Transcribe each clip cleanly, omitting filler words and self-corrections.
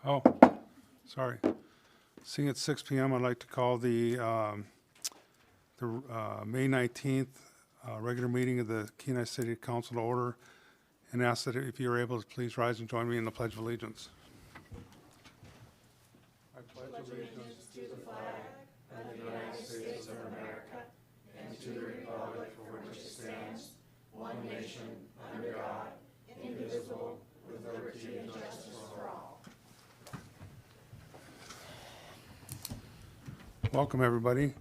Oh, sorry. Seeing it's 6 p.m., I'd like to call the May 19th regular meeting of the Kenai City Council to order, and ask that if you're able to please rise and join me in the Pledge of Allegiance. I pledge allegiance to the flag of the United States of America and to the republic for which it stands, one nation, under God, indivisible, with liberty and justice for all. Welcome, everybody.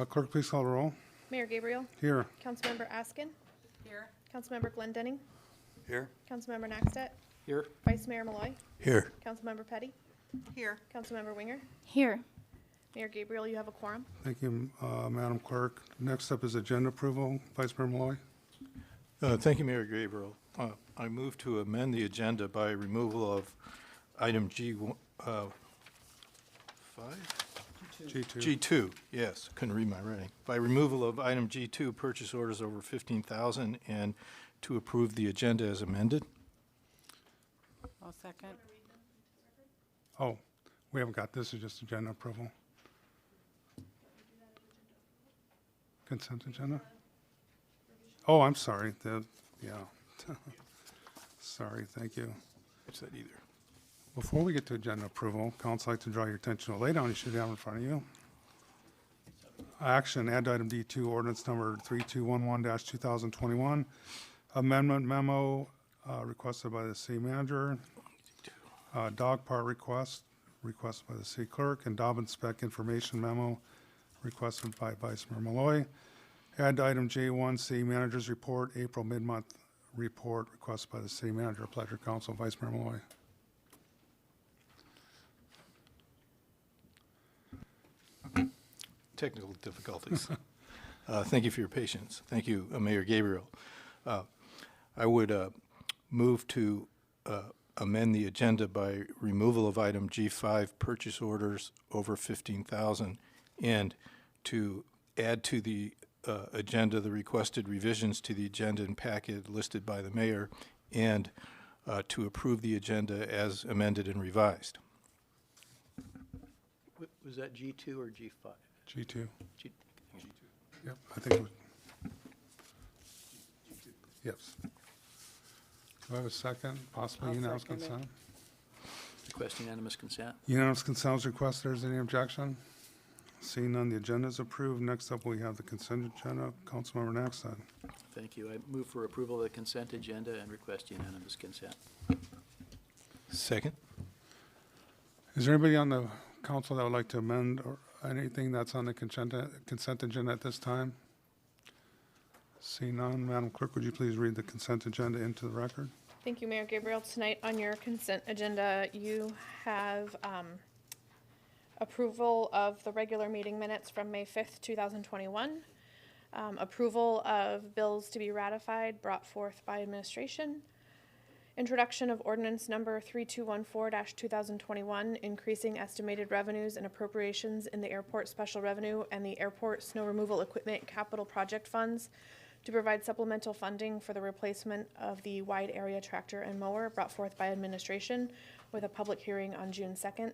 Clerk, please call the roll. Mayor Gabriel. Here. Councilmember Askin. Here. Councilmember Glendenning. Here. Councilmember Naxtat. Here. Vice Mayor Malloy. Here. Councilmember Petty. Here. Councilmember Winger. Here. Mayor Gabriel, you have a quorum. Thank you, Madam Clerk. Next up is agenda approval. Vice Mayor Malloy. Thank you, Mayor Gabriel. I move to amend the agenda by removal of item G5? G2. G2, yes, couldn't read my writing. By removal of item G2, purchase orders over 15,000, and to approve the agenda as amended. I'll second. Oh, we haven't got this. Is just agenda approval. Consent agenda? Oh, I'm sorry. Yeah. Sorry, thank you. It's that either. Before we get to agenda approval, council, I'd like to draw your attention to a laydown you should have in front of you. Action, add item D2, ordinance number 3211-2021, amendment memo requested by the city manager, dog park requested by the city clerk, and Dobbin spec information memo requested by Vice Mayor Malloy. Add item J1, city manager's report, April mid-month report requested by the city manager. Pleasure, council. Vice Mayor Malloy. Technical difficulties. Thank you for your patience. Thank you, Mayor Gabriel. I would move to amend the agenda by removal of item G5, purchase orders over 15,000, and to add to the agenda the requested revisions to the agenda and packet listed by the mayor, and to approve the agenda as amended and revised. Was that G2 or G5? G2. G2. Yep, I think it was. Yes. Do I have a second? Possibly I'll unanimous second it. consent? Request unanimous consent. Unanimous consent is requested. Is there any objection? Seeing none, the agenda is approved. Next up, we have the consent agenda. Councilmember Naxtat. Thank you. I move for approval of the consent agenda and request unanimous consent. Second. Is there anybody on the council that would like to amend or anything that's on the consent agenda at this time? Seeing none, Madam Clerk, would you please read the consent agenda into the record? Thank you, Mayor Gabriel. Tonight on your consent agenda, you have approval of the regular meeting minutes from May 5th, 2021. Approval of bills to be ratified brought forth by administration. Introduction of ordinance number 3214-2021, increasing estimated revenues and appropriations in the airport special revenue and the airport snow removal equipment capital project funds to provide supplemental funding for the replacement of the wide area tractor and mower, brought forth by administration with a public hearing on June 2nd.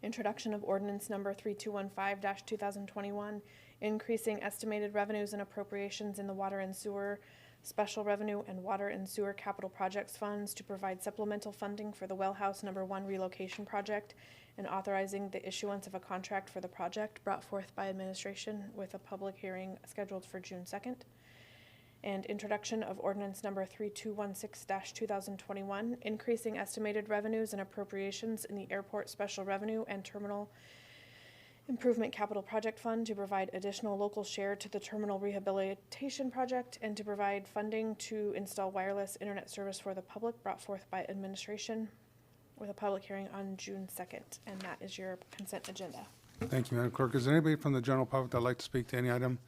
Introduction of ordinance number 3215-2021, increasing estimated revenues and appropriations in the water and sewer special revenue and water and sewer capital projects funds to provide supplemental funding for the Well House number 1 relocation project, and authorizing the issuance of a contract for the project, brought forth by administration with a public hearing scheduled for June 2nd. And introduction of ordinance number 3216-2021, increasing estimated revenues and appropriations in the airport special revenue and terminal improvement capital project fund to provide additional local share to the terminal rehabilitation project and to provide funding to install wireless internet service for the public, brought forth by administration with a public hearing on June 2nd. And that is your consent agenda. Thank you, Madam Clerk. Is there anybody from the general public that would like to speak to any item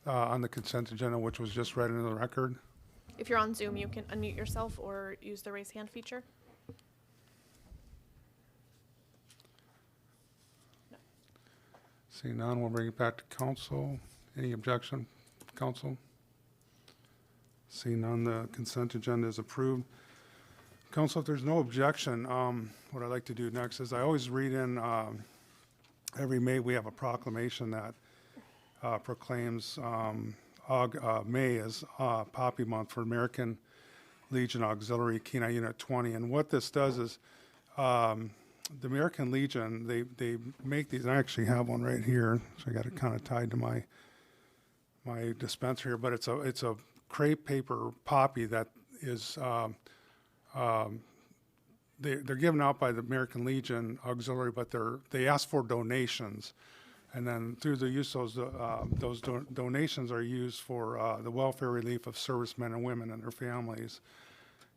on the consent agenda, which was just read into the record? If you're on Zoom, you can unmute yourself or use the raise hand feature. Seeing none, we'll bring it back to council. Any objection, council? Seeing none, the consent agenda is approved. Council, if there's no objection, what I'd like to do next is I always read in, every May, we have a proclamation that proclaims May as Poppy Month for American Legion Auxiliary Kenai Unit 20. And what this does is the American Legion, they make these, and I actually have one right here, so I got it kind of tied to my dispenser here, but it's a crepe paper poppy that is they're given out by the American Legion Auxiliary, but they ask for donations, and then through the use of those donations are used for the welfare relief of servicemen and women and their families.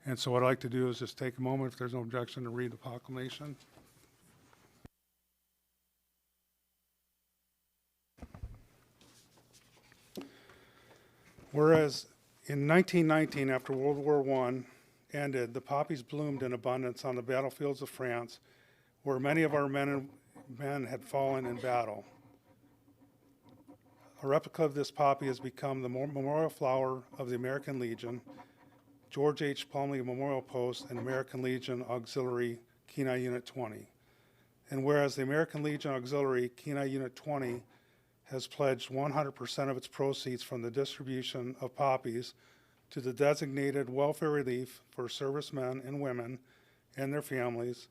And so what I'd like to do is just take a moment, if there's no objection, to read the proclamation. Whereas in 1919, after World War I ended, the poppies bloomed in abundance on the battlefields of France, where many of our men had fallen in battle. A replica of this poppy has become the memorial flower of the American Legion, George H. Plumlee Memorial Post, and American Legion Auxiliary Kenai Unit 20. And whereas the American Legion Auxiliary Kenai Unit 20 has pledged 100% of its proceeds from the distribution of poppies to the designated welfare relief for servicemen and women and their families,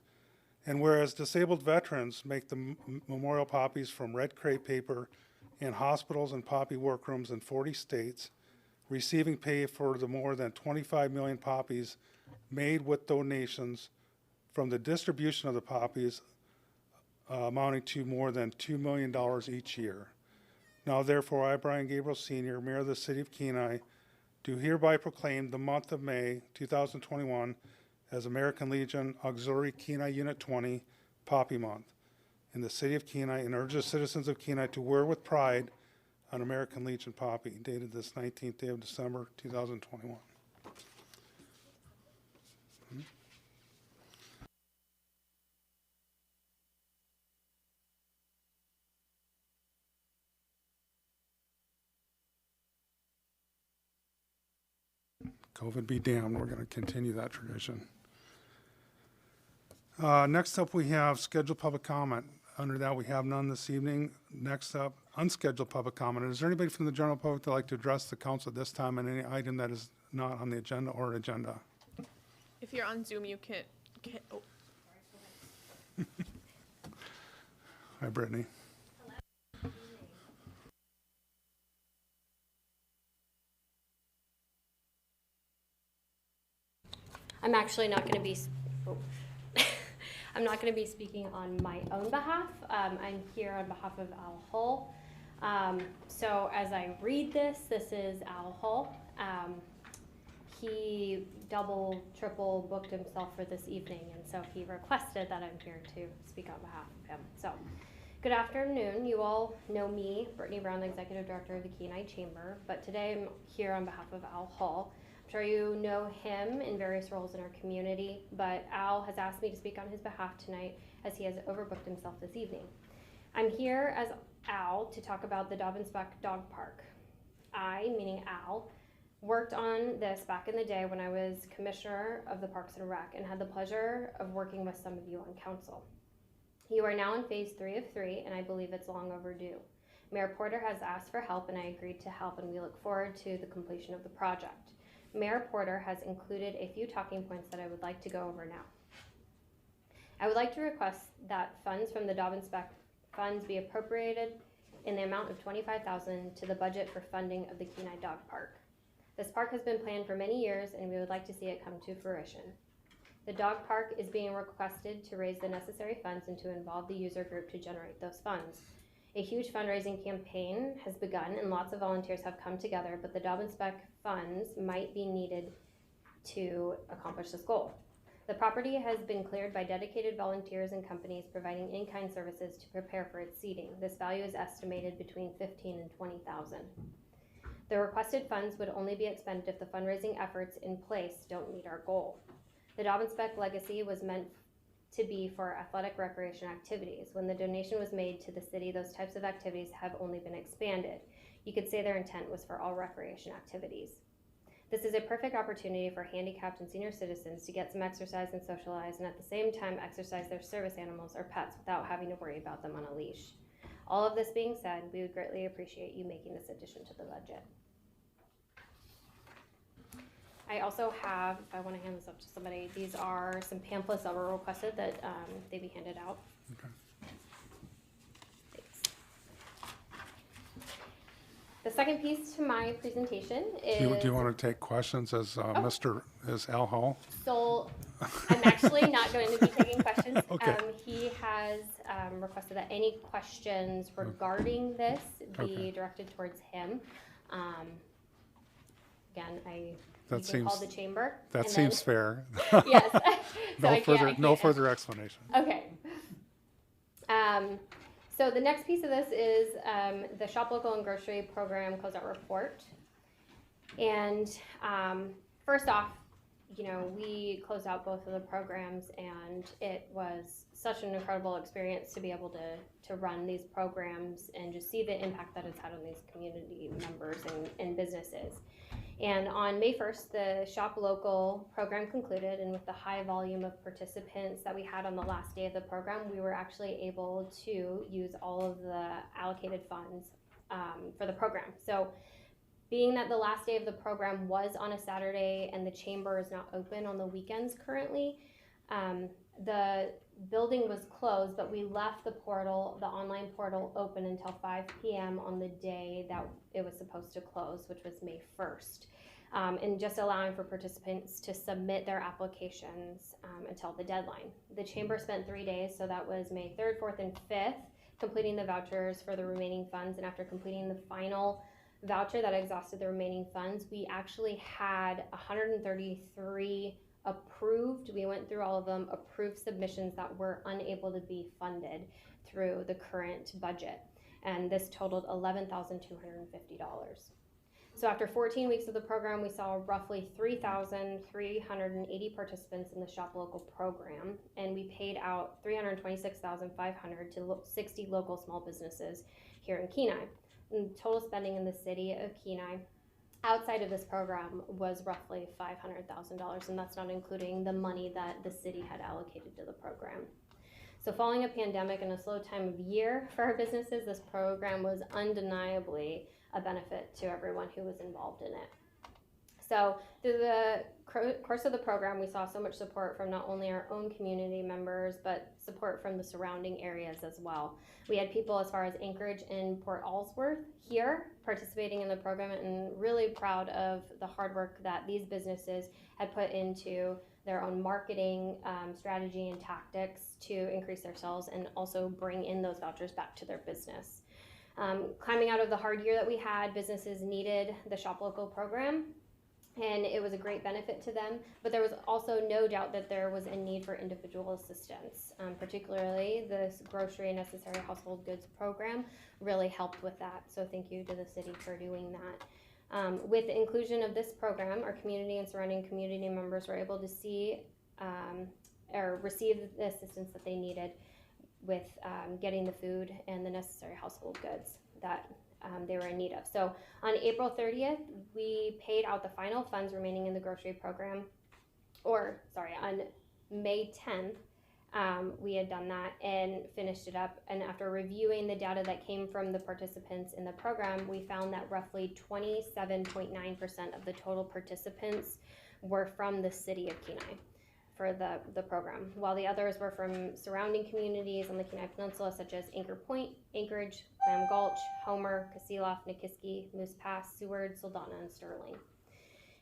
and whereas disabled veterans make the memorial poppies from red crepe paper in hospitals and poppy workrooms in 40 states, receiving pay for the more than 25 million poppies made with donations from the distribution of the poppies amounting to more than $2 million each year. Now therefore, I, Brian Gabriel Sr., Mayor of the City of Kenai, do hereby proclaim the month of May 2021 as American Legion Auxiliary Kenai Unit 20 Poppy Month in the City of Kenai, and urge the citizens of Kenai to wear with pride an American Legion poppy, dated this 19th day of December 2021. COVID be damned, we're going to continue that tradition. Next up, we have scheduled public comment. Under that, we have none this evening. Next up, unscheduled public comment. Is there anybody from the general public that would like to address the council at this time on any item that is not on the agenda or agenda? If you're on Zoom, you can't, oh, Hi, Brittany. I'm actually not going to be, I'm not going to be speaking on my own behalf. I'm here on behalf of Al Hull. So as I read this is Al Hull. He double, triple booked himself for this evening, and so he requested that I'm here to speak on behalf of him. So, good afternoon. You all know me, Brittany Brown, the Executive Director of the Kenai Chamber, but today I'm here on behalf of Al Hull. I'm sure you know him in various roles in our community, but Al has asked me to speak on his behalf tonight as he has overbooked himself this evening. I'm here as Al to talk about the Dobbins-Beck Dog Park. I, meaning Al, worked on this back in the day when I was Commissioner of the Parks and Rec and had the pleasure of working with some of you on council. You are now in phase 3 of 3, and I believe it's long overdue. Mayor Porter has asked for help, and I agreed to help, and we look forward to the completion of the project. Mayor Porter has included a few talking points that I would like to go over now. I would like to request that funds from the Dobbins-Beck funds be appropriated in the amount of $25,000 to the budget for funding of the Kenai Dog Park. This park has been planned for many years, and we would like to see it come to fruition. The dog park is being requested to raise the necessary funds and to involve the user group to generate those funds. A huge fundraising campaign has begun, and lots of volunteers have come together, but the Dobbins-Beck funds might be needed to accomplish this goal. The property has been cleared by dedicated volunteers and companies providing in-kind services to prepare for its seating. This value is estimated between $15,000 and $20,000. The requested funds would only be expended if the fundraising efforts in place don't meet our goal. The Dobbins-Beck legacy was meant to be for athletic recreation activities. When the donation was made to the city, those types of activities have only been expanded. You could say their intent was for all recreation activities. This is a perfect opportunity for handicapped and senior citizens to get some exercise and socialize, and at the same time exercise their service animals or pets without having to worry about them on a leash. All of this being said, we would greatly appreciate you making this addition to the budget. I also have, if I want to hand this up to somebody, these are some pamphlets that were requested that they be handed out. Okay. Thanks. The second piece to my presentation is. Do you want to take questions as as Al Hall? So I'm actually not going to be taking questions. Okay. He has requested that any questions regarding this be Okay. directed towards him. Again, That you can call seems- the chamber. That and seems then- fair. Yes. So I No can't- further explanation. Okay. So the next piece of this is the Shop Local and Grocery Program Closeout Report. And first off, you know, we closed out both of the programs, and it was such an incredible experience to be able to run these programs and just see the impact that it's had on these community members and businesses. And on May 1st, the Shop Local program concluded, and with the high volume of participants that we had on the last day of the program, we were actually able to use all of the allocated funds for the program. So being that the last day of the program was on a Saturday and the chamber is not open on the weekends currently, the building was closed, but we left the portal, the online portal, open until 5 p.m. on the day that it was supposed to close, which was May 1st. And just allowing for participants to submit their applications until the deadline. The chamber spent 3 days, so that was May 3rd, 4th, and 5th, completing the vouchers for the remaining funds. And after completing the final voucher that exhausted the remaining funds, we actually had 133 approved, we went through all of them, approved submissions that were unable to be funded through the current budget. And this totaled $11,250. So after 14 weeks of the program, we saw roughly 3,380 participants in the Shop Local program, and we paid out $326,500 to 60 local small businesses here in Kenai. And total spending in the city of Kenai outside of this program was roughly $500,000, and that's not including the money that the city had allocated to the program. So following a pandemic and a slow time of year for our businesses, this program was undeniably a benefit to everyone who was involved in it. So through the course of the program, we saw so much support from not only our own community members, but support from the surrounding areas as well. We had people as far as Anchorage and Port Allsworth here participating in the program, and really proud of the hard work that these businesses had put into their own marketing strategy and tactics to increase their sales and also bring in those vouchers back to their business. Climbing out of the hard year that we had, businesses needed the Shop Local program, and it was a great benefit to them, but there was also no doubt that there was a need for individual assistance. Particularly this grocery and necessary household goods program really helped with that, so thank you to the city for doing that. With the inclusion of this program, our community and surrounding community members were able to see or receive the assistance that they needed with getting the food and the necessary household goods that they were in need of. So on April 30th, we paid out the final funds remaining in the grocery program, on May 10th, we had done that and finished it up. And after reviewing the data that came from the participants in the program, we found that roughly 27.9% of the total participants were from the city of Kenai for the program, while the others were from surrounding communities on the Kenai Peninsula, such as Anchor Point, Anchorage, Clam Gulch, Homer, Kasilof, Nikiski, Moose Pass, Seward, Soldana, and Sterling.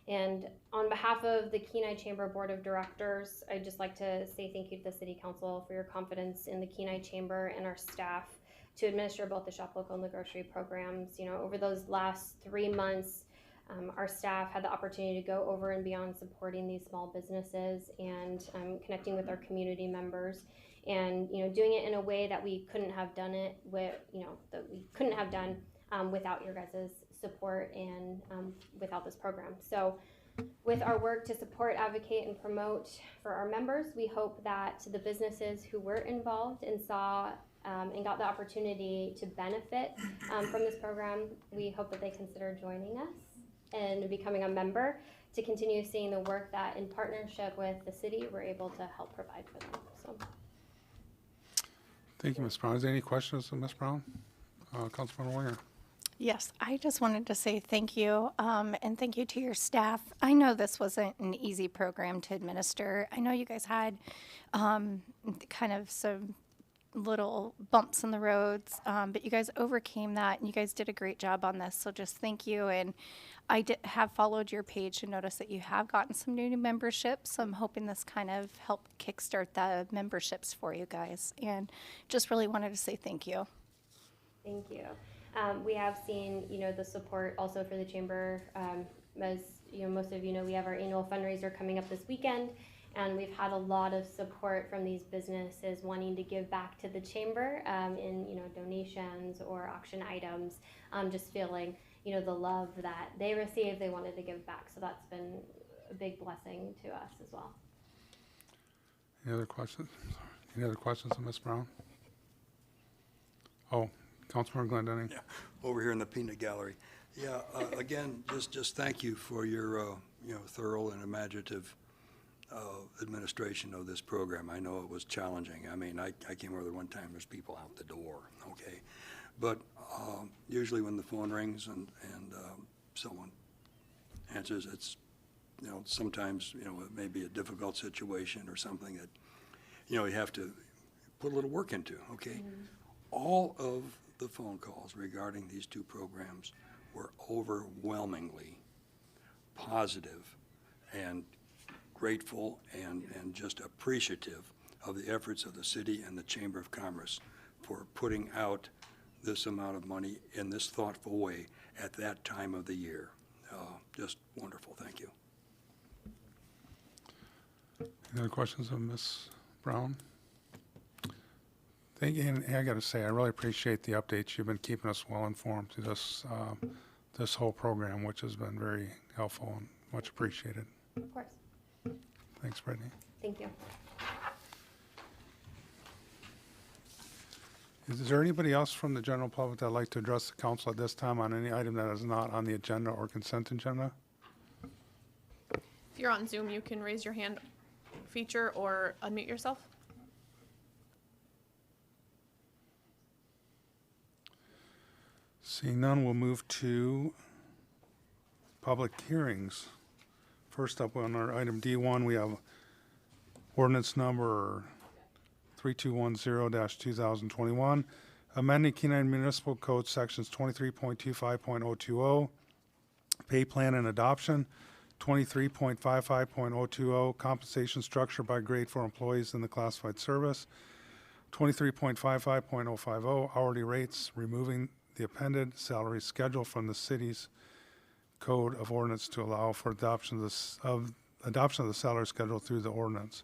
And on behalf of the Kenai Chamber Board of Directors, I'd just like to say thank you to the City Council for your confidence in the Kenai Chamber and our staff to administer both the Shop Local and the grocery programs. You know, over those last 3 months, our staff had the opportunity to go over and beyond supporting these small businesses and connecting with our community members, and doing it in a way that we couldn't have done it without your guys' support and without this program. So With our work to support, advocate, and promote for our members, we hope that the businesses who were involved and saw and got the opportunity to benefit from this program, we hope that they consider joining us and becoming a member to continue seeing the work that in partnership with the city, we're able to help provide for them. So, Thank you, Ms. Brown. Is there any questions of Ms. Brown? Councilmember Winger. Yes, I just wanted to say thank you, and thank you to your staff. I know this wasn't an easy program to administer. I know you guys had kind of some little bumps in the roads, but you guys overcame that, and you guys did a great job on this. So just thank you. And I have followed your page and noticed that you have gotten some new memberships. So I'm hoping this kind of helped kickstart the memberships for you guys. And just really wanted to say thank you. thank you. We have seen, the support also for the chamber. As most of you know, we have our annual fundraiser coming up this weekend, and we've had a lot of support from these businesses wanting to give back to the chamber in donations or auction items. Just feeling the love that they received, they wanted to give back. So that's been a big blessing to us as well. Any other questions? Any other questions of Ms. Brown? Oh, Councilmember Glendenning. Yeah, over here in the peanut gallery. Yeah, again, just thank you for your, thorough and imaginative administration of this program. I know it was challenging. I mean, I came over there one time, there's people out the door, okay? But usually when the phone rings and someone answers, it's, sometimes, it may be a difficult situation or something that, you have to put a little work into, okay? All of the phone calls regarding these two programs were overwhelmingly positive and grateful and just appreciative of the efforts of the city and the Chamber of Commerce for putting out this amount of money in this thoughtful way at that time of the year. Just wonderful. Thank you. Any other questions of Ms. Brown? Thank you, and I got to say, I really appreciate the updates. You've been keeping us well informed through this whole program, which has been very helpful and much appreciated. Of course. Thanks, Brittany. Thank you. Is there anybody else from the general public that would like to address the council at this time on any item that is not on the agenda or consent agenda? If you're on Zoom, you can raise your hand feature or unmute yourself. Seeing none, we'll move to public hearings. First up on our item D1, we have ordinance number 3210-2021, amending Kenai Municipal Code sections 23.25.020, pay plan and adoption, 23.55.020, compensation structure by grade for employees in the classified service, 23.55.050, hourly rates, removing the appended salary schedule from the city's code of ordinance to allow for adoption of the salary schedule through the ordinance,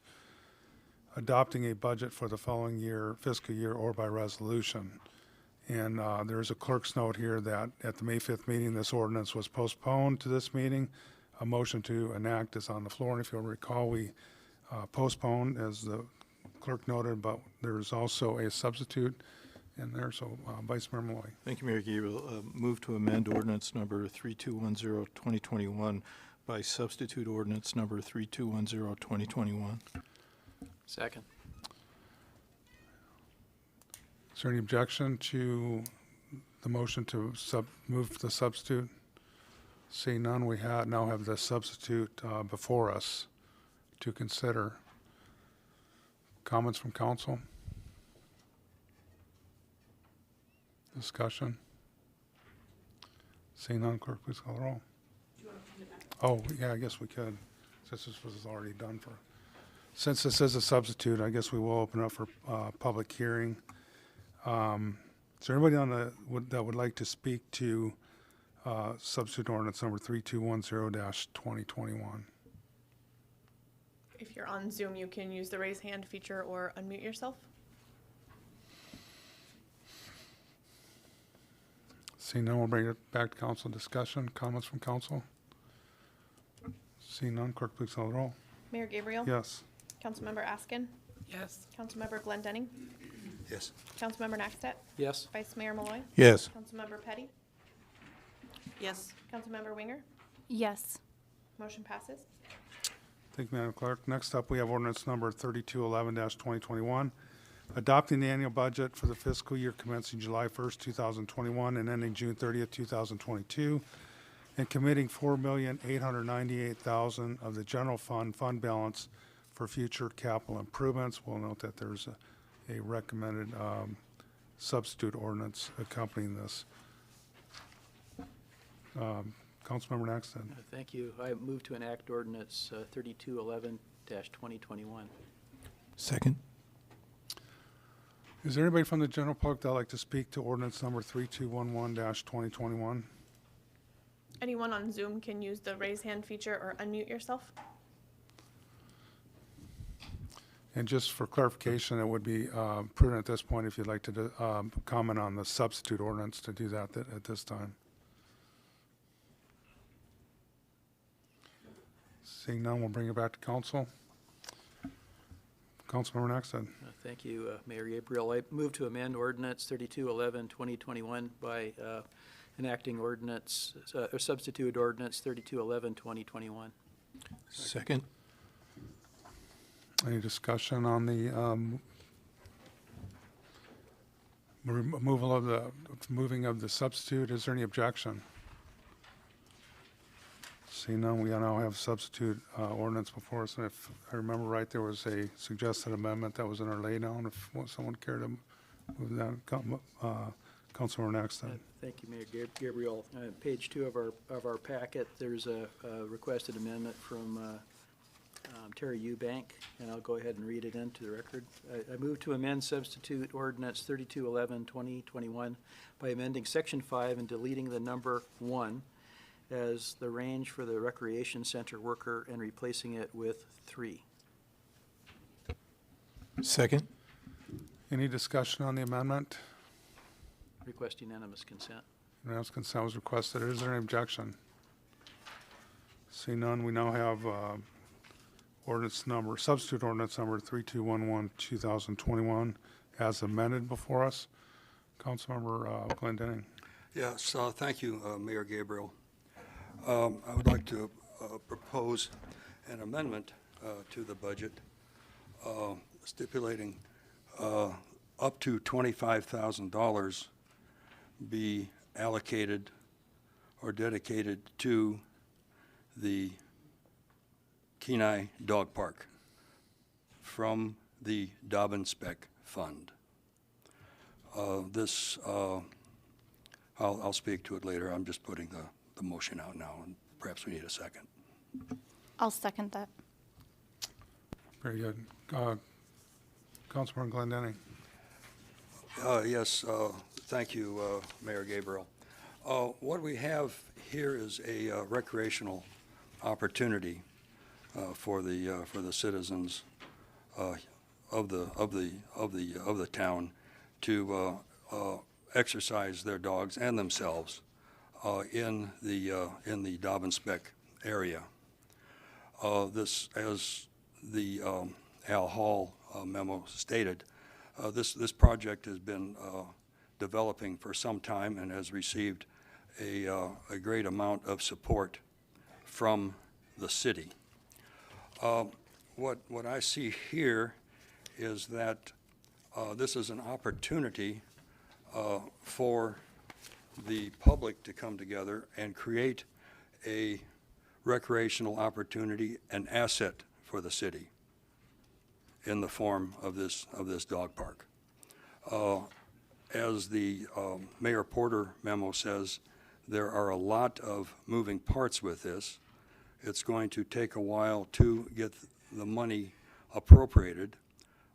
adopting a budget for the following year, fiscal year, or by resolution. And there's a clerk's note here that at the May 5th meeting, this ordinance was postponed to this meeting. A motion to enact is on the floor, and if you'll recall, we postponed, as the clerk noted, but there's also a substitute in there, so Vice Mayor Malloy. Thank you, Mayor Gabriel. Move to amend ordinance number 3210-2021 by substitute ordinance number 3210-2021. Second. Is there any objection to the motion to move the substitute? Seeing none, we now have the substitute before us to consider. Comments from council? Discussion? Seeing none, clerk, please call the roll. Oh, yeah, I guess we could, since this was already done for. Since this is a substitute, I guess we will open up for public hearing. Is there anybody that would like to speak to substitute ordinance number 3210-2021? If you're on Zoom, you can use the raise hand feature or unmute yourself. Seeing none, we'll bring it back to council discussion. Comments from council? Seeing none, clerk, please call the roll. Mayor Gabriel? Yes. Councilmember Askin? Yes. Councilmember Glendenning? Yes. Councilmember Naxtat? Yes. Vice Mayor Malloy? Yes. Councilmember Petty? Yes. Councilmember Winger? Yes. Motion passes. Thank you, Madam Clerk. Next up, we have ordinance number 3211-2021, adopting the annual budget for the fiscal year commencing July 1st, 2021 and ending June 30th, 2022, and committing $4,898,000 of the general fund balance for future capital improvements. We'll note that there's a recommended substitute ordinance accompanying this. Councilmember Naxton. Thank you. I move to enact ordinance 3211-2021. Second? Is there anybody from the general public that'd like to speak to ordinance number 3211-2021? Anyone on Zoom can use the raise hand feature or unmute yourself. And just for clarification, it would be prudent at this point if you'd like to comment on the substitute ordinance to do that at this time. Seeing none, we'll bring it back to council. Councilmember Naxton. Thank you, Mayor Gabriel. I move to amend ordinance 3211-2021 by enacting ordinance, or substitute ordinance 3211-2021. Second? Any discussion on the moving of the substitute? Is there any objection? Seeing none, we now have substitute ordinance before us, and if I remember right, there was a suggested amendment that was in our laydown. If someone cared to move that, Councilmember Naxton. Thank you, Mayor Gabriel. Page 2 of our packet, there's a requested amendment from Terry Eubank, and I'll go ahead and read it into the record. I move to amend substitute ordinance 3211-2021 by amending section 5 and deleting the number 1 as the range for the recreation center worker and replacing it with 3. Second? Any discussion on the amendment? Request unanimous consent. Unanimous consent was requested. Is there any objection? Seeing none, we now have substitute ordinance number 3211-2021 as amended before us. Councilmember Glendenning. Yes, thank you, Mayor Gabriel. I would like to propose an amendment to the budget stipulating up to $25,000 be allocated or dedicated to the Kenai Dog Park from the Dobbin Spec Fund. I'll speak to it later. I'm just putting the motion out now, and perhaps we need a second. I'll second that. Very good. Councilmember Glendenning. Yes, thank you, Mayor Gabriel. What we have here is a recreational opportunity for the citizens of the town to exercise their dogs and themselves in the Dobbin Spec area. This, as the Al Hall memo stated, this project has been developing for some time and has received a great amount of support from the city. What I see here is that this is an opportunity for the public to come together and create a recreational opportunity, an asset for the city in the form of this dog park. As the Mayor Porter memo says, there are a lot of moving parts with this. It's going to take a while to get the money appropriated.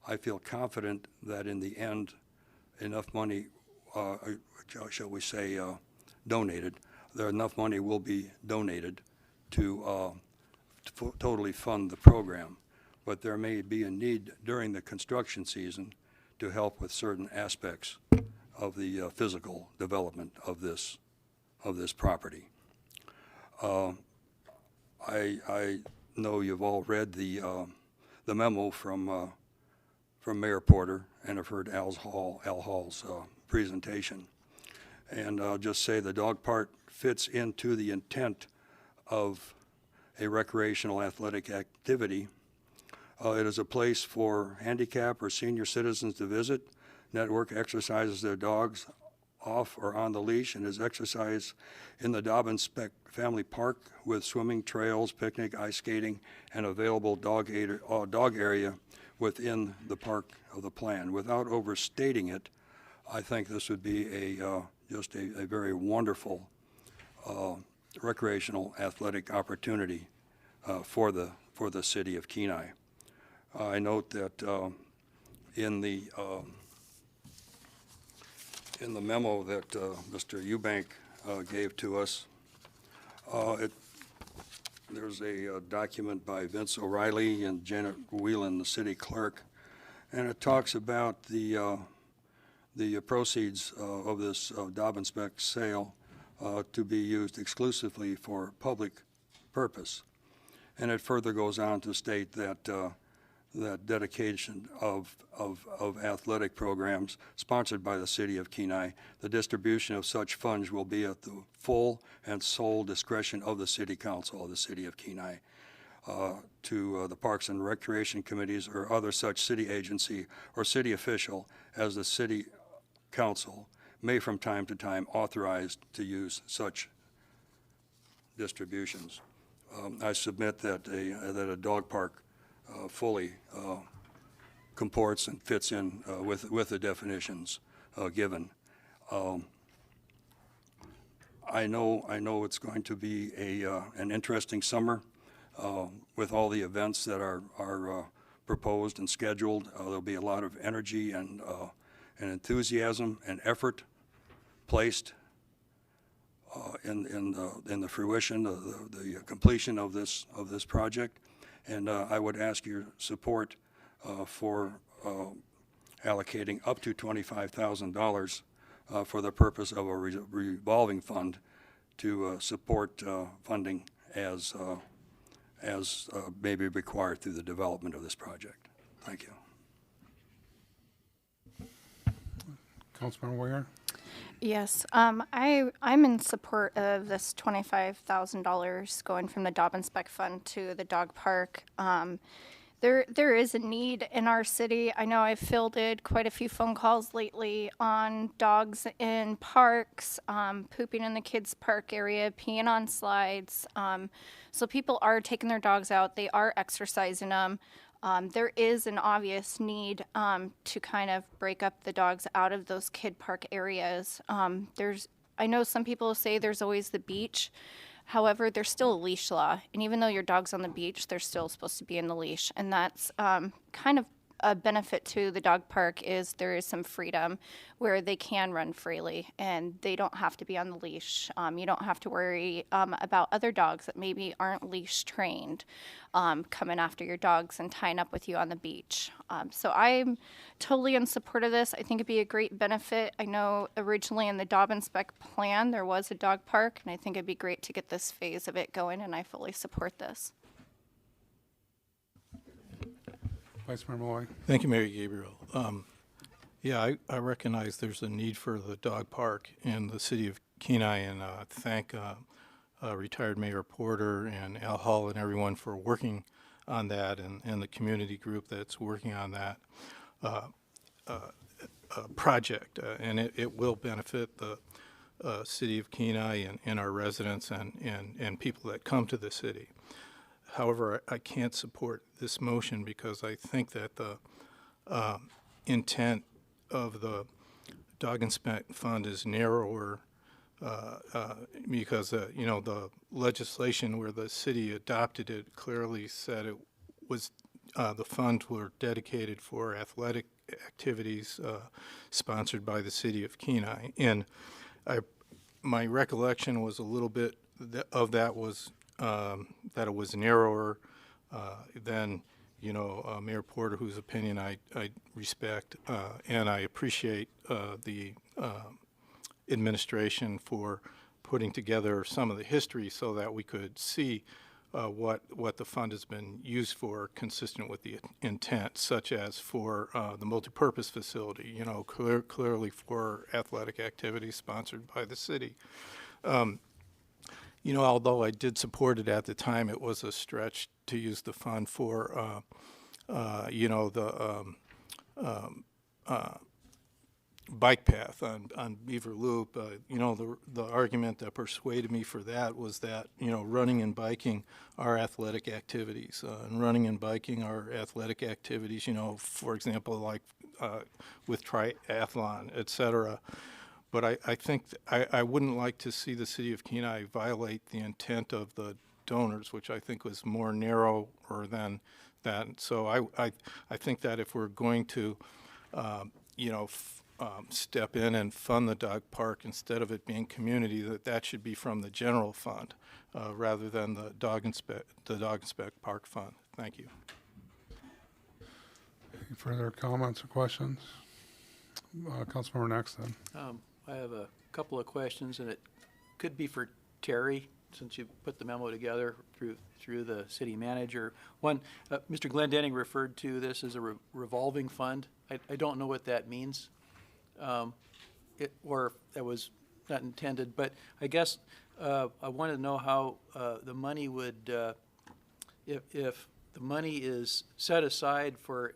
I feel confident that in the end, enough money, shall we say, donated, enough money will be donated to totally fund the program. But there may be a need during the construction season to help with certain aspects of the physical development of this property. I know you've all read the memo from Mayor Porter, and have heard Al Hall's presentation. And I'll just say the dog park fits into the intent of a recreational athletic activity. It is a place for handicap or senior citizens to visit, network, exercises their dogs off or on the leash, and is exercised in the Dobbins Speck Family Park with swimming, trails, picnic, ice skating, and available dog area within the park of the plan. Without overstating it, I think this would be just a very wonderful recreational athletic opportunity for the city of Kenai. I note that in the memo that Mr. Eubank gave to us, there's a document by Vince O'Reilly and Janet Whelan, the city clerk, and it talks about the proceeds of this Dobbins Speck sale to be used exclusively for public purpose. And it further goes on to state that that dedication of athletic programs sponsored by the city of Kenai, the distribution of such funds will be at the full and sole discretion of the city council of the city of Kenai, to the Parks and Recreation Committees or other such city agency or city official as the city council may from time to time authorize to use such distributions. I submit that a dog park fully comports and fits in with the definitions given. I know it's going to be an interesting summer with all the events that are proposed and scheduled. There'll be a lot of energy and enthusiasm and effort placed in the fruition, the completion of this project. And I would ask your support for allocating up to $25,000 for the purpose of a revolving fund to support funding as may be required through the development of this project. Thank you. Councilmember Winger? Yes, I'm in support of this $25,000 going from the Dobbins Speck Fund to the dog park. There is a need in our city. I know I've fielded quite a few phone calls lately on dogs in parks, pooping in the kids' park area, peeing on slides. So people are taking their dogs out. They are exercising them. There is an obvious need to kind of break up the dogs out of those kid park areas. I know some people say there's always the beach. However, there's still a leash law, and even though your dog's on the beach, they're still supposed to be in the leash, and that's kind of a benefit to the dog park is there is some freedom where they can run freely and they don't have to be on the leash. You don't have to worry about other dogs that maybe aren't leash trained coming after your dogs and tying up with you on the beach. So I'm totally in support of this. I think it'd be a great benefit. I know originally in the Dobbins Speck plan there was a dog park, and I think it'd be great to get this phase of it going, and I fully support this. Vice Mayor Malloy? Thank you, Mayor Gabriel. Yeah, I recognize there's a need for the dog park in the city of Kenai, and thank retired Mayor Porter and Al Hall and everyone for working on that, and the community group that's working on that project. And it will benefit the city of Kenai and our residents and people that come to the city. However, I can't support this motion because I think that the intent of the Dog and Speck Fund is narrower because, the legislation where the city adopted it clearly said it was the funds were dedicated for athletic activities sponsored by the city of Kenai. And my recollection was a little bit of that was that it was narrower than, Mayor Porter, whose opinion I respect, and I appreciate the administration for putting together some of the history so that we could see what the fund has been used for, consistent with the intent, such as for the multipurpose facility, you know, clearly for athletic activities sponsored by the city. You know, although I did support it at the time, it was a stretch to use the fund for, you know, the bike path on Beaver Loop. You know, the argument that persuaded me for that was that, you know, running and biking are athletic activities. And running and biking are athletic activities, you know, for example, like with triathlon, et cetera. But I think I wouldn't like to see the city of Kenai violate the intent of the donors, which I think was more narrower than that. So I think that if we're going to, you know, step in and fund the dog park instead of it being community, that should be from the general fund rather than the dog inspect park fund. Thank you. Any further comments or questions? Councilmember Nexted. I have a couple of questions, and it could be for Terry, since you put the memo together through the city manager. One, Mr. Glendenning referred to this as a revolving fund. I don't know what that means, or that was not intended, but I guess I wanted to know how the money would, if the money is set aside for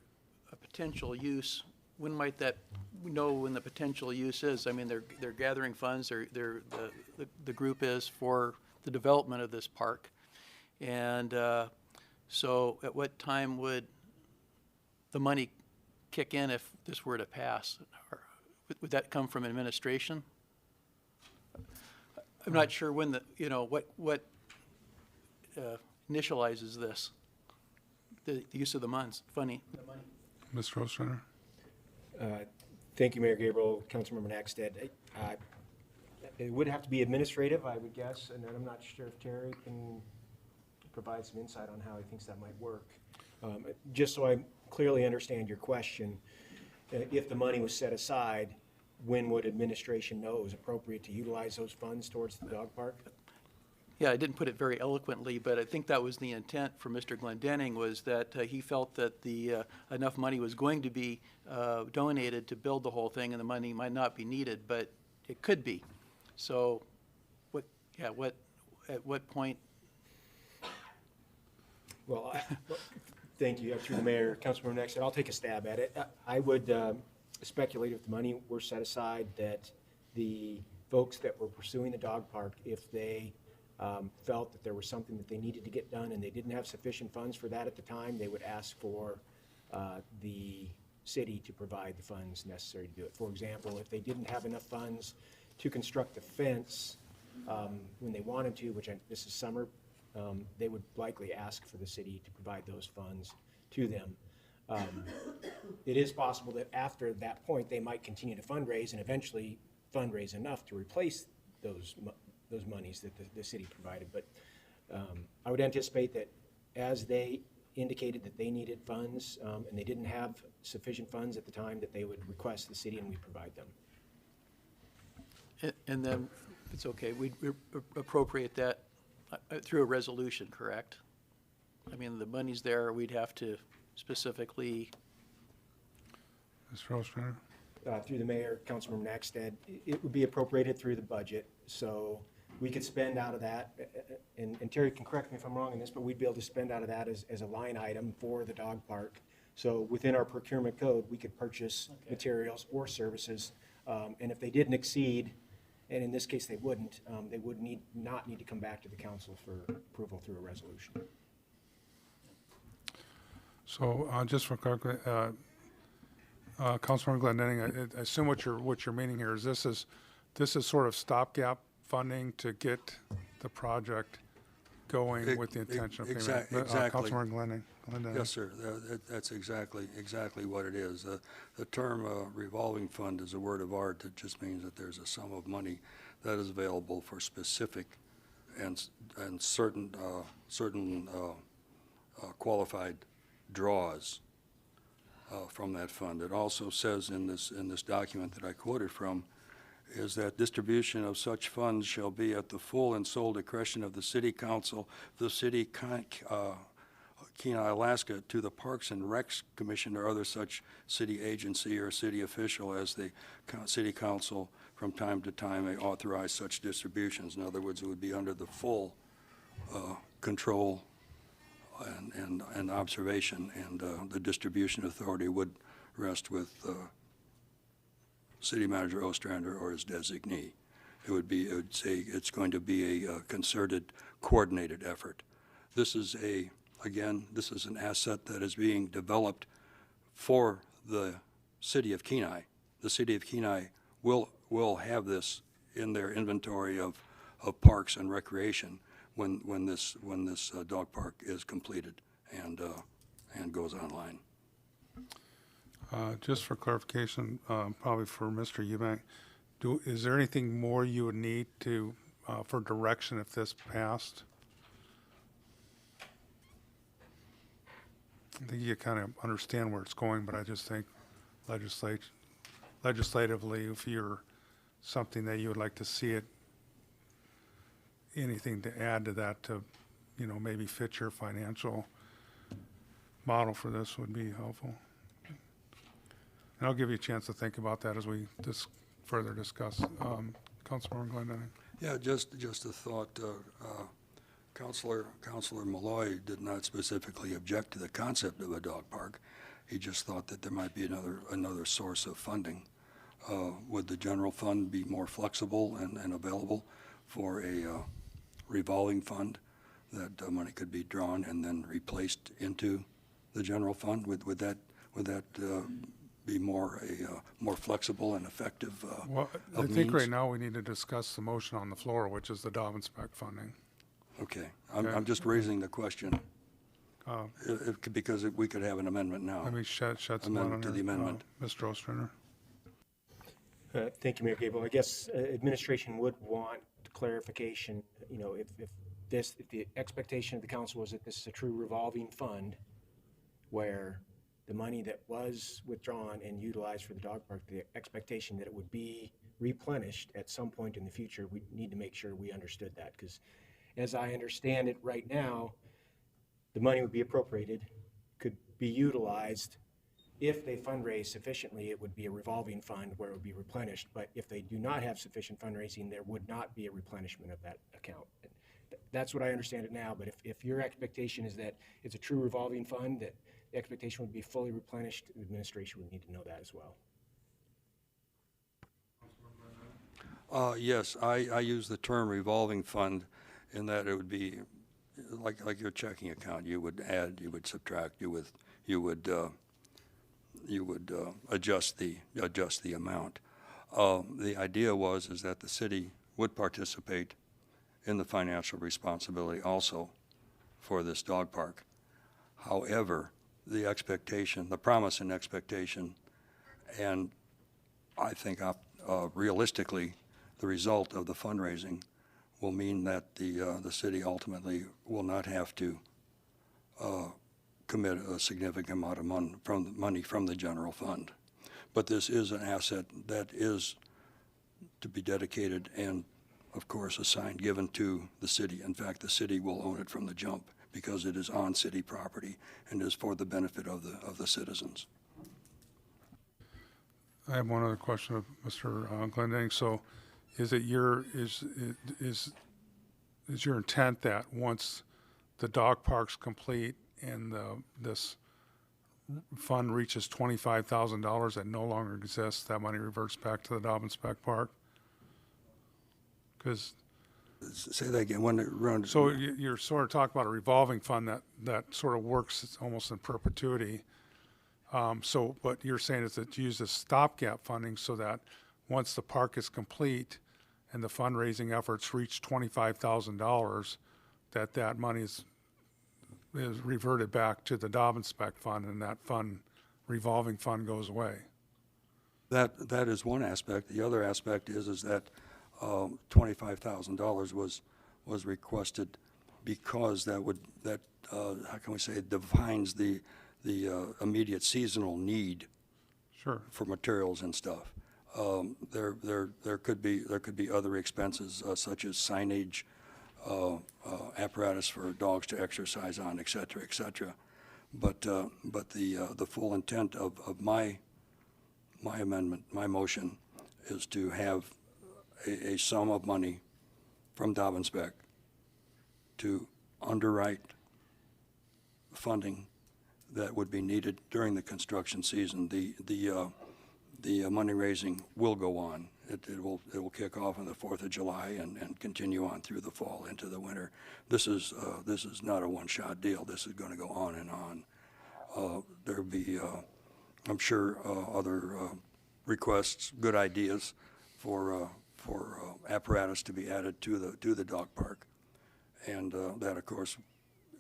a potential use, when might that know when the potential use is? I mean, they're gathering funds. The group is for the development of this park, and so at what time would the money kick in if this were to pass? Or would that come from administration? I'm not sure when what initializes this, the use of the money. Mr. Ostrander. Thank you, Mayor Gabriel, Councilmember Naxted. It would have to be administrative, I would guess, and I'm not sure if Terry can provide some insight on how he thinks that might work. Just so I clearly understand your question, if the money was set aside, when would administration know it was appropriate to utilize those funds towards the dog park? Yeah, I didn't put it very eloquently, but I think that was the intent for Mr. Glendenning, was that he felt that enough money was going to be donated to build the whole thing, and the money might not be needed, but it could be. So, at what point? Well, thank you. Through the mayor, Councilmember Nexted, I'll take a stab at it. I would speculate if the money were set aside that the folks that were pursuing the dog park, if they felt that there was something that they needed to get done and they didn't have sufficient funds for that at the time, they would ask for the city to provide the funds necessary to do it. For example, if they didn't have enough funds to construct the fence when they wanted to, this is summer, they would likely ask for the city to provide those funds to them. It is possible that after that point, they might continue to fundraise and eventually fundraise enough to replace those monies that the city provided. But I would anticipate that as they indicated that they needed funds and they didn't have sufficient funds at the time, that they would request the city and we provide them. And then, if it's okay, we'd appropriate that through a resolution, correct? I mean, the money's there, we'd have to specifically. Mr. Ostrander. Through the mayor, Councilmember Naxted, it would be appropriated through the budget, so we could spend out of that, and Terry can correct me if I'm wrong in this, but we'd be able to spend out of that as a line item for the dog park. So within our procurement code, we could purchase materials or services, and if they didn't exceed, and in this case they would not need to come back to the council for approval through a resolution. So just for quickly, Councilmember Glendenning, I assume what you're meaning here is this is sort of stopgap funding to get the project going with the intention of payment. Exactly. Councilmember Glendenning. Yes, sir. That's exactly what it is. The term revolving fund is a word of art that just means that there's a sum of money that is available for specific and certain qualified draws from that fund. It also says in this document that I quoted from is that distribution of such funds shall be at the full and sole discretion of the city council, the city Kenai, Alaska, to the Parks and Recs Commission or other such city agency or city official as the city council from time to time may authorize such distributions. In other words, it would be under the full control and observation, and the distribution authority would rest with City Manager Ostrander or his designee. It would say it's going to be a concerted, coordinated effort. This is this is an asset that is being developed for the city of Kenai. The city of Kenai will have this in their inventory of parks and recreation when this dog park is completed and goes online. Just for clarification, probably for Mr. Eubank, is there anything more you would need to, for direction if this passed? I think you kind of understand where it's going, but I just think legislatively, if you're something that you would like to see it, anything to add to that to, maybe fit your financial model for this would be helpful. And I'll give you a chance to think about that as we further discuss. Councilmember Glendenning. Yeah, just a thought. Councilor Malloy did not specifically object to the concept of a dog park. He just thought that there might be another source of funding. Would the general fund be more flexible and available for a revolving fund that money could be drawn and then replaced into the general fund? Would that be more flexible and effective? Well, I think means? right now we need to discuss the motion on the floor, which is the Dobbins-Spec funding. Okay, I'm just raising the question because we could have an amendment now. Let me shed some light Amendment on to here. the amendment. Mr. Ostrander. Thank you, Mayor Gable. I guess administration would want clarification, if the expectation of the council was that this is a true revolving fund where the money that was withdrawn and utilized for the dog park, the expectation that it would be replenished at some point in the future, we need to make sure we understood that, because as I understand it right now, the money would be appropriated, could be utilized. If they fundraise sufficiently, it would be a revolving fund where it would be replenished. But if they do not have sufficient fundraising, there would not be a replenishment of that account. That's what I understand it now. But if your expectation is that it's a true revolving fund, that the expectation would be fully replenished, the administration would need to know that as well. Yes, I use the term revolving fund in that it would be like your checking account. You would add, you would subtract, you would adjust the amount. The idea is that the city would participate in the financial responsibility also for this dog park. However, the expectation, the promise and expectation, and I think realistically, the result of the fundraising will mean that the city ultimately will not have to commit a significant amount of money from the general fund. But this is an asset that is to be dedicated and, of course, assigned, given to the city. In fact, the city will own it from the jump because it is on city property and is for the benefit of the citizens. I have one other question of Mr. Glendenning. So is it your intent that once the dog park's complete and this fund reaches $25,000 that no longer exists, that money reverts back to the Dobbins-Spec Park? Because say that again. So you're sort of talking about a revolving fund that sort of works almost in perpetuity. But you're saying is that you use this stopgap funding so that once the park is complete and the fundraising efforts reach $25,000, that money is reverted back to the Dobbins-Spec fund, and that revolving fund goes away. That is one aspect. The other aspect is that $25,000 was requested because that how can we say, it defines the immediate seasonal need Sure. for materials and stuff. There could be other expenses such as signage, apparatus for dogs to exercise on, et cetera, et cetera. But the full intent of my amendment, my motion, is to have a sum of money from Dobbins-Beck to underwrite funding that would be needed during the construction season. The money raising will go on. It will kick off on the 4th of July and continue on through the fall into the winter. This is not a one-shot deal. This is going to go on and on. There'll be, I'm sure, other requests, good ideas for apparatus to be added to the dog park, and that, of course,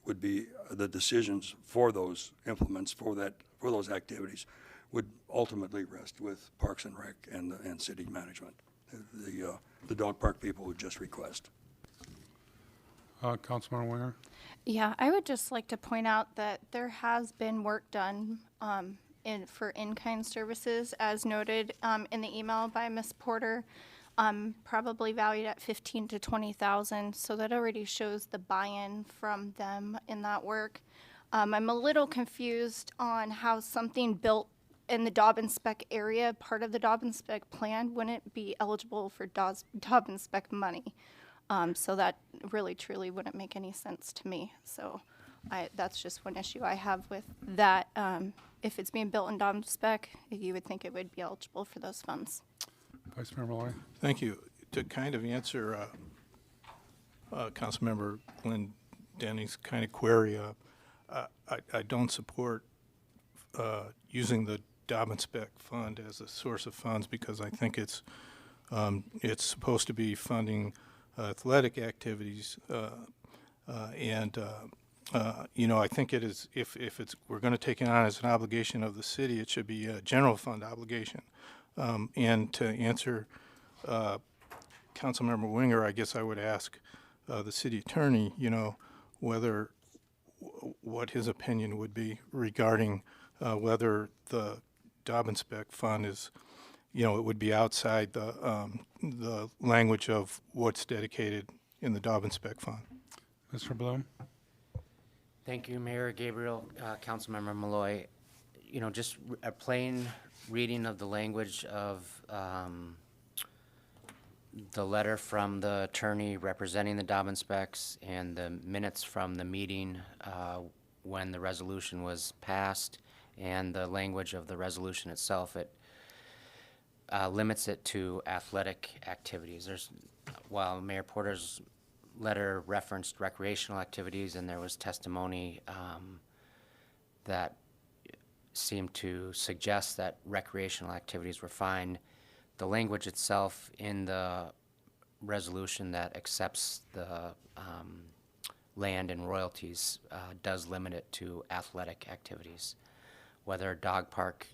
would be the decisions for those implements for those activities would ultimately rest with Parks and Rec and city management. The dog park people would just request. Councilmember Winger? Yeah, I would just like to point out that there has been work done for in-kind services, as noted in the email by Ms. Porter, probably valued at 15 to 20,000. So that already shows the buy-in from them in that work. I'm a little confused on how something built in the Dobbins-Beck area, part of the Dobbins-Beck plan, wouldn't be eligible for Dobbins-Beck money. So that really, truly wouldn't make any sense to me. So that's just one issue I have with that. If it's being built in Dobbins-Beck, you would think it would be eligible for those funds. Vice Mayor Malloy? Thank you. To kind of answer Councilmember Glenn Denny's kind of query, I don't support using the Dobbins-Beck fund as a source of funds because I think it's supposed to be funding athletic activities, and I think it is if we're going to take it on as an obligation of the city, it should be a general fund obligation. And to answer Councilmember Winger, I guess I would ask the city attorney, what his opinion would be regarding whether the Dobbins-Beck fund is, it would be outside the language of what's dedicated in the Dobbins-Beck fund. Mr. Bloom? Thank you, Mayor Gabriel, Councilmember Malloy. Just a plain reading of the language of the letter from the attorney representing the Dobbins-Becks and the minutes from the meeting when the resolution was passed and the language of the resolution itself, it limits it to athletic activities. While Mayor Porter's letter referenced recreational activities and there was testimony that seemed to suggest that recreational activities were fine, the language itself in the resolution that accepts the land and royalties does limit it to athletic activities. Whether a dog park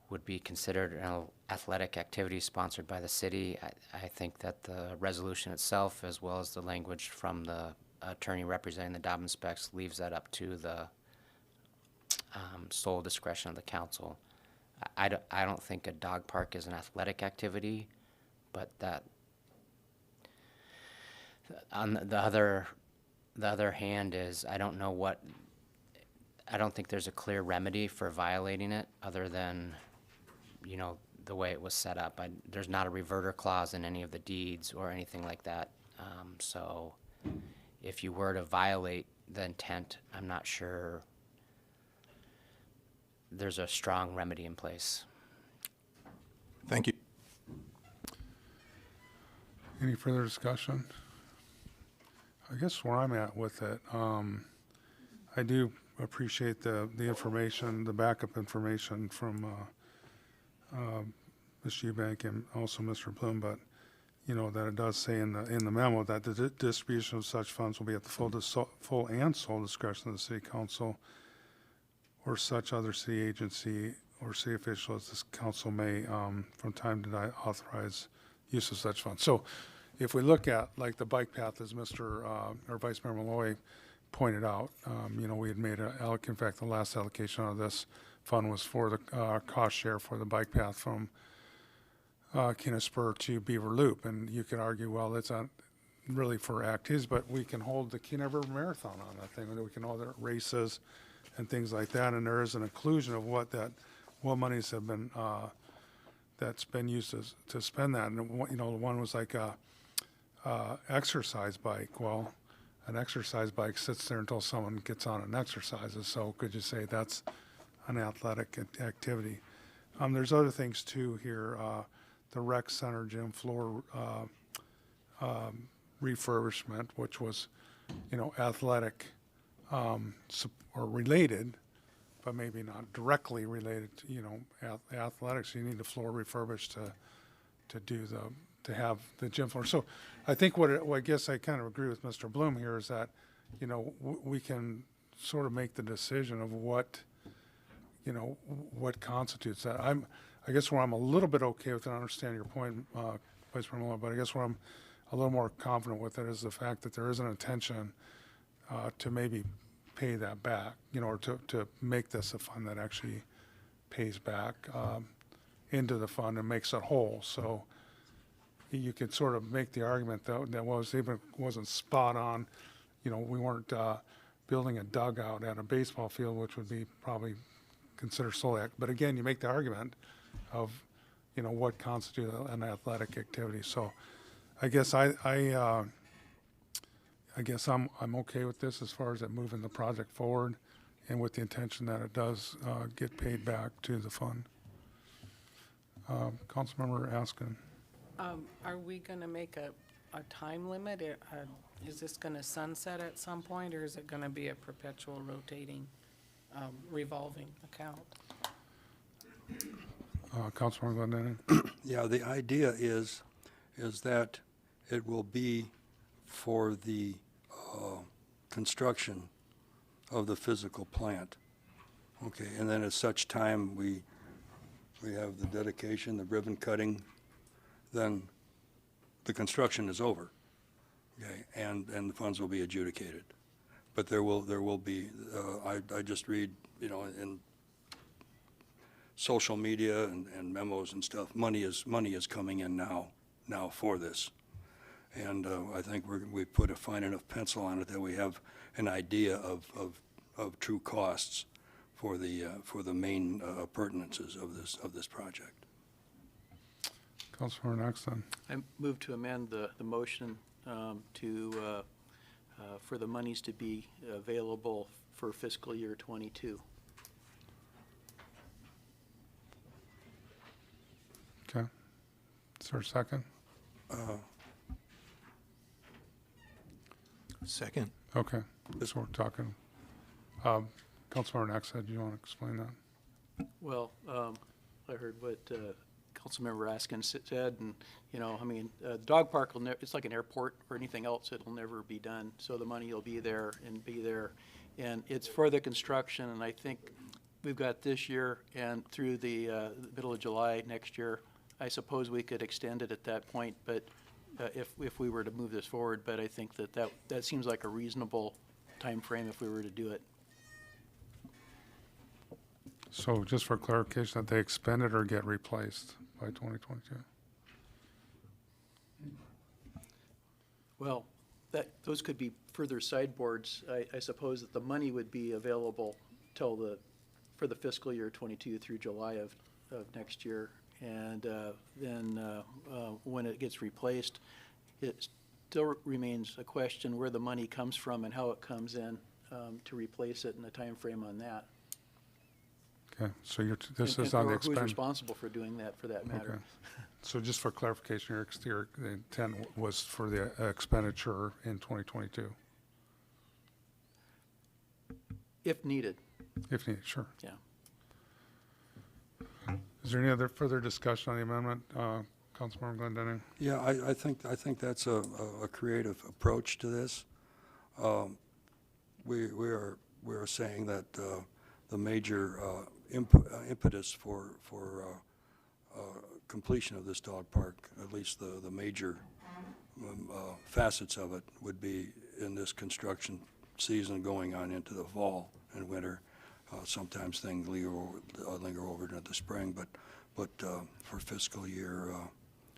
would be considered an athletic activity sponsored by the city, I think that the resolution itself, as well as the language from the attorney representing the Dobbins-Becks, leaves that up to the sole discretion of the council. I don't think a dog park is an athletic activity, but that on the other hand is I don't think there's a clear remedy for violating it other than the way it was set up. There's not a reverter clause in any of the deeds or anything like that. So if you were to violate the intent, I'm not sure there's a strong remedy in place. Thank you. Any further discussion? I guess where I'm at with it, I do appreciate the information, the backup information from Ms. Eubank and also Mr. Bloom, but that it does say in the memo that the distribution of such funds will be at the full and sole discretion of the city council or such other city agency or city official as this council may from time to time authorize use of such funds. So if we look at like the bike path, as Mr. or Vice Mayor Malloy pointed out, we had made in fact, the last allocation of this fund was for the cost share for the bike path from Keenespur to Beaver Loop. And you could argue, well, it's not really for activities, but we can hold the Keene River Marathon on that thing. We can hold the races and things like that. And there is an inclusion of what monies have been, that's been used to spend that. And, one was like a exercise bike. Well, an exercise bike sits there until someone gets on and exercises. So could you say that's an athletic activity? There's other things too here. The rec center gym floor refurbishment, which was, athletic or related, but maybe not directly related to, athletics. You need the floor refurbished to have the gym floor. So I think what I guess I kind of agree with Mr. Bloom here is that, we can sort of make the decision of what constitutes that. I guess where I'm a little bit okay with it, I understand your point, Vice President Malone, but I guess where I'm a little more confident with it is the fact that there is an intention to maybe pay that back, or to make this a fund that actually pays back into the fund and makes it whole. So you could sort of make the argument that wasn't spot on. We weren't building a dugout at a baseball field, which would be probably considered solely. But again, you make the argument of, what constitutes an athletic activity. So I guess I guess I'm okay with this as far as it moving the project forward, and with the intention that it does get paid back to the fund. Councilmember Askin. Are we going to make a time limit? Is this going to sunset at some point, or is it going to be a perpetual rotating, revolving account? Councilmember Glendening. Yeah, the idea is that it will be for the construction of the physical plant. Okay, and then at such time we have the dedication, the ribbon cutting, then the construction is over. Okay, and the funds will be adjudicated. But there will be, I just read, in social media and memos and stuff, money is coming in now for this. And I think we've put a fine enough pencil on it that we have an idea of true costs for the main appurtenances of this project. Councilmember Axton. I move to amend the motion for the monies to be available for fiscal year '22. Okay. Is there a second? Second. Okay. So we're talking. Councilmember Axton, do you want to explain that? Well, I heard what Councilmember Askin said, and, the dog park it's like an airport or anything else, it'll never be done. So the money will be there. And it's for the construction, and I think we've got this year and through the middle of July next year. I suppose we could extend it at that point, but if we were to move this forward, but I think that seems like a reasonable time frame if we were to do it. So just for clarification, that they expend it or get replaced by 2022? Well, those could be further sideboards. I suppose that the money would be available for the fiscal year '22 through July of next year. And then when it gets replaced, it still remains a question where the money comes from and how it comes in to replace it, and the time frame on that. Okay, so this And- is on the or who's expend. responsible for doing that, for that matter. Okay. So just for clarification, the intent was for the expenditure in 2022, If needed, if needed, sure. yeah. Is there any other further discussion on the amendment, Councilmember Glendening? Yeah, I think that's a creative approach to this. We are saying that the major impetus for completion of this dog park, at least the major facets of it, would be in this construction season going on into the fall and winter. Sometimes things linger over into the spring, but for fiscal year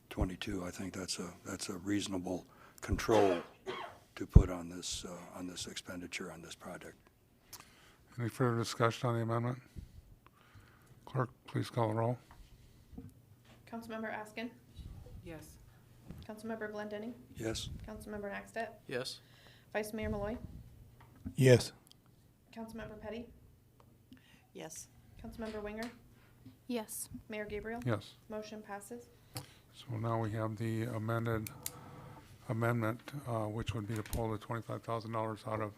22, I think that's a reasonable control to put on this expenditure on this project. Any further discussion on the amendment? Clerk, please call the roll. Councilmember Askin, Yes. Councilmember Glendinning, Yes? Councilmember Naxtat, Yes. Vice Mayor Malloy, Yes. Councilmember Petty, Yes. Councilmember Winger, Yes. Mayor Gabriel. Yes. Motion passes. So now we have the amendment, which would be to pull the $25,000 out of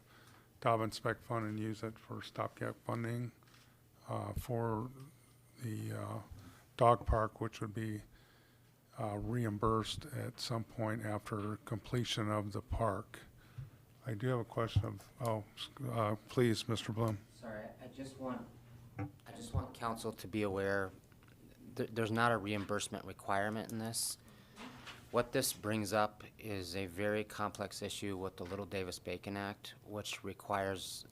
Dobbin Spec Fund and use it for stopgap funding for the dog park, which would be reimbursed at some point after completion of the park. I do have a question please, Mr. Bloom. Sorry, I just want council to be aware, there's not a reimbursement requirement in this. What this brings up is a very complex issue with the Little Davis-Bacon Act, which requires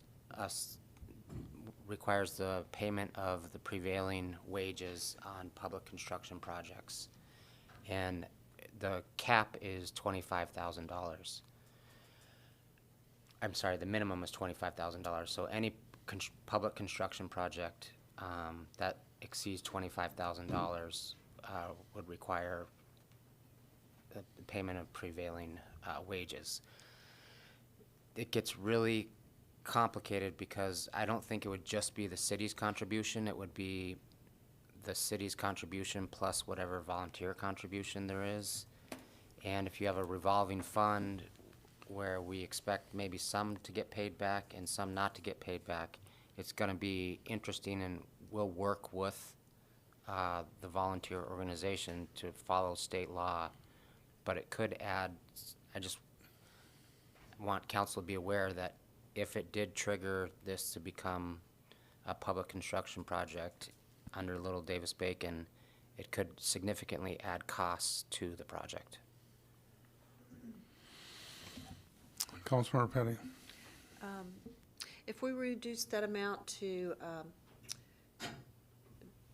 the payment of the prevailing wages on public construction projects. And the cap is $25,000. I'm sorry, the minimum is $25,000. So any public construction project that exceeds $25,000 would require the payment of prevailing wages. It gets really complicated because I don't think it would just be the city's contribution. It would be the city's contribution plus whatever volunteer contribution there is. And if you have a revolving fund where we expect maybe some to get paid back and some not to get paid back, it's going to be interesting, and we'll work with the volunteer organization to follow state law. But it could add, I just want council to be aware that if it did trigger this to become a public construction project under Little Davis-Bacon, it could significantly add costs to the project. Councilmember Petty. If we reduce that amount to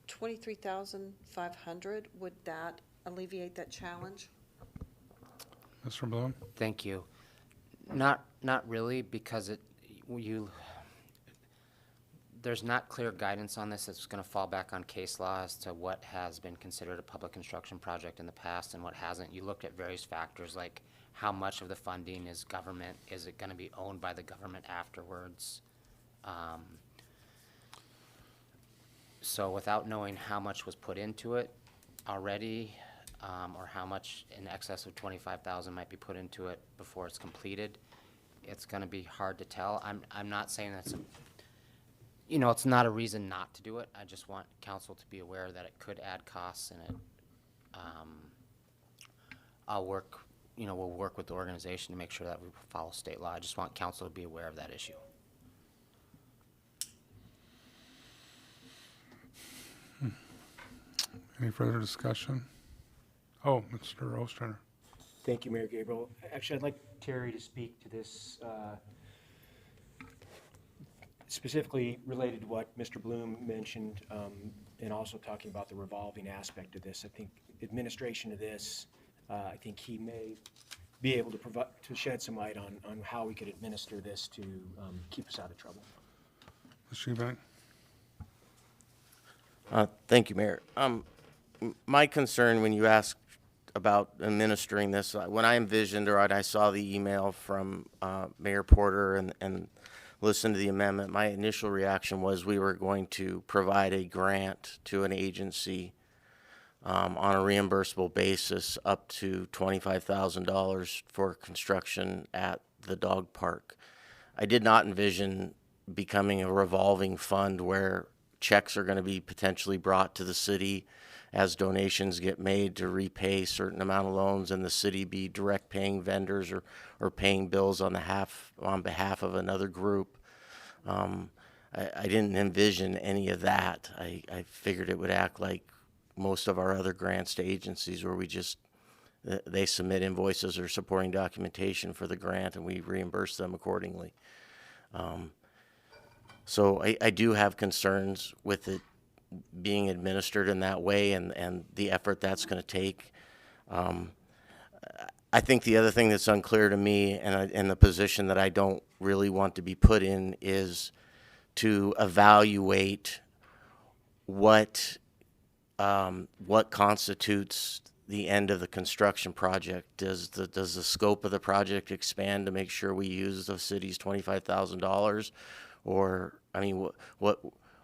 23,500, would that alleviate that challenge? Mr. Bloom. Thank you. Not really, because there's not clear guidance on this. It's going to fall back on case law as to what has been considered a public construction project in the past and what hasn't. You looked at various factors like how much of the funding is government, is it going to be owned by the government afterwards? So without knowing how much was put into it already, or how much in excess of 25,000 might be put into it before it's completed, it's going to be hard to tell. I'm not saying that's it's not a reason not to do it. I just want council to be aware that it could add costs, and we'll work with the organization to make sure that we follow state law. I just want council to be aware of that issue. Any further discussion? Oh, Mr. Ostrander. Thank you, Mayor Gabriel. Actually, I'd like Terry to speak to this specifically related to what Mr. Bloom mentioned, and also talking about the revolving aspect of this. I think administration of this, I think he may be able to shed some light on how we could administer this to keep us out of trouble. Mr. Eubank. Thank you, Mayor. My concern when you asked about administering this, when I envisioned or when I saw the email from Mayor Porter and listened to the amendment, my initial reaction was we were going to provide a grant to an agency on a reimbursable basis up to $25,000 for construction at the dog park. I did not envision becoming a revolving fund where checks are going to be potentially brought to the city as donations get made to repay a certain amount of loans, and the city be direct paying vendors or paying bills on behalf of another group. I didn't envision any of that. I figured it would act like most of our other grants to agencies where they submit invoices or supporting documentation for the grant and we reimburse them accordingly. So I do have concerns with it being administered in that way and the effort that's going to take. I think the other thing that's unclear to me and the position that I don't really want to be put in is to evaluate what constitutes the end of the construction project. Does the scope of the project expand to make sure we use the city's $25,000? Or, I mean,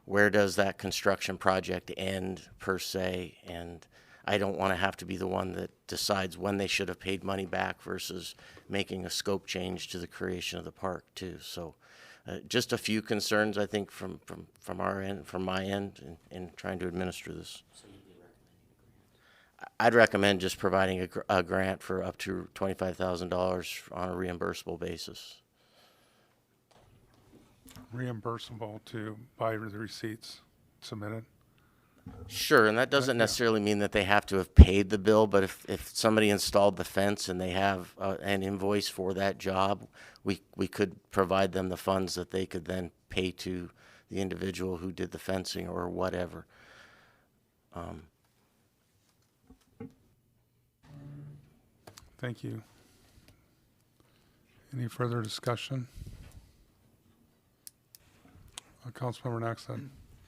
where does that construction project end per se? And I don't want to have to be the one that decides when they should have paid money back versus making a scope change to the creation of the park too. So just a few concerns, I think, from our end, from my end in trying to administer this. I'd recommend just providing a grant for up to $25,000 on a reimbursable basis. Reimbursable to buy the receipts submitted? Sure, and that doesn't necessarily mean that they have to have paid the bill, but if somebody installed the fence and they have an invoice for that job, we could provide them the funds that they could then pay to the individual who did the fencing or whatever. Thank you. Any further discussion? Councilmember Naxton.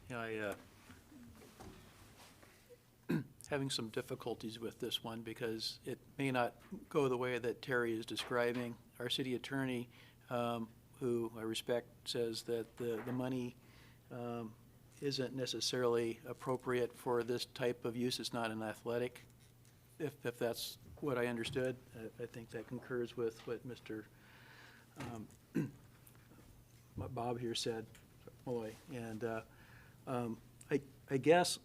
Yeah, having some difficulties with this one because it may not go the way that Terry is describing. Our city attorney, who I respect, says that the money isn't necessarily appropriate for this type of use. It's not an athletic, if that's what I understood. I think that concurs with what Mr. Bob here said, Malloy. And I guess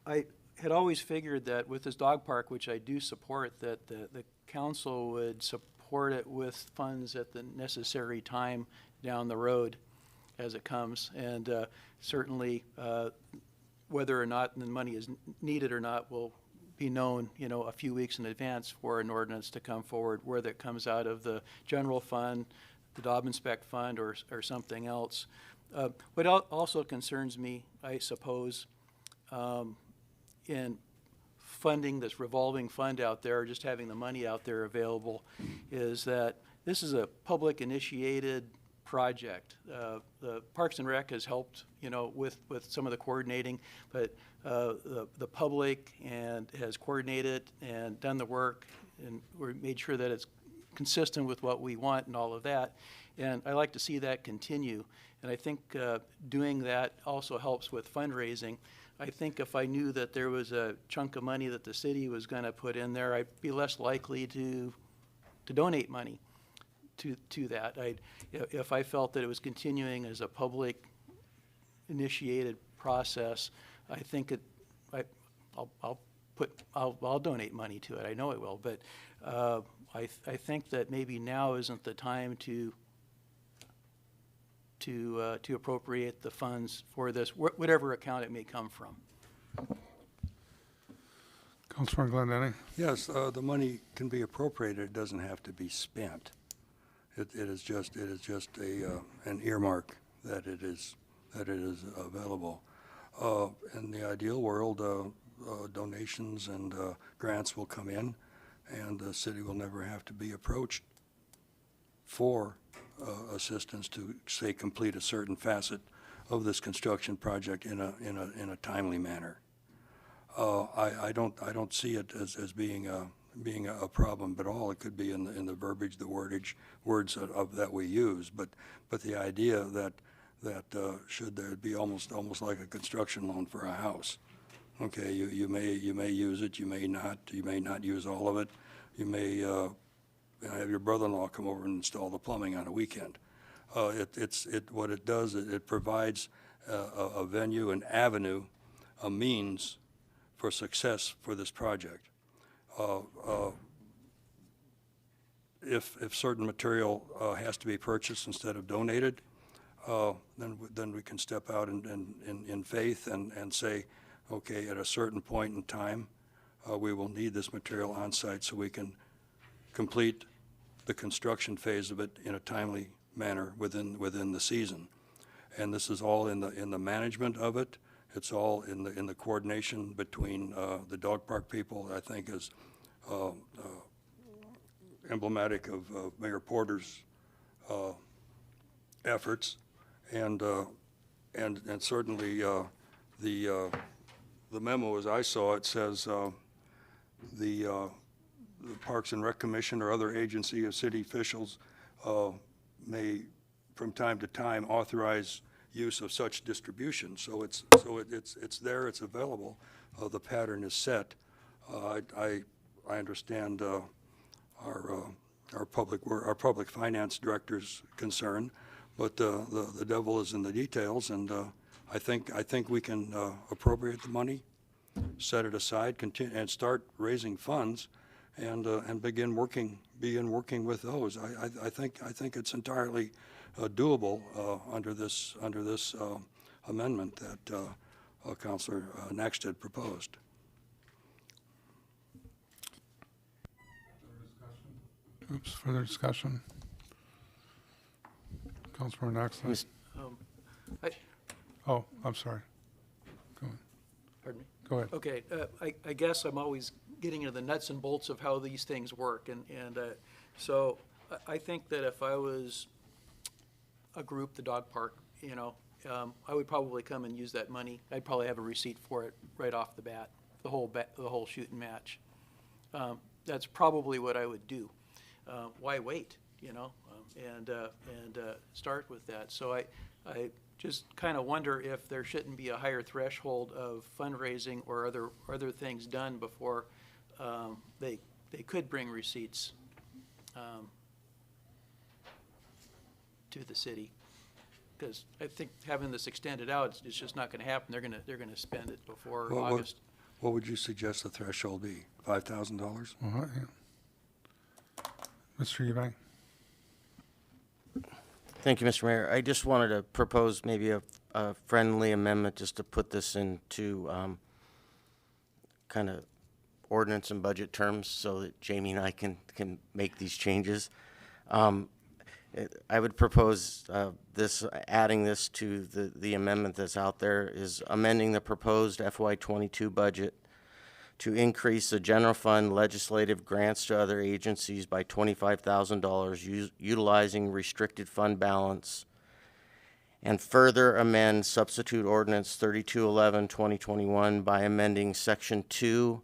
I had always figured that with this dog park, which I do support, that the council would support it with funds at the necessary time down the road as it comes. And certainly whether or not the money is needed or not will be known, a few weeks in advance for an ordinance to come forward, whether it comes out of the general fund, the Dobbins Spec Fund, or something else. What also concerns me, I suppose, in funding this revolving fund out there, or just having the money out there available, is that this is a public initiated project. The Parks and Rec has helped, with some of the coordinating, but the public has coordinated and done the work, and we made sure that it's consistent with what we want and all of that. And I like to see that continue. And I think doing that also helps with fundraising. I think if I knew that there was a chunk of money that the city was going to put in there, I'd be less likely to donate money to that. If I felt that it was continuing as a public initiated process, I think I'll donate money to it. I know I will, but I think that maybe now isn't the time to appropriate the funds for this, whatever account it may come from. Councilmember Glendenning. Yes, the money can be appropriated. It doesn't have to be spent. It is just an earmark that it is available. In the ideal world, donations and grants will come in, and the city will never have to be approached for assistance to, say, complete a certain facet of this construction project in a timely manner. I don't see it as being a problem at all. It could be in the verbiage, the words that we use, but the idea that should there be almost like a construction loan for a house. Okay, you may use it, you may not use all of it. You may have your brother-in-law come over and install the plumbing on a weekend. What it does, it provides a venue, an avenue, a means for success for this project. If certain material has to be purchased instead of donated, then we can step out in faith and say, okay, at a certain point in time, we will need this material on site so we can complete the construction phase of it in a timely manner within the season. and this is all in the management of it. It's all in the coordination between the dog park people. I think is emblematic of Mayor Porter's efforts, and certainly the memo, as I saw it, says the Parks and Rec Commission or other agency of city officials may, from time to time, authorize use of such distribution. So it's there, it's available. The pattern is set. I understand our public finance director's concern, but the devil is in the details, and I think we can appropriate the money, set it aside, continue, and start raising funds, and begin working with those. I think it's entirely doable under this amendment that Councilor Nackstead proposed. Oops, further discussion? Councilmember Knox? Oh, I'm sorry. Go on. Pardon me? Go ahead. Okay, I guess I'm always getting into the nuts and bolts of how these things work, and so I think that if I was a group, the dog park, I would probably come and use that money. I'd probably have a receipt for it right off the bat, the whole shoot and match. That's probably what I would do. Why wait, and start with that? So I just kind of wonder if there shouldn't be a higher threshold of fundraising or other things done before they could bring receipts to the city. Because I think having this extended out, it's just not going to happen. They're going to spend it before August. What would you suggest the threshold be? $5,000? All right, yeah. Mr. Eubank? Thank you, Mr. Mayor. I just wanted to propose maybe a friendly amendment just to put this into kind of ordinance and budget terms so that Jamie and I can make these changes. I would propose adding this to the amendment that's out there, is amending the proposed FY22 budget to increase the general fund legislative grants to other agencies by $25,000 utilizing restricted fund balance, and further amend substitute ordinance 3211-2021 by amending section 2,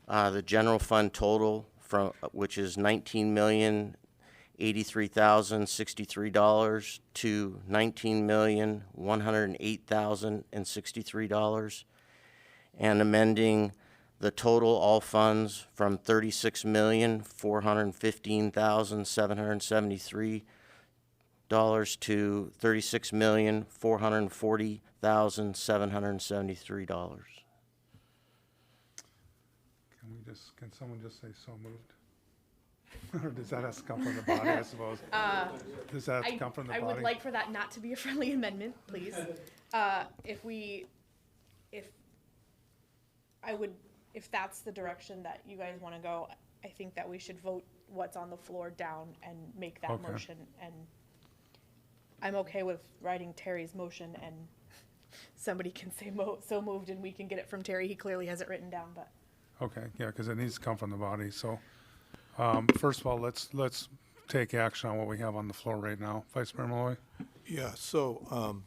the general fund total which is $19,083,063 to $19,108,063, and amending the total all funds from $36,415,773 to $36,440,773. Can someone just say so moved? Or does that have to come from the body, I suppose? Does that have to come from the body? I would like for that not to be a friendly amendment, please. If that's the direction that you guys want to go, I think that we should vote what's on the floor down and make that Okay. motion. And I'm okay with writing Terry's motion, and somebody can say so moved, and we can get it from Terry. He clearly has it written down, but. Okay, yeah, because it needs to come from the body, so, first of all, let's take action on what we have on the floor right now. Vice Mayor Malloy? Yeah, so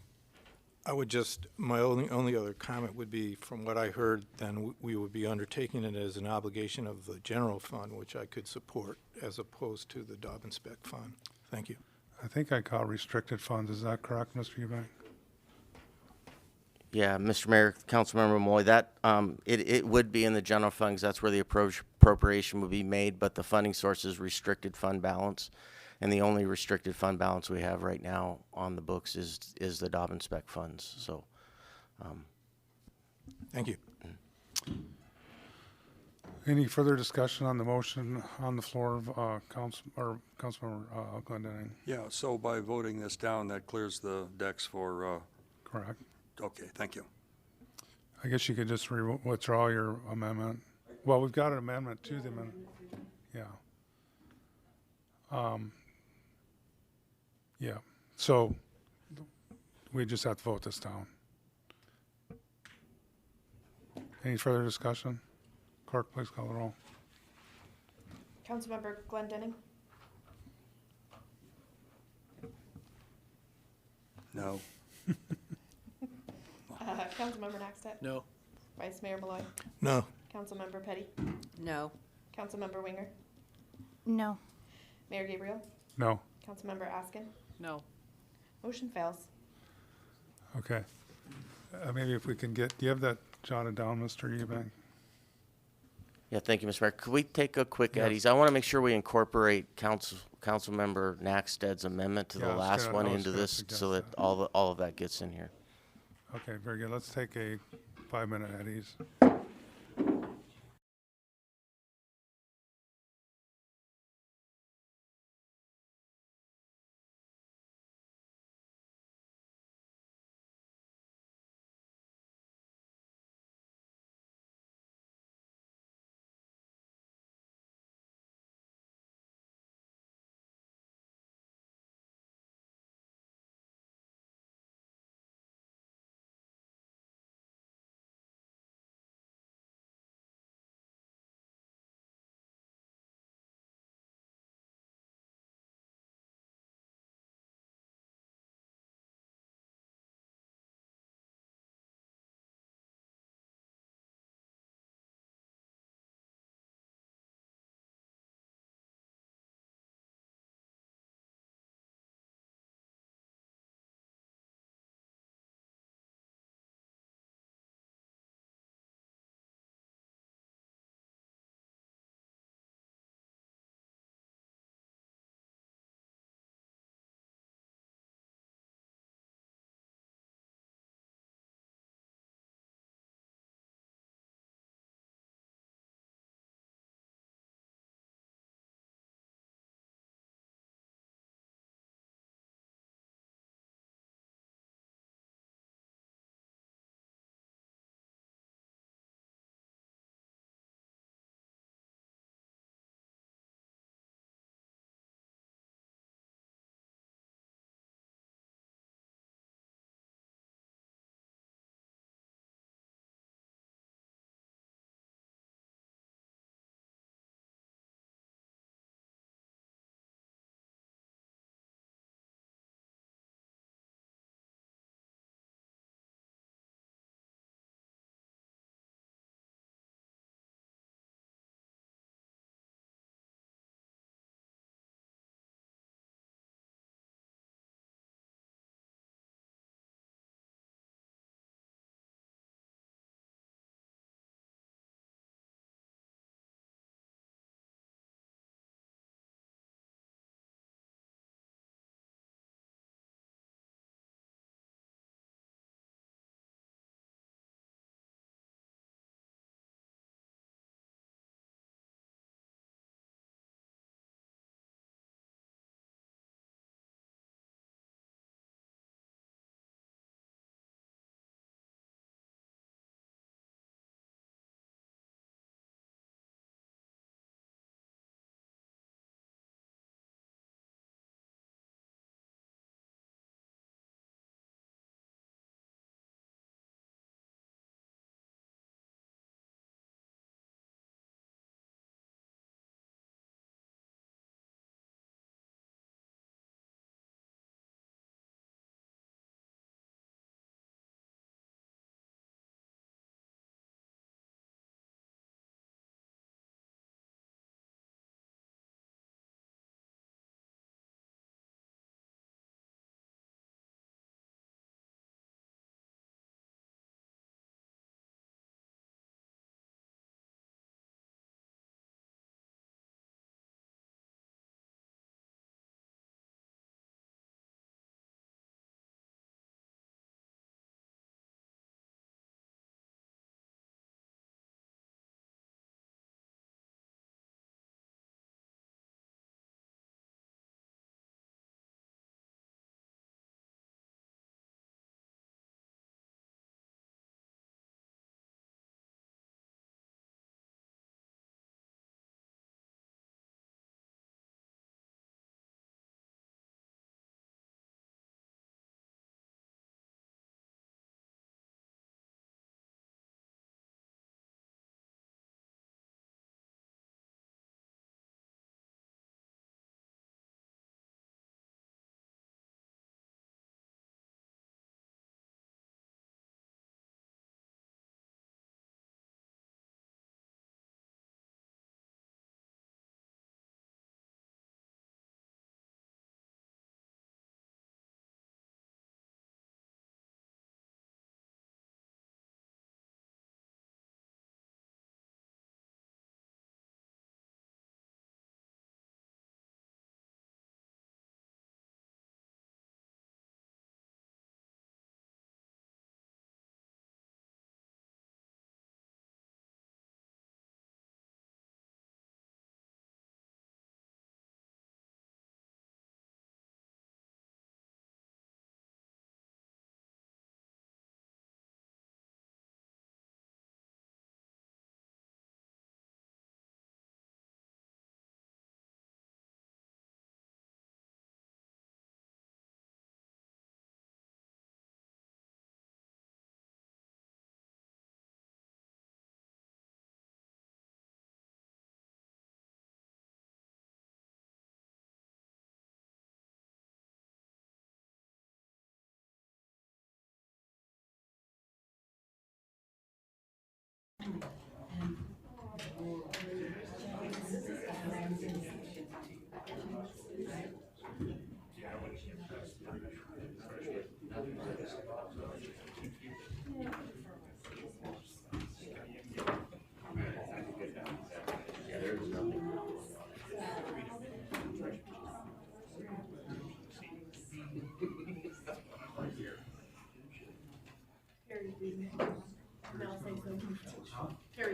I would just, my only other comment would be, from what I heard, then we would be undertaking it as an obligation of the general fund, which I could support, as opposed to the Dobbin Spec Fund. Thank you. I think I caught restricted funds, is that correct, Mr. Eubank? Yeah, Mr. Mayor, Councilmember Moy, that, it would be in the general funds, that's where the appropriation would be made, but the funding source is restricted fund balance. And the only restricted fund balance we have right now on the books is the Dobbin Spec funds, so. Thank you. Any further discussion on the motion on the floor of Councilmember Glendening? Yeah, so by voting this down, that clears the decks for, Correct. okay, thank you. I guess you could just withdraw your amendment. Well, we've got an amendment to the amendment. Yeah. Yeah, so We just have to vote this down. Any further discussion? Clerk, please call the roll. Councilmember Glendenning, No. Councilmember Naxtet, No. Vice Mayor Malloy, No. Councilmember Petty, No. Councilmember Winger, No. Mayor Gabriel, No. Councilmember Askin. No. Motion fails. Okay. Maybe if we can get, do you have that jotted down, Mr. Eubank? Yeah, thank you, Mr. Mayor. Could we take a quick Yeah. Eddie's? I want to make sure we incorporate Councilmember Naxted's amendment to Yeah, the I was last gonna- one I was into gonna this suggest so that that. all of that gets in here. Okay, very good. Let's take a 5-minute Eddie's.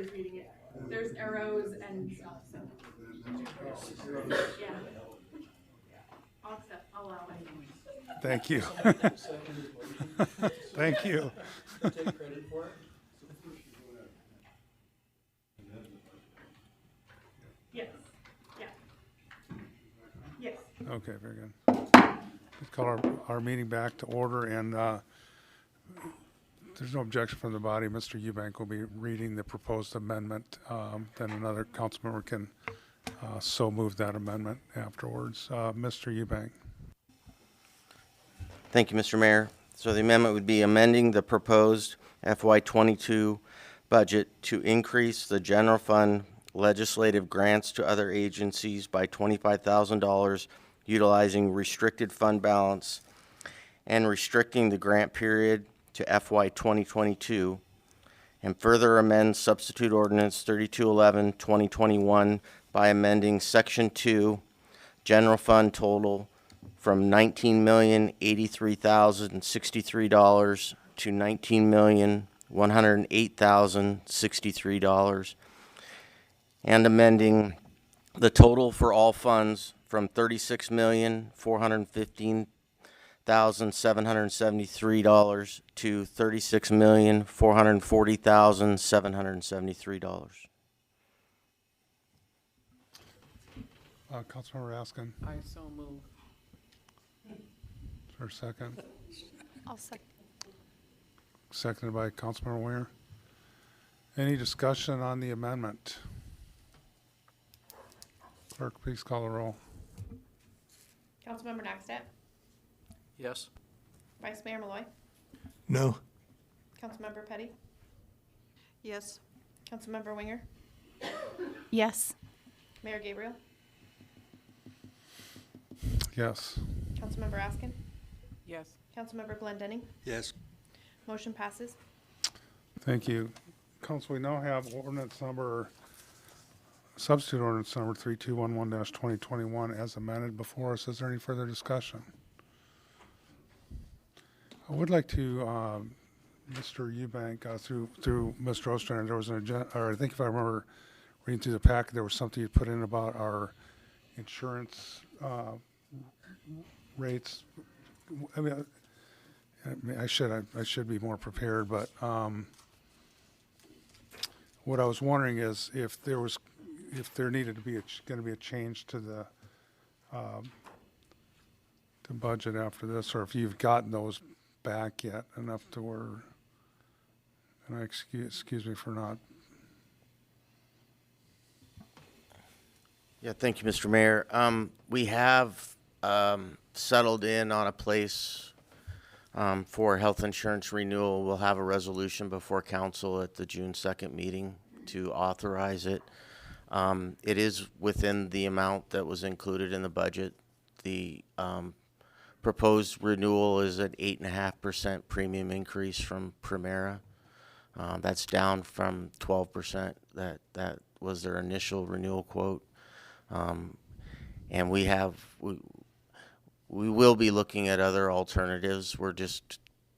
Terry's reading it. There's arrows and stuff, so. Yeah. I'll accept, I'll allow it. Thank you. Thank you. Yes, yeah. Yes. Okay, very good. Let's call our meeting back to order, and there's no objection from the body. Mr. Eubank will be reading the proposed amendment. Then another council member can so move that amendment afterwards. Mr. Eubank. Thank you, Mr. Mayor. So the amendment would be amending the proposed FY22 budget to increase the general fund legislative grants to other agencies by $25,000 utilizing restricted fund balance and restricting the grant period to FY 2022, and further amend substitute ordinance 3211-2021 by amending section 2 general fund total from $19,083,063 to $19,108,063, and amending the total for all funds from $36,415,773 to $36,440,773. Councilmember Askin, I so move. for a second. I'll second. Seconded by Councilmember Winger. Any discussion on the amendment? Clerk, please call the roll. Councilmember Naxtat, Yes? Vice Mayor Malloy, No. Councilmember Petty, Yes. Councilmember Winger, Yes. Mayor Gabriel, Yes. Councilmember Askin, Yes. Councilmember Glendenning. Yes. Motion passes. Thank you. Council, we now have substitute ordinance number 3211-2021 as amended before us. Is there any further discussion? I would like to, Mr. Eubank, through Mr. Ostrander, there was an agenda, or I think if I remember reading through the packet, there was something you put in about our insurance rates. I should be more prepared, but what I was wondering is if there needed to be going to be a change to the budget after this, or if you've gotten those back yet enough to where, and I excuse me for not. Yeah, thank you, Mr. Mayor. We have settled in on a place for health insurance renewal. We'll have a resolution before council at the June 2nd meeting to authorize it. It is within the amount that was included in the budget. The proposed renewal is an 8.5% premium increase from Primera. That's down from 12%. That was their initial renewal quote. And we will be looking at other alternatives.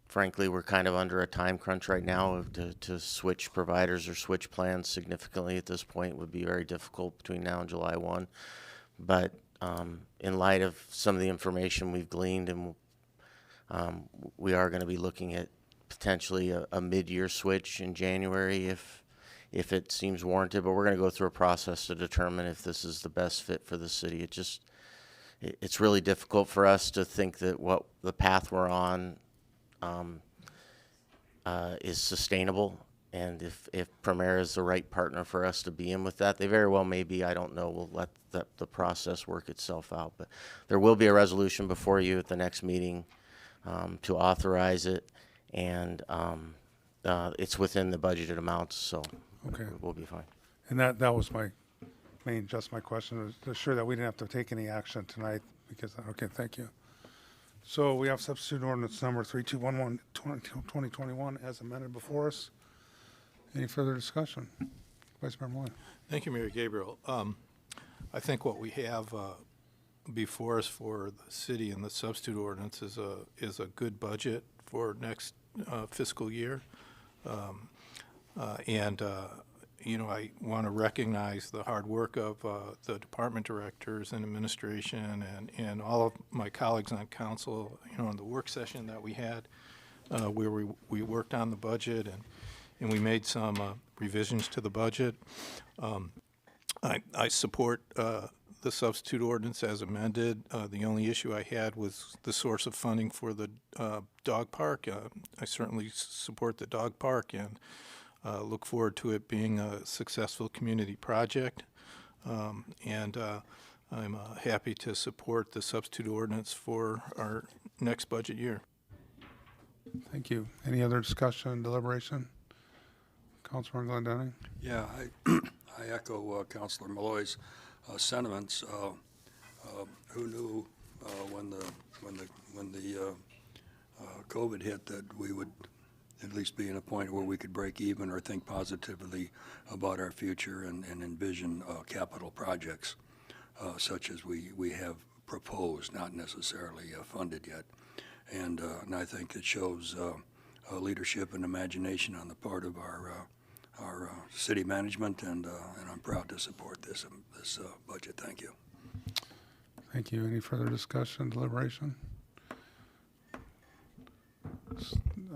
Frankly, we're kind of under a time crunch right now to switch providers or switch plans significantly at this point would be very difficult between now and July 1. But in light of some of the information we've gleaned, and we are going to be looking at potentially a mid-year switch in January if it seems warranted. But we're going to go through a process to determine if this is the best fit for the city. It's really difficult for us to think that what the path we're on is sustainable, and if Primera is the right partner for us to be in with that, they very well may be. I don't know. We'll let the process work itself out, but there will be a resolution before you at the next meeting to authorize it, and it's within the budgeted amounts, so Okay. we'll be fine. And that was my question, was to assure that we didn't have to take any action tonight because, okay, thank you. So we have substitute ordinance number 3211-2021 as amended before us. Any further discussion? Vice Mayor Malloy. Thank you, Mayor Gabriel. I think what we have before us for the city and the substitute ordinance is a good budget for next fiscal year. And I want to recognize the hard work of the department directors and administration and all of my colleagues on council, in the work session that we had where we worked on the budget and we made some revisions to the budget. I support the substitute ordinance as amended. The only issue I had was the source of funding for the dog park. I certainly support the dog park and look forward to it being a successful community project. And I'm happy to support the substitute ordinance for our next budget year. Thank you. Any other discussion, deliberation? Councilman Glendenning? Yeah, I echo Councilor Malloy's sentiments. Who knew when the COVID hit that we would at least be in a point where we could break even or think positively about our future and envision capital projects such as we have proposed, not necessarily funded yet. And I think it shows leadership and imagination on the part of our city management, and I'm proud to support this budget. Thank you. Thank you. Any further discussion, deliberation?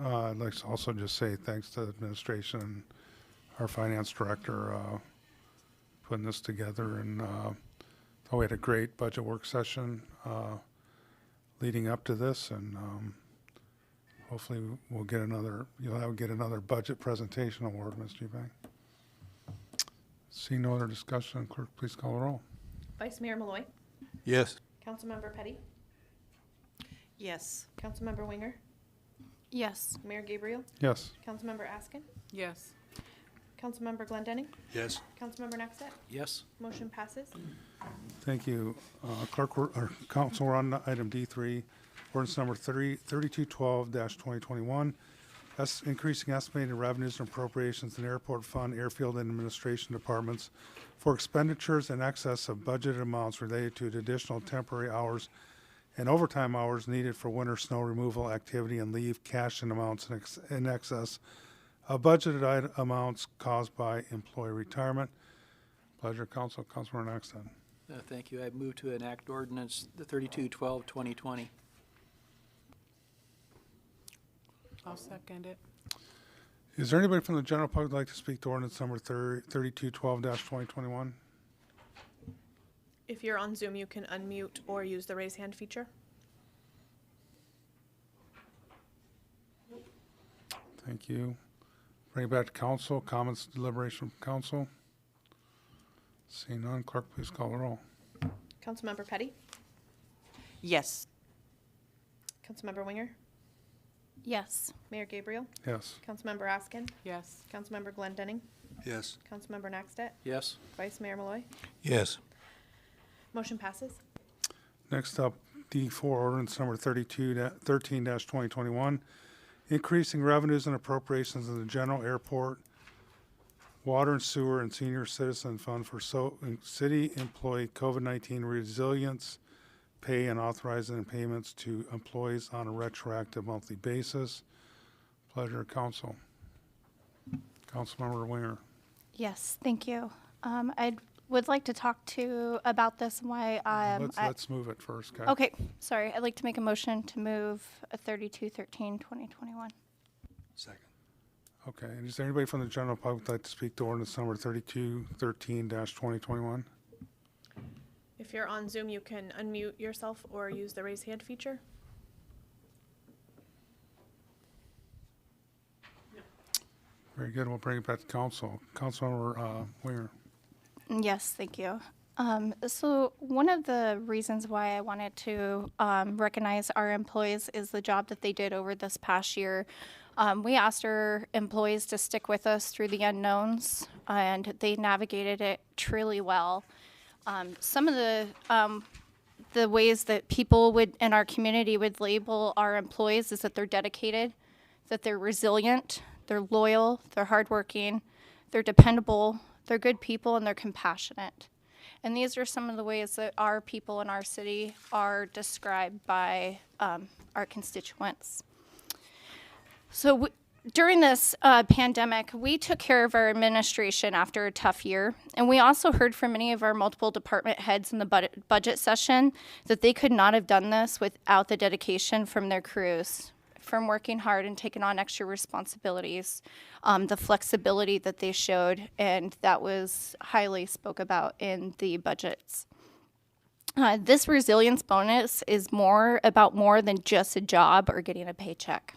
I'd like to also just say thanks to the administration and our finance director putting this together. And we had a great budget work session leading up to this, and hopefully you'll get another budget presentation award, Ms. Eubank. Seeing no other discussion, clerk, please call the roll. Vice Mayor Malloy. Yes. Councilmember Petty. Yes. Councilmember Winger. Yes. Mayor Gabriel. Yes. Councilmember Askin. Yes. Councilmember Glendenning. Yes. Councilmember Nextet. Yes. Motion passes. Thank you. Clerk, or Council, we're on item D3, ordinance number 3212-2021. That's increasing estimated revenues and appropriations in airport fund, airfield, and administration departments for expenditures in excess of budgeted amounts related to additional temporary hours and overtime hours needed for winter snow removal activity and leave cash in amounts in excess of budgeted amounts caused by employee retirement. Pleasure, Council. Councilmember Nexton. Thank you. I move to enact ordinance the 3212-2020. I'll second it. Is there anybody from the general public who'd like to speak to ordinance number 3212-2021? If you're on Zoom, you can unmute or use the raise hand feature. Thank you. Bring it back to council. Comments, deliberation from council. Seeing none, clerk, please call the roll. Councilmember Petty. Yes. Councilmember Winger. Yes. Mayor Gabriel. Yes. Councilmember Askin. Yes. Councilmember Glendenning. Yes. Councilmember Nextet. Yes. Vice Mayor Malloy. Yes. Motion passes. Next up, D4, ordinance number 13-2021, increasing revenues and appropriations in the general airport, water and sewer, and senior citizen fund for city employee COVID-19 resilience pay and authorizing payments to employees on a retroactive monthly basis. Pleasure, council. Councilmember Winger. Yes, thank you. I would like to talk about this and why Let's move it first, okay? Okay, sorry. I'd like to make a motion to move 3213-2021. Second. Okay, and is there anybody from the general public who'd like to speak to ordinance number 3213-2021? If you're on Zoom, you can unmute yourself or use the raise hand feature. Very good, we'll bring it back to council. Councilmember Winger. Yes, thank you. So one of the reasons why I wanted to recognize our employees is the job that they did over this past year. We asked our employees to stick with us through the unknowns, and they navigated it truly well. Some of the ways that people would in our community would label our employees is that they're dedicated, that they're resilient, they're loyal, they're hardworking, they're dependable, they're good people, and they're compassionate. And these are some of the ways that our people in our city are described by our constituents. So during this pandemic, we took care of our administration after a tough year, and we also heard from many of our multiple department heads in the budget session that they could not have done this without the dedication from their crews, from working hard and taking on extra responsibilities, the flexibility that they showed, and that was highly spoke about in the budgets. This resilience bonus is more than just a job or getting a paycheck.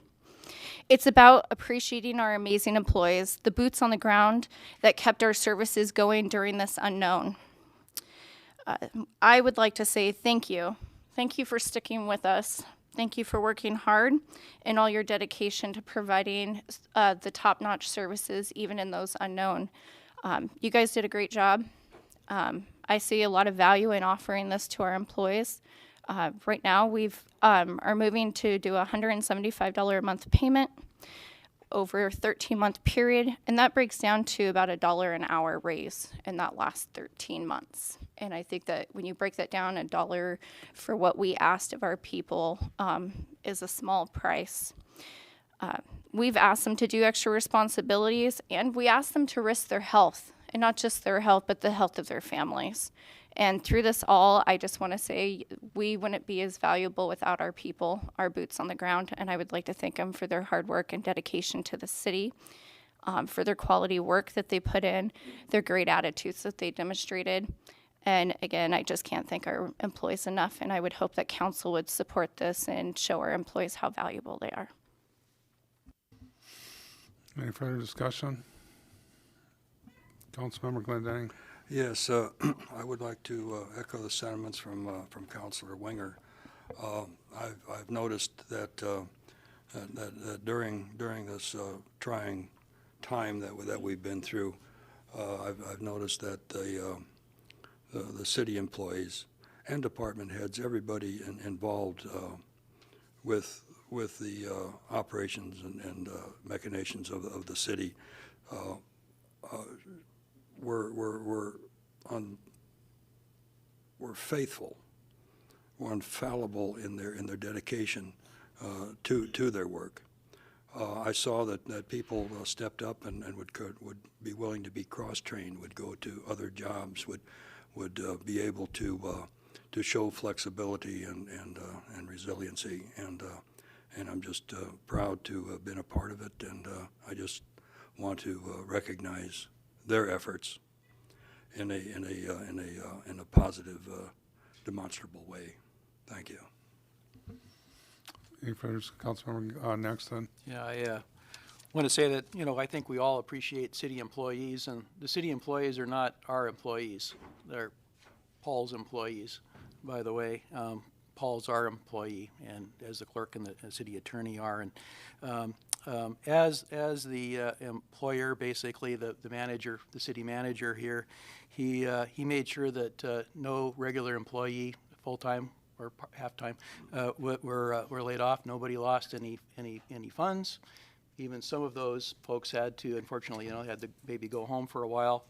It's about appreciating our amazing employees, the boots on the ground that kept our services going during this unknown. I would like to say thank you. Thank you for sticking with us. Thank you for working hard and all your dedication to providing the top-notch services, even in those unknown. You guys did a great job. I see a lot of value in offering this to our employees. Right now, we've are moving to do a $175 a month payment over a 13-month period, and that breaks down to about $1 an hour raise in that last 13 months. And I think that when you break that down, $1 for what we asked of our people is a small price. We've asked them to do extra responsibilities, and we asked them to risk their health, and not just their health, but the health of their families. And through this all, I just want to say we wouldn't be as valuable without our people, our boots on the ground, and I would like to thank them for their hard work and dedication to the city, for their quality work that they put in, their great attitudes that they demonstrated. And again, I just can't thank our employees enough, and I would hope that council would support this and show our employees how valuable they are. Any further discussion? Councilmember Glendenning. Yes, I would like to echo the sentiments from Councilor Winger. I've noticed that during this trying time that we've been through, I've noticed that the city employees and department heads, everybody involved with the operations and machinations of the city, were faithful, were infallible in their dedication to their work. I saw that people stepped up and would be willing to be cross-trained, would go to other jobs, would be able to show flexibility and resiliency, and I'm just proud to have been a part of it, and I just want to recognize their efforts in a positive, demonstrable way. Thank you. Any further, Councilmember next then? Yeah, I want to say that, I think we all appreciate city employees, and the city employees are not our employees. They're Paul's employees, by the way. Paul's our employee, and as the clerk and the city attorney are. And as the employer, basically the manager, the city manager here, he made sure that no regular employee, full-time or half-time, were laid off. Nobody lost any funds. Even some of those folks had to, unfortunately, had to maybe go home for a while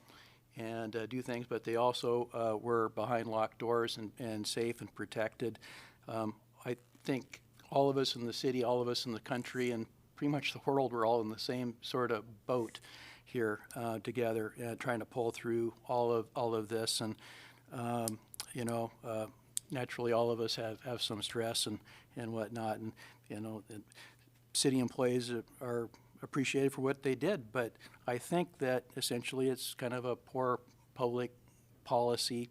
and do things, but they also were behind locked doors and safe and protected. I think all of us in the city, all of us in the country, and pretty much the world, we're all in the same sort of boat here together, trying to pull through all of this. And naturally, all of us have some stress and whatnot. And and city employees are appreciated for what they did, but I think that essentially it's kind of a poor public policy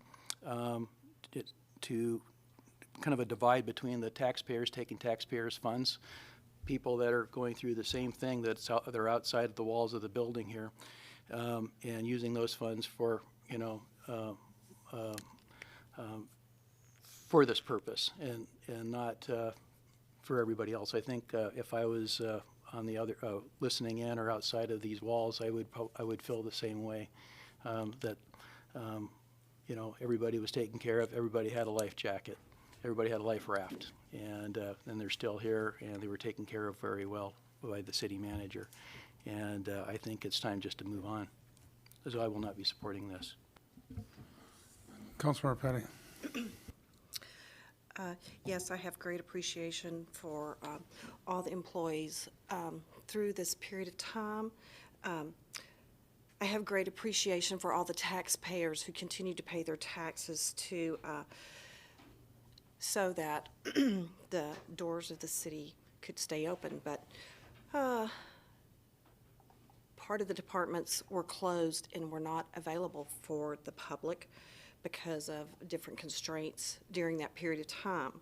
to kind of a divide between the taxpayers taking taxpayers' funds, people that are going through the same thing they're outside the walls of the building here, and using those funds for for this purpose and not for everybody else. I think if I was on the other listening in or outside of these walls, I would feel the same way, that everybody was taken care of. Everybody had a life jacket. Everybody had a life raft, and they're still here, and they were taken care of very well by the city manager. And I think it's time just to move on. So I will not be supporting this. Councilmember Petty. Yes, I have great appreciation for all the employees through this period of time. I have great appreciation for all the taxpayers who continue to pay their taxes so that the doors of the city could stay open. But part of the departments were closed and were not available for the public because of different constraints during that period of time.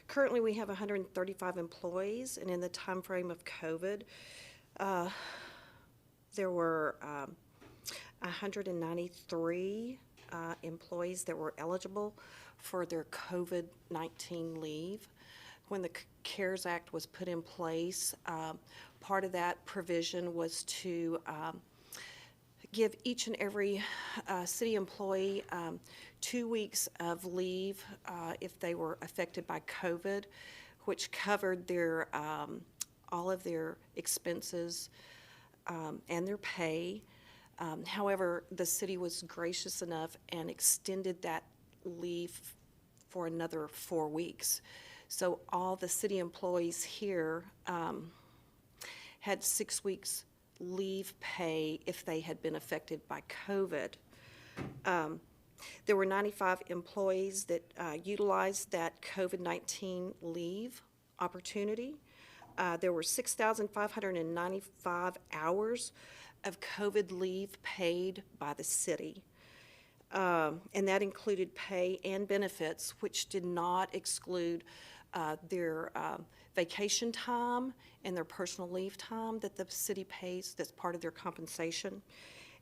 Currently, we have 135 employees, and in the time frame of COVID, there were 193 employees that were eligible for their COVID-19 leave. When the CARES Act was put in place, part of that provision was to give each and every city employee 2 weeks of leave if they were affected by COVID, which covered their all of their expenses and their pay. However, the city was gracious enough and extended that leave for another 4 weeks. So all the city employees here had 6 weeks leave pay if they had been affected by COVID. There were 95 employees that utilized that COVID-19 leave opportunity. There were 6,595 hours of COVID leave paid by the city. And that included pay and benefits, which did not exclude their vacation time and their personal leave time that the city pays that's part of their compensation.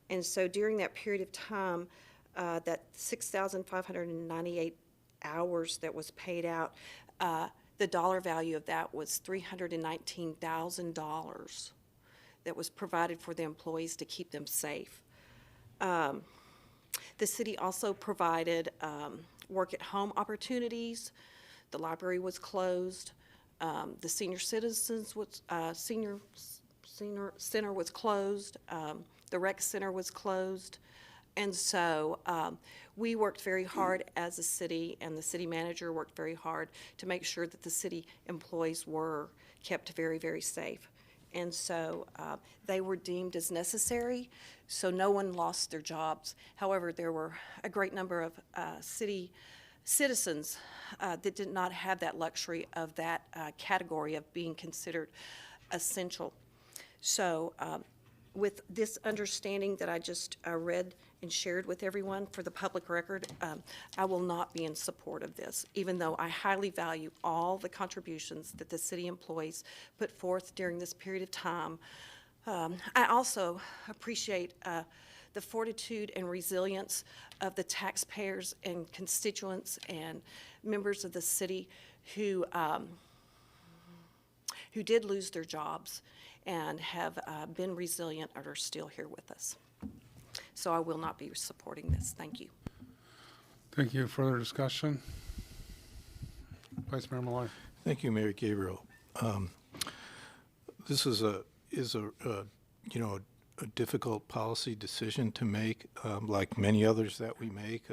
And so during that period of time, that 6,598 hours that was paid out, the dollar value of that was $319,000 that was provided for the employees to keep them safe. The city also provided work-at-home opportunities. The library was closed. The senior citizens senior center was closed. The rec center was closed. And so we worked very hard as a city, and the city manager worked very hard to make sure that the city employees were kept very, very safe. And so they were deemed as necessary, so no one lost their jobs. However, there were a great number of city citizens that did not have that luxury of that category of being considered essential. So with this understanding that I just read and shared with everyone for the public record, I will not be in support of this, even though I highly value all the contributions that the city employees put forth during this period of time. I also appreciate the fortitude and resilience of the taxpayers and constituents and members of the city who did lose their jobs and have been resilient and are still here with us. So I will not be supporting this. Thank you. Thank you. Further discussion? Vice Mayor Malloy. Thank you, Mayor Gabriel. This is a difficult policy decision to make, like many others that we make.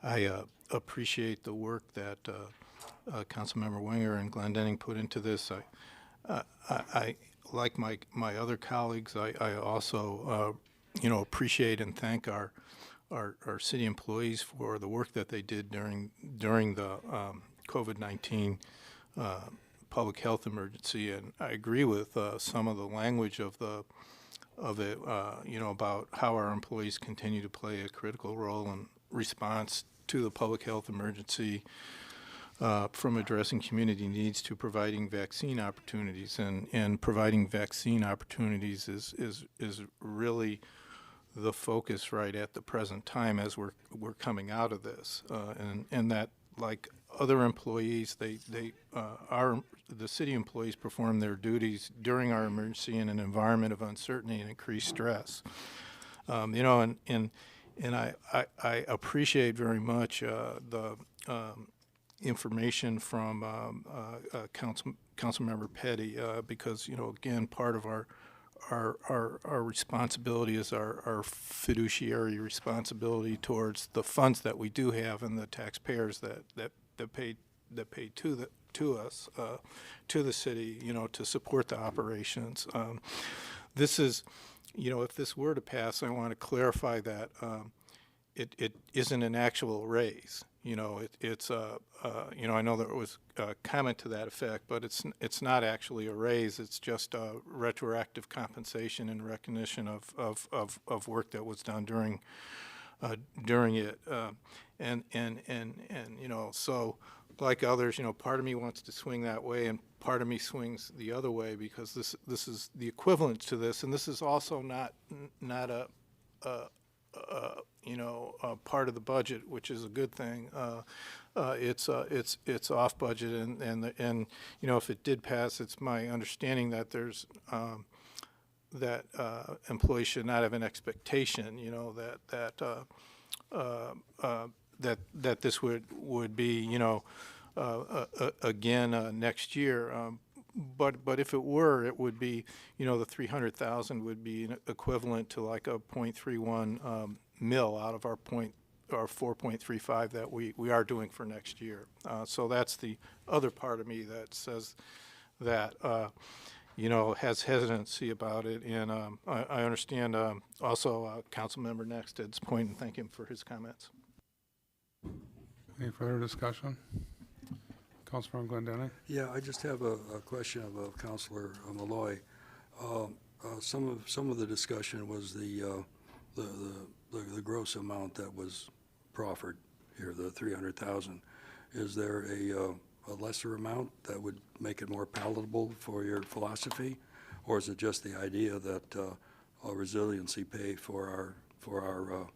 I appreciate the work that Councilmember Wenger and Glendenning put into this. I like my other colleagues, I also appreciate and thank our city employees for the work that they did during the COVID-19 public health emergency. And I agree with some of the language of it, about how our employees continue to play a critical role in response to the public health emergency, from addressing community needs to providing vaccine opportunities. And providing vaccine opportunities is really the focus right at the present time as we're coming out of this. And that, like other employees, the city employees perform their duties during our emergency in an environment of uncertainty and increased stress. And I appreciate very much the information from Councilmember Petty, because again, part of our responsibility is our fiduciary responsibility towards the funds that we do have and the taxpayers that that pay to us, to the city, to support the operations. This is, if this were to pass, I want to clarify that it isn't an actual raise. It's I know there was a comment to that effect, but it's not actually a raise. It's just a retroactive compensation in recognition of work that was done during it. So like others, part of me wants to swing that way, and part of me swings the other way, because this is the equivalent to this, and this is also not a part of the budget, which is a good thing. It's off budget, and if it did pass, it's my understanding that there's that employees should not have an expectation, that this would be, again next year. But if it were, it would be, the 300,000 would be equivalent to like a 0.31 mil out of our 4.35 that we are doing for next year. So that's the other part of me that says that, has hesitancy about it. And I understand also Councilmember Nexted's point, and thank him for his comments. Any further discussion? Councilmember Glendening? Yeah, I just have a question of Councilor Malloy. Some of the discussion was the gross amount that was proffered here, the 300,000. Is there a lesser amount that would make it more palatable for your philosophy, or is it just the idea that a resiliency pay for our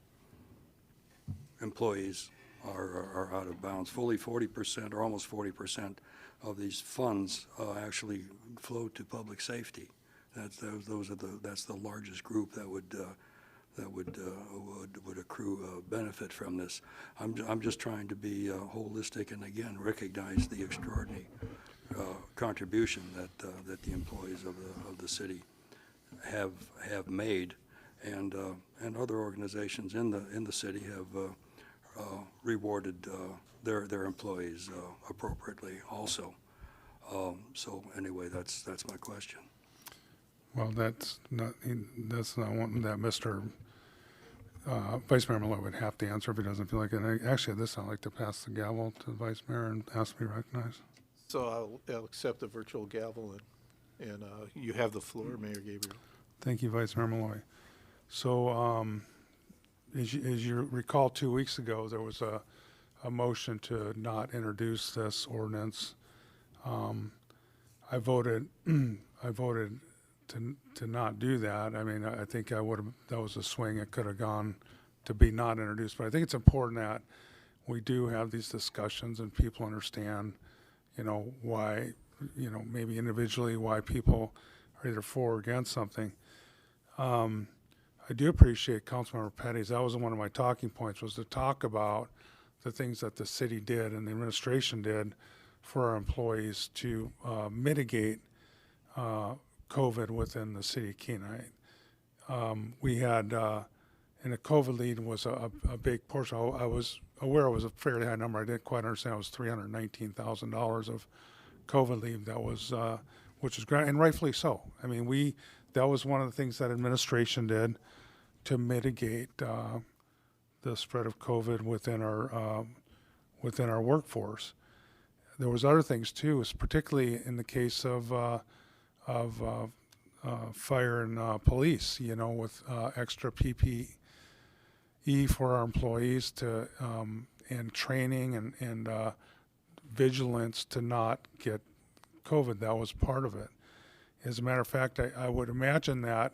employees are out of bounds? Fully 40% or almost 40% of these funds actually flow to public safety. That's the largest group that would accrue benefit from this. I'm just trying to be holistic and again recognize the extraordinary contribution that the employees of the city have made, and other organizations in the city have rewarded their employees appropriately also. So anyway, that's my question. Well, that's not one that Mr. Vice Mayor Malloy would have to answer if he doesn't feel like it. Actually, at this, I'd like to pass the gavel to the Vice Mayor and ask to be recognized. So I'll accept the virtual gavel, and you have the floor, Mayor Gabriel. Thank you, Vice Mayor Malloy. So as you recall, 2 weeks ago, there was a motion to not introduce this ordinance. I voted to not do that. I mean, I think that was a swing. It could have gone to be not introduced, but I think it's important that we do have these discussions and people understand, why, maybe individually why people are either for or against something. I do appreciate Councilmember Petty's. That was one of my talking points, was to talk about the things that the city did and the administration did for our employees to mitigate COVID within the city of Kenai. We had, and the COVID leave was a big portion. I was aware it was a fairly high number. I didn't quite understand it was $319,000 of COVID leave. That was, which is great, and rightfully so. I mean, that was one of the things that administration did to mitigate the spread of COVID within our workforce. There was other things too, particularly in the case of fire and police, with extra PPE for our employees to and training and vigilance to not get COVID. That was part of it. As a matter of fact, I would imagine that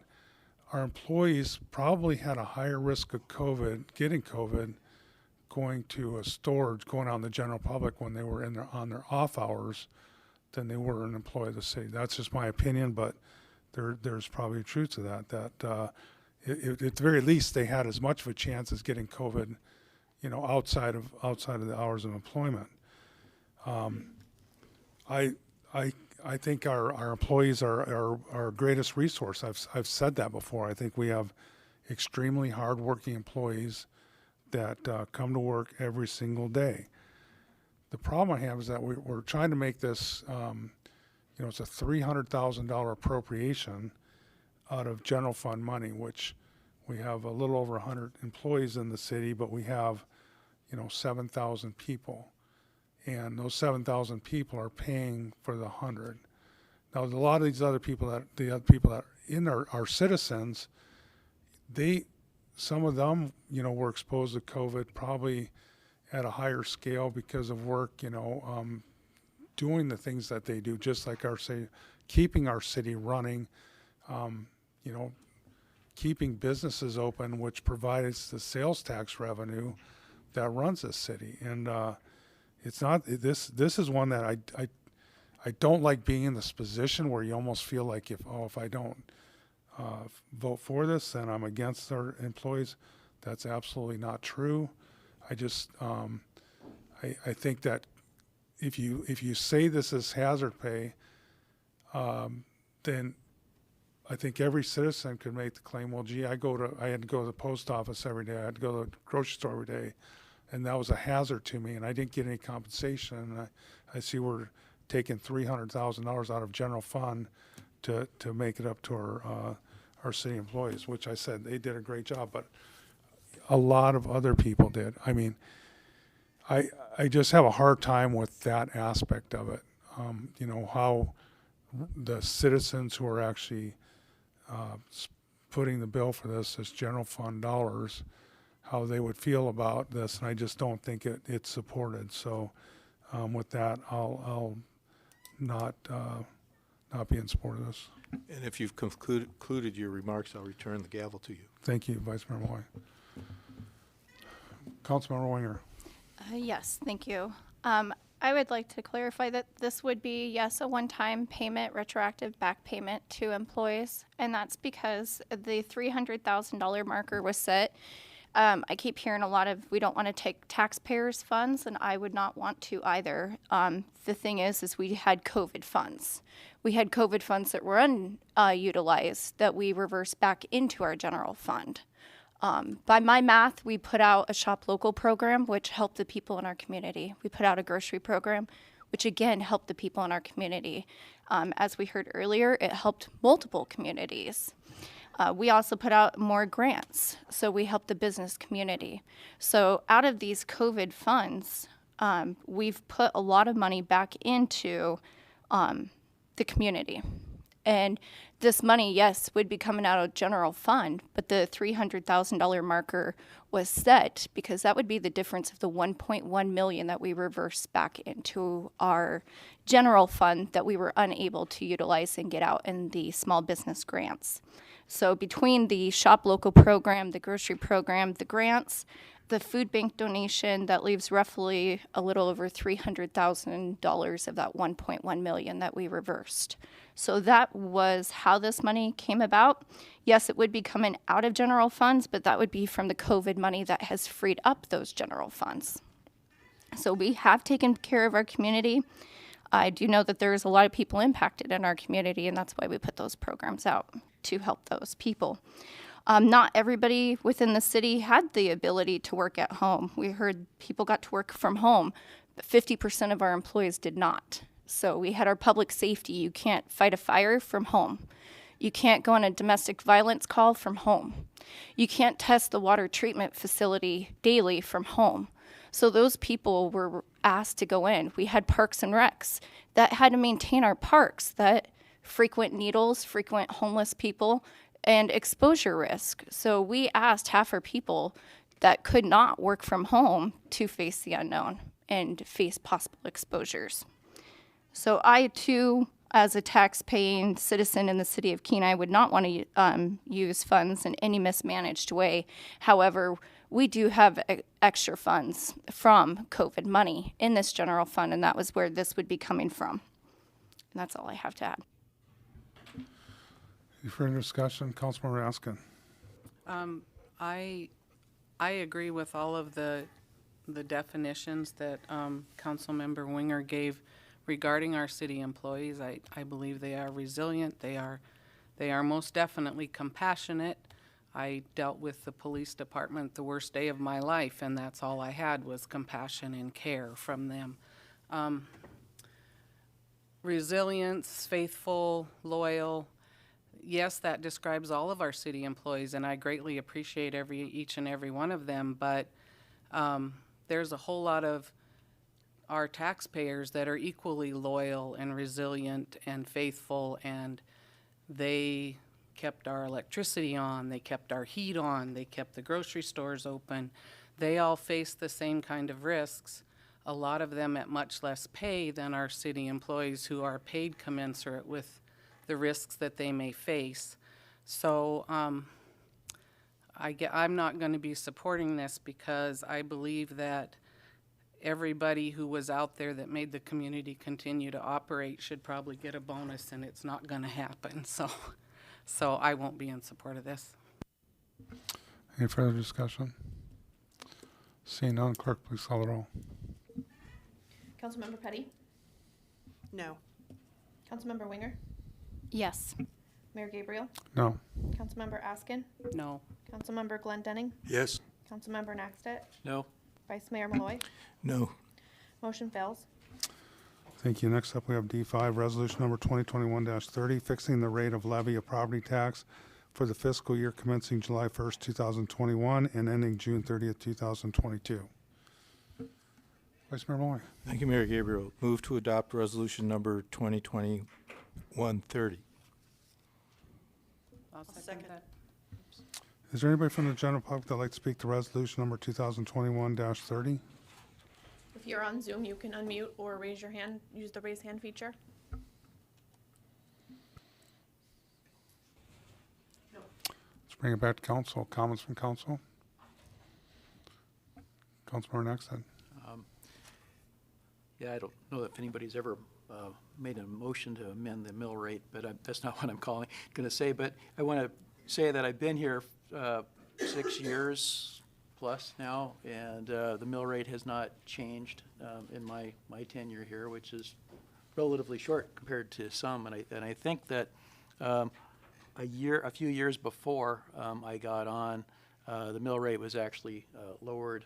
our employees probably had a higher risk of getting COVID, going to a store, going out in the general public when they were on their off hours than they were an employee of the city. That's just my opinion, but there's probably truth to that. That at the very least, they had as much of a chance as getting COVID, outside of the hours of employment. I think our employees are our greatest resource. I've said that before. I think we have extremely hardworking employees that come to work every single day. the problem I have is that we're trying to make this, you know, it's a $300,000 appropriation out of general fund money, which we have a little over 100 employees in the city, but we have, you know, 7,000 people. And those 7,000 people are paying for the 100. Now, a lot of these other people the other people that in our citizens, some of them, you know, were exposed to COVID probably at a higher scale because of work, you know, doing the things that they do, just like keeping our city running, you know, keeping businesses open, which provides the sales tax revenue that runs this city. And it's not this is one that I don't like being in this position where you almost feel like if I don't vote for this, then I'm against our employees. That's absolutely not true. I just I think that if you say this is hazard pay, then I think every citizen could make the claim, well, gee, I had to go to the post office every day. I had to go to the grocery store every day, and that was a hazard to me, and I didn't get any compensation. And I see we're taking $300,000 out of general fund to make it up to our city employees, which I said they did a great job, but a lot of other people did. I mean, I just have a hard time with that aspect of it. You know, how the citizens who are actually putting the bill for this as general fund dollars, how they would feel about this, and I just don't think it's supported. So with that, I'll not be in support of this. And if you've concluded your remarks, I'll return the gavel to you. Thank you, Vice Mayor Moy. Councilmember Winger. Yes, thank you. I would like to clarify that this would be, yes, a one-time payment, retroactive back payment to employees, and that's because the $300,000 marker was set. I keep hearing a lot of, we don't want to take taxpayers' funds, and I would not want to either. The thing is we had COVID funds. We had COVID funds that were unutilized that we reversed back into our general fund. By my math, we put out a Shop Local program, which helped the people in our community. We put out a grocery program, which again helped the people in our community. As we heard earlier, it helped multiple communities. We also put out more grants, so we helped the business community. So out of these COVID funds, we've put a lot of money back into the community. And this money, yes, would be coming out of general fund, but the $300,000 marker was set because that would be the difference of the $1.1 million that we reversed back into our general fund that we were unable to utilize and get out in the small business grants. So between the Shop Local program, the grocery program, the grants, the food bank donation, that leaves roughly a little over $300,000 of that $1.1 million that we reversed. So that was how this money came about. Yes, it would be coming out of general funds, but that would be from the COVID money that has freed up those general funds. So we have taken care of our community. I do know that there's a lot of people impacted in our community, and that's why we put those programs out to help those people. Not everybody within the city had the ability to work at home. We heard people got to work from home, but 50% of our employees did not. So we had our public safety. You can't fight a fire from home. You can't go on a domestic violence call from home. You can't test the water treatment facility daily from home. So those people were asked to go in. We had Parks and Recs that had to maintain our parks, that frequent needles, frequent homeless people, and exposure risk. So we asked half our people that could not work from home to face the unknown and face possible exposures. So I, too, as a tax-paying citizen in the city of Kenai, would not want to use funds in any mismanaged way. However, we do have extra funds from COVID money in this general fund, and that was where this would be coming from. And that's all I have to add. Any further discussion? Councilmember Askin. I agree with all of the definitions that Councilmember Winger gave regarding our city employees. I believe they are resilient. They are most definitely compassionate. I dealt with the police department the worst day of my life, and that's all I had was compassion and care from them. Resilience, faithful, loyal. Yes, that describes all of our city employees, and I greatly appreciate each and every one of them, but there's a whole lot of our taxpayers that are equally loyal and resilient and faithful, and they kept our electricity on, they kept our heat on, they kept the grocery stores open. They all face the same kind of risks, a lot of them at much less pay than our city employees who are paid commensurate with the risks that they may face. So I'm not going to be supporting this because I believe that everybody who was out there that made the community continue to operate should probably get a bonus, and it's not going to happen. So I won't be in support of this. Any further discussion? Seeing none, clerk, please call the roll. Councilmember Petty, No. Councilmember Winger, Yes. Mayor Gabriel, No. Councilmember Askin, No. Councilmember Glendenning, Yes. Councilmember Naxtet, No? Vice Mayor Malloy. No. Motion fails. Thank you. Next up, we have D5, resolution number 2021-30, fixing the rate of levy of property tax for the fiscal year commencing July 1st, 2021 and ending June 30th, 2022. Vice Mayor Malloy. Thank you, Mayor Gabriel. Move to adopt resolution number 2021-30. I'll second that. Is there anybody from the general public that'd like to speak to resolution number 2021-30? If you're on Zoom, you can unmute or raise your hand, use the raise hand feature. Let's bring it back to council. Comments from council? Councilmember Nexon. Yeah, I don't know if anybody's ever made a motion to amend the mill rate, but that's not what I'm going to say. But I want to say that I've been here 6 years plus now, and the mill rate has not changed in my tenure here, which is relatively short compared to some. And I think that a few years before I got on, the mill rate was actually lowered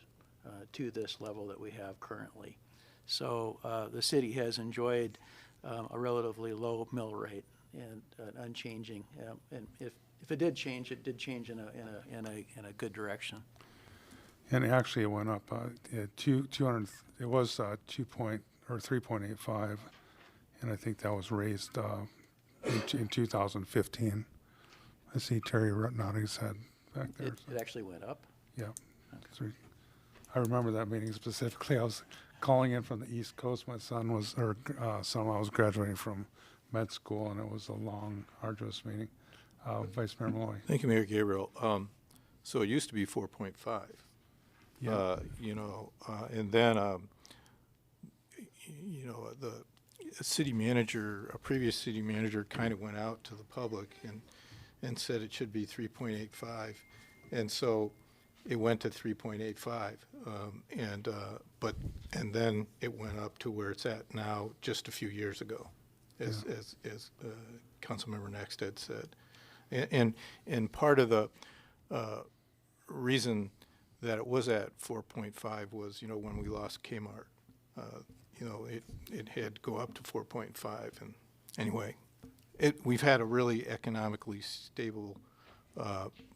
to this level that we have currently. So the city has enjoyed a relatively low mill rate and unchanging. And if it did change in a good direction. And actually, it went up. It was 3.85, and I think that was raised in 2015. I see Terry nodding his head back there. It actually went up? Yeah. So I remember that meeting specifically. I was calling in from the East Coast. My son was, son-in-law was graduating from med school, and it was a long, arduous meeting. Vice Mayor Malloy. Thank you, Mayor Gabriel. So it used to be 4.5. Yeah. And then, the city manager, a previous city manager kind of went out to the public and said it should be 3.85. And so it went to 3.85. And then it went up to where it's at now just a few years ago, as Councilmember Nexted said. And part of the reason that it was at 4.5 was, when we lost Kmart, it had to go up to 4.5. And anyway, we've had a really economically stable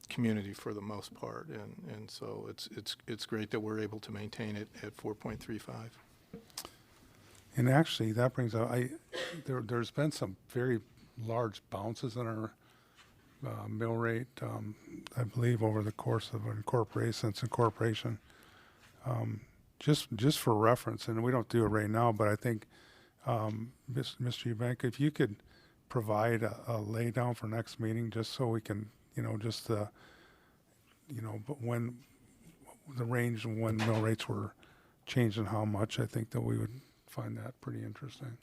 community for the most part, and so it's great that we're able to maintain it at 4.35. And actually, that brings up, there's been some very large bounces in our mill rate, I believe, over the course of since incorporation. Just for reference, and we don't do it right now, but I think, Mr. Eubank, if you could provide a lay down for next meeting, just so we can, but when the range and when mill rates were changed and how much, I think that we would find that pretty interesting.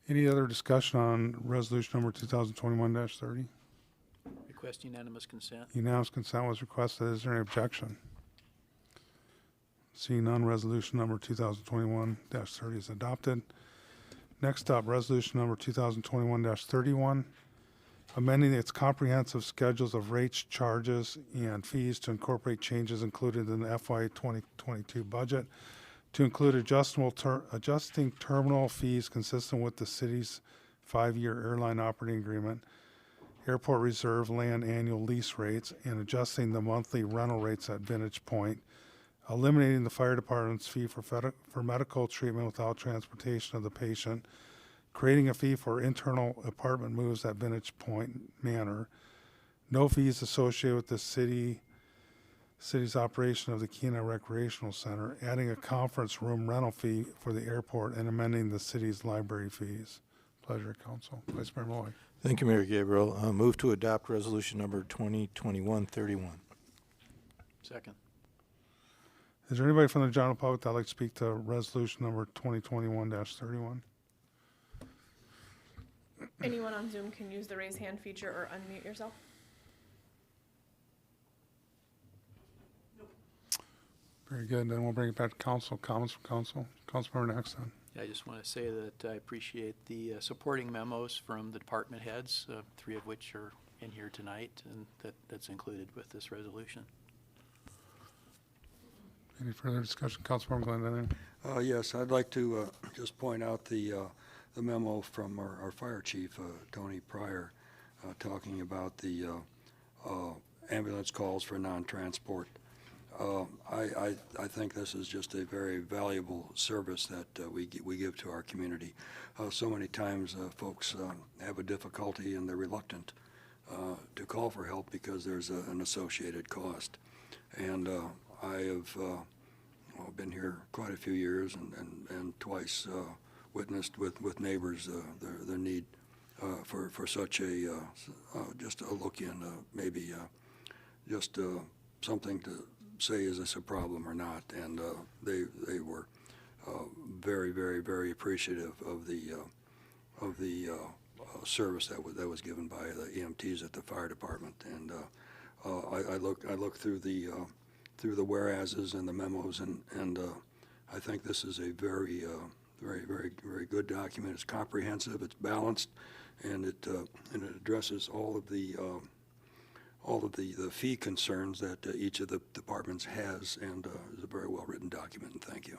Any other discussion on resolution number 2021-30? Request unanimous consent. Unanimous consent was requested. Is there any objection? Seeing none, resolution number 2021-30 is adopted. Next up, resolution number 2021-31, amending its comprehensive schedules of rates, charges, and fees to incorporate changes included in the FY 2022 budget to include adjusting terminal fees consistent with the city's 5-year airline operating agreement, airport reserve land annual lease rates, and adjusting the monthly rental rates at Vintage Point, eliminating the fire department's fee for medical treatment without transportation of the patient, creating a fee for internal apartment moves at Vintage Point Manor, no fees associated with the city's operation of the Kenai Recreational Center, adding a conference room rental fee for the airport, and amending the city's library fees. Pleasure, Council. Vice Mayor Malloy. Thank you, Mayor Gabriel. Move to adopt resolution number 2021-31. Second. Is there anybody from the general public that would like to speak to resolution number 2021-31? Anyone on Zoom can use the raise hand feature or unmute yourself. Very good. Then we'll bring it back to council. Comments from council. Councilmember Nexon. I just want to say that I appreciate the supporting memos from the department heads, 3 of which are in here tonight, and that's included with this resolution. Any further discussion? Councilmember Glendinning. Yes, I'd like to just point out the memo from our fire chief, Tony Pryor, talking about the ambulance calls for non-transport. I think this is just a very valuable service that we give to our community. So many times folks have a difficulty and they're reluctant to call for help because there's an associated cost. And I have been here quite a few years and twice witnessed with neighbors the need for such a just a look in, maybe just something to say, is this a problem or not? And they were very, very, very appreciative of the service that was given by the EMTs at the fire department. And I look through the whereases and the memos, and I think this is a very, very, very, very good document. It's comprehensive, it's balanced, and it addresses all of the fee concerns that each of the departments has, and is a very well-written document, and thank you.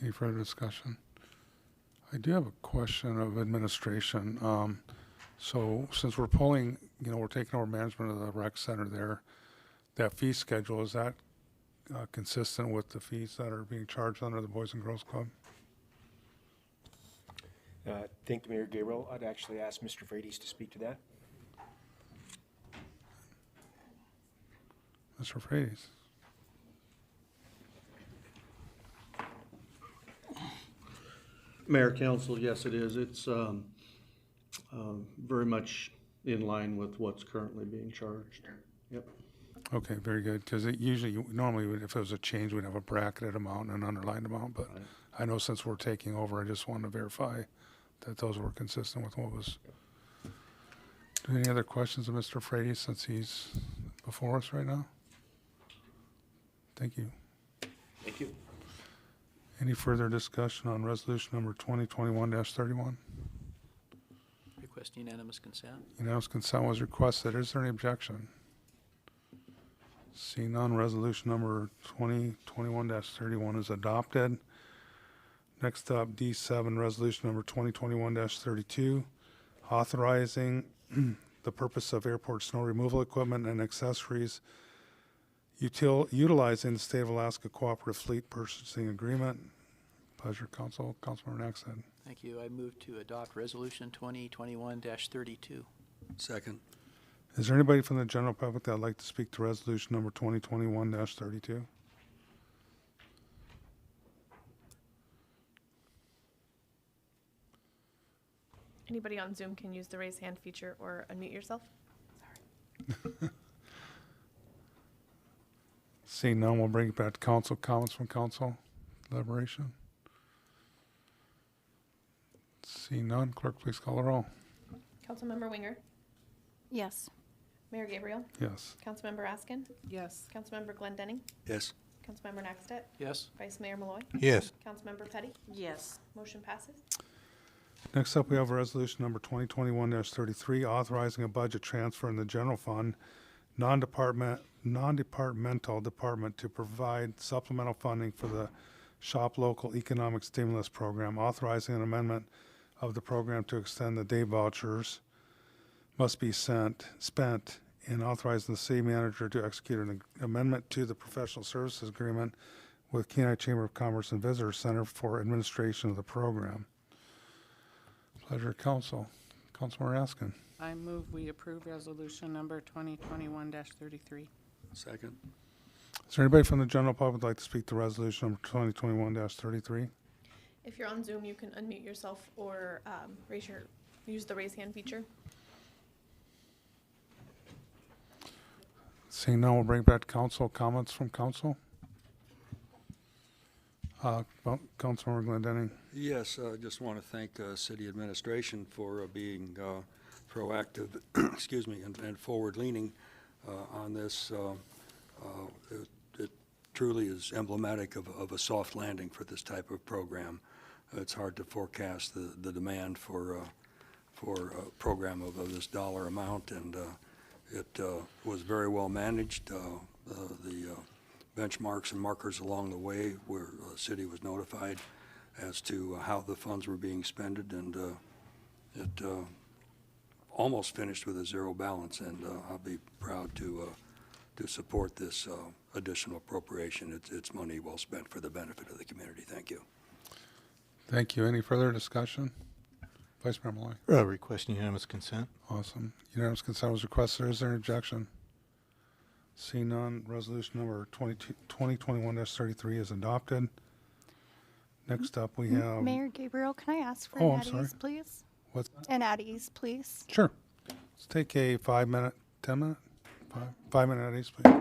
Any further discussion? I do have a question of administration. So since we're pulling, we're taking over management of the rec center there, that fee schedule, is that consistent with the fees that are being charged under the Boys and Girls Club? Thank you, Mayor Gabriel. I'd actually ask Mr. Frades to speak to that. Mr. Frades. Mayor, Council, yes, it is. It's very much in line with what's currently being charged. Yep. Okay, very good. Because normally, if it was a change, we'd have a bracketed amount and an underlined amount. But Right. I know since we're taking over, I just wanted to verify that those were consistent with what was. Any other questions of Mr. Frades since he's before us right now? Thank you. Thank you. Any further discussion on resolution number 2021-31? Request unanimous consent. Unanimous consent was requested. Is there any objection? Seeing none, resolution number 2021-31 is adopted. Next up, D7, resolution number 2021-32, authorizing the purpose of airport snow removal equipment and accessories utilizing the State of Alaska Cooperative Fleet Purchasing Agreement. Pleasure, Council. Councilmember Naxon. Thank you. I move to adopt resolution 2021-32. Second. Is there anybody from the general public that would like to speak to resolution number 2021-32? Anybody on Zoom can use the raise hand feature or unmute yourself. Seeing none, we'll bring it back to council. Comments from council? Deliberation? Seeing none, clerk, please call the roll. Councilmember Winger, Yes. Mayor Gabriel, Yes. Councilmember Askin, Yes. Councilmember Glendinning, Yes. Councilmember Naxtet, Yes. Vice Mayor Malloy, Yes. Councilmember Petty. Yes. Motion passes. Next up, we have resolution number 2021-33, authorizing a budget transfer in the general fund non-departmental department to provide supplemental funding for the Shop Local Economic Stimulus Program, authorizing an amendment of the program to extend the day vouchers must be spent, and authorizing the city manager to execute an amendment to the professional services agreement with Kenai Chamber of Commerce and Visitor Center for administration of the program. Pleasure of council. Councilmember Askin. I move we approve resolution number 2021-33. Second? Is there anybody from the general public who'd like to speak to resolution number 2021-33? If you're on Zoom, you can unmute yourself or use the raise hand feature. Seeing none, we'll bring it back to council. Comments from council? Councilmember Glendenning. Yes, I just want to thank city administration for being proactive, excuse me, and forward-leaning on this. It truly is emblematic of a soft landing for this type of program. It's hard to forecast the demand for a program of this dollar amount, and it was very well managed. The benchmarks and markers along the way where the city was notified as to how the funds were being spended, and it almost finished with a zero balance, and I'll be proud to support this additional appropriation. It's money well spent for the benefit of the community. Thank you. Thank you. Any further discussion? Vice Mayor Malloy. Request unanimous consent. Awesome. Unanimous consent was requested. Is there an objection? Seeing none, resolution number 2021-33 is adopted. Next up, we have. Mayor Gabriel, can I ask for Oh, an I'm sorry. at ease, please? What's that? An at ease, please. Sure. Let's take a 5-minute, 10-minute, 5-minute at ease, please.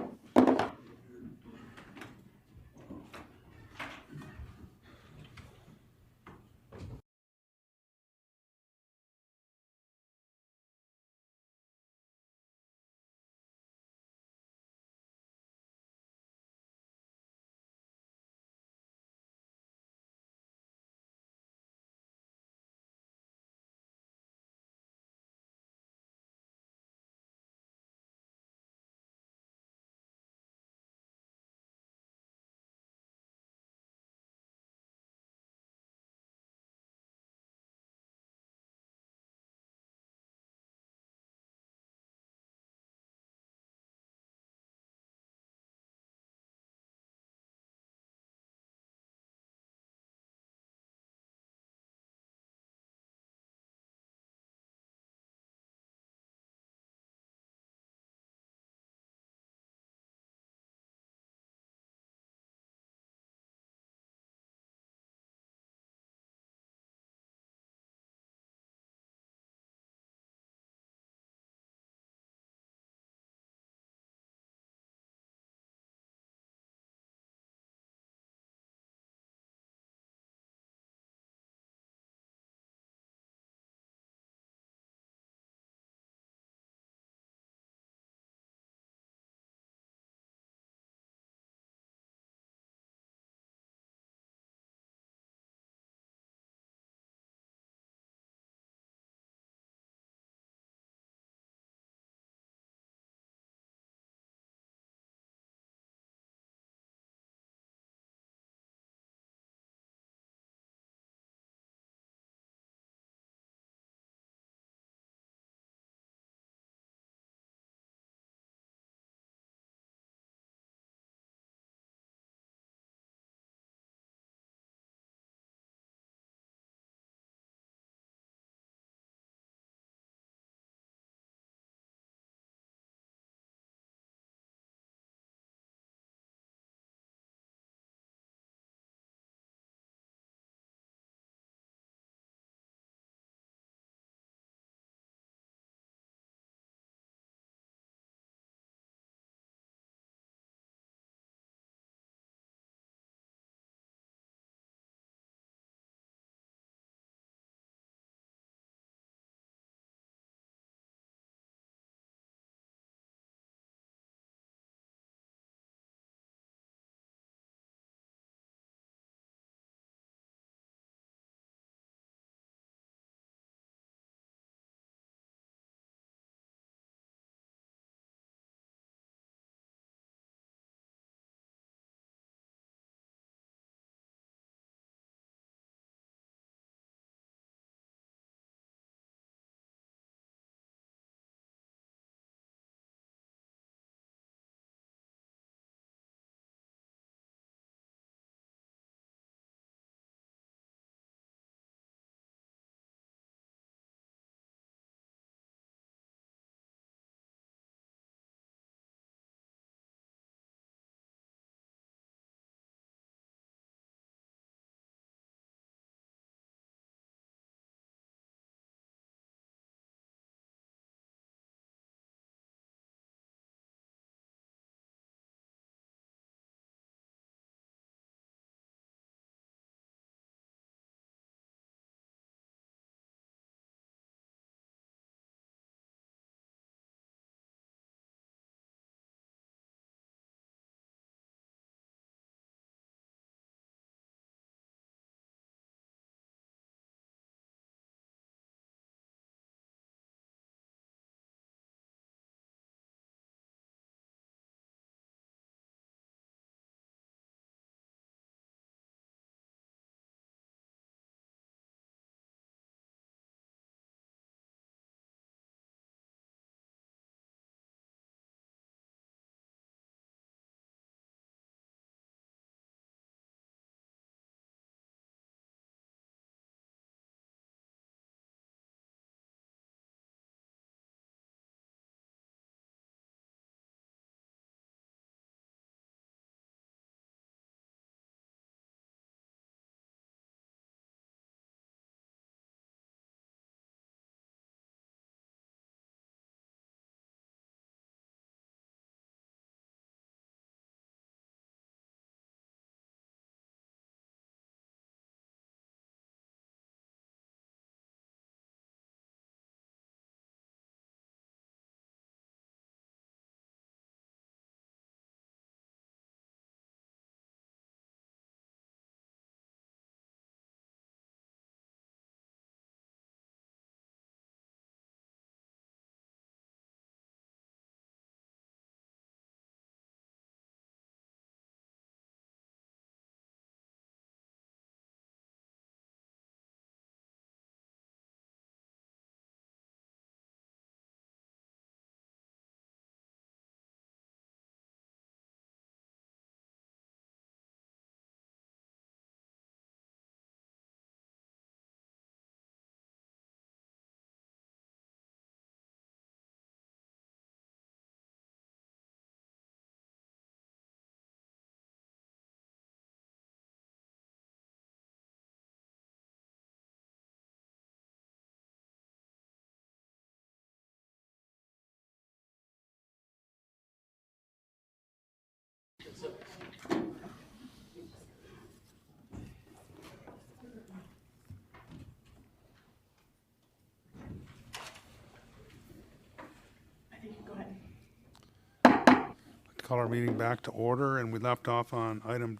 call our meeting back to order, and we left off on item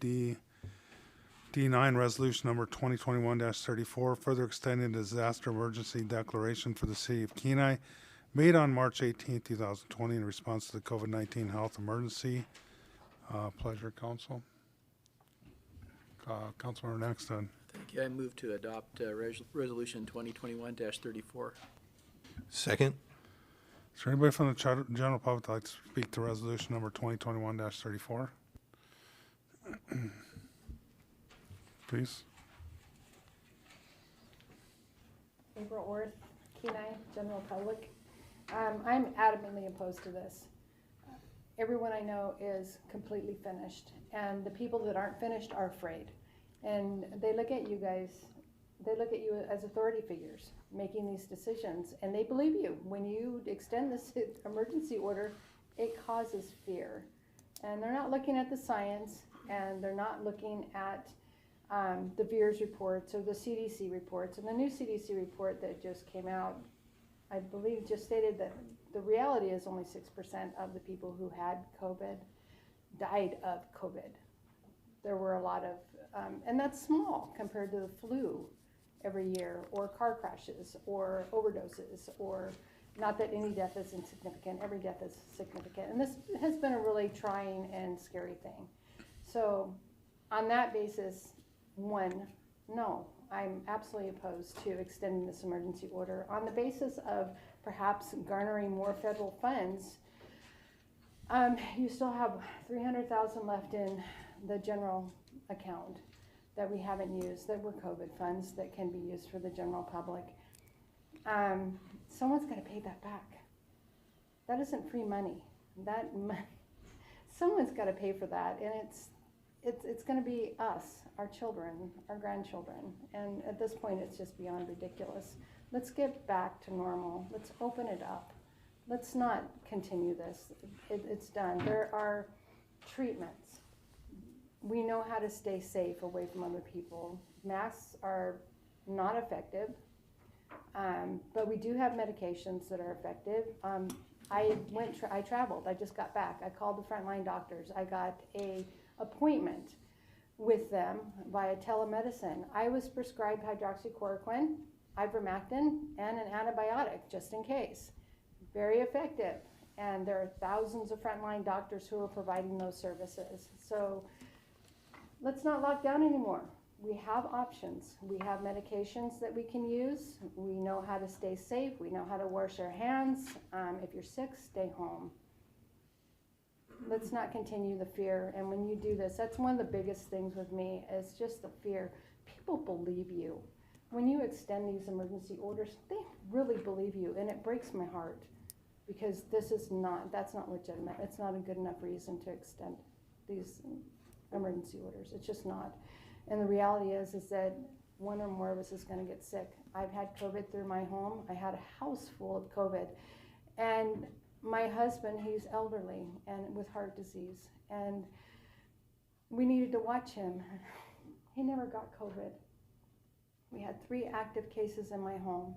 D9, resolution number 2021-34, further extending the disaster emergency declaration for the city of Kenai, made on March 18, 2020, in response to the COVID-19 health emergency. Pleasure, council. Councilmember Nexton. Thank you. I move to adopt Resolution 2021-34. Second? Is there anybody from the general public that would like to speak to resolution number 2021-34? Please. April Orth, Kenai, general public. I'm adamantly opposed to this. Everyone I know is completely finished, and the people that aren't finished are afraid. And they look at you guys, they look at you as authority figures making these decisions, and they believe you. When you extend this emergency order, it causes fear. And they're not looking at the science, and they're not looking at the VIIRS reports or the CDC reports. And the new CDC report that just came out, I believe, just stated that the reality is only 6% of the people who had COVID died of COVID. There were a lot of, and that's small compared to the flu every year, or car crashes, or overdoses, or not that any death is insignificant, every death is significant. And this has been a really trying and scary thing. So on that basis, no, I'm absolutely opposed to extending this emergency order. On the basis of perhaps garnering more federal funds, you still have $300,000 left in the general account that we haven't used, that were COVID funds that can be used for the general public. Someone's got to pay that back. That isn't free money. Someone's got to pay for that, and it's going to be us, our children, our grandchildren, and at this point it's just beyond ridiculous. Let's get back to normal. Let's open it up. Let's not continue this. It's done. There are treatments. We know how to stay safe away from other people. Masks are not effective, but we do have medications that are effective. I traveled. I just got back. I called the frontline doctors. I got an appointment with them via telemedicine. I was prescribed hydroxychloroquine, ivermectin, and an antibiotic just in case. Very effective. And there are thousands of frontline doctors who are providing those services. So let's not lock down anymore. We have options. We have medications that we can use. We know how to stay safe. We know how to wash our hands. If you're sick, stay home. Let's not continue the fear. And when you do this, that's one of the biggest things with me, is just the fear. People believe you. When you extend these emergency orders, they really believe you, and it breaks my heart, because that's not legitimate. It's not a good enough reason to extend these emergency orders. It's just not. And the reality is that one or more of us is going to get sick. I've had COVID through my home. I had a house full of COVID. And my husband, he's elderly and with heart disease. And we needed to watch him. He never got COVID. We had 3 active cases in my home.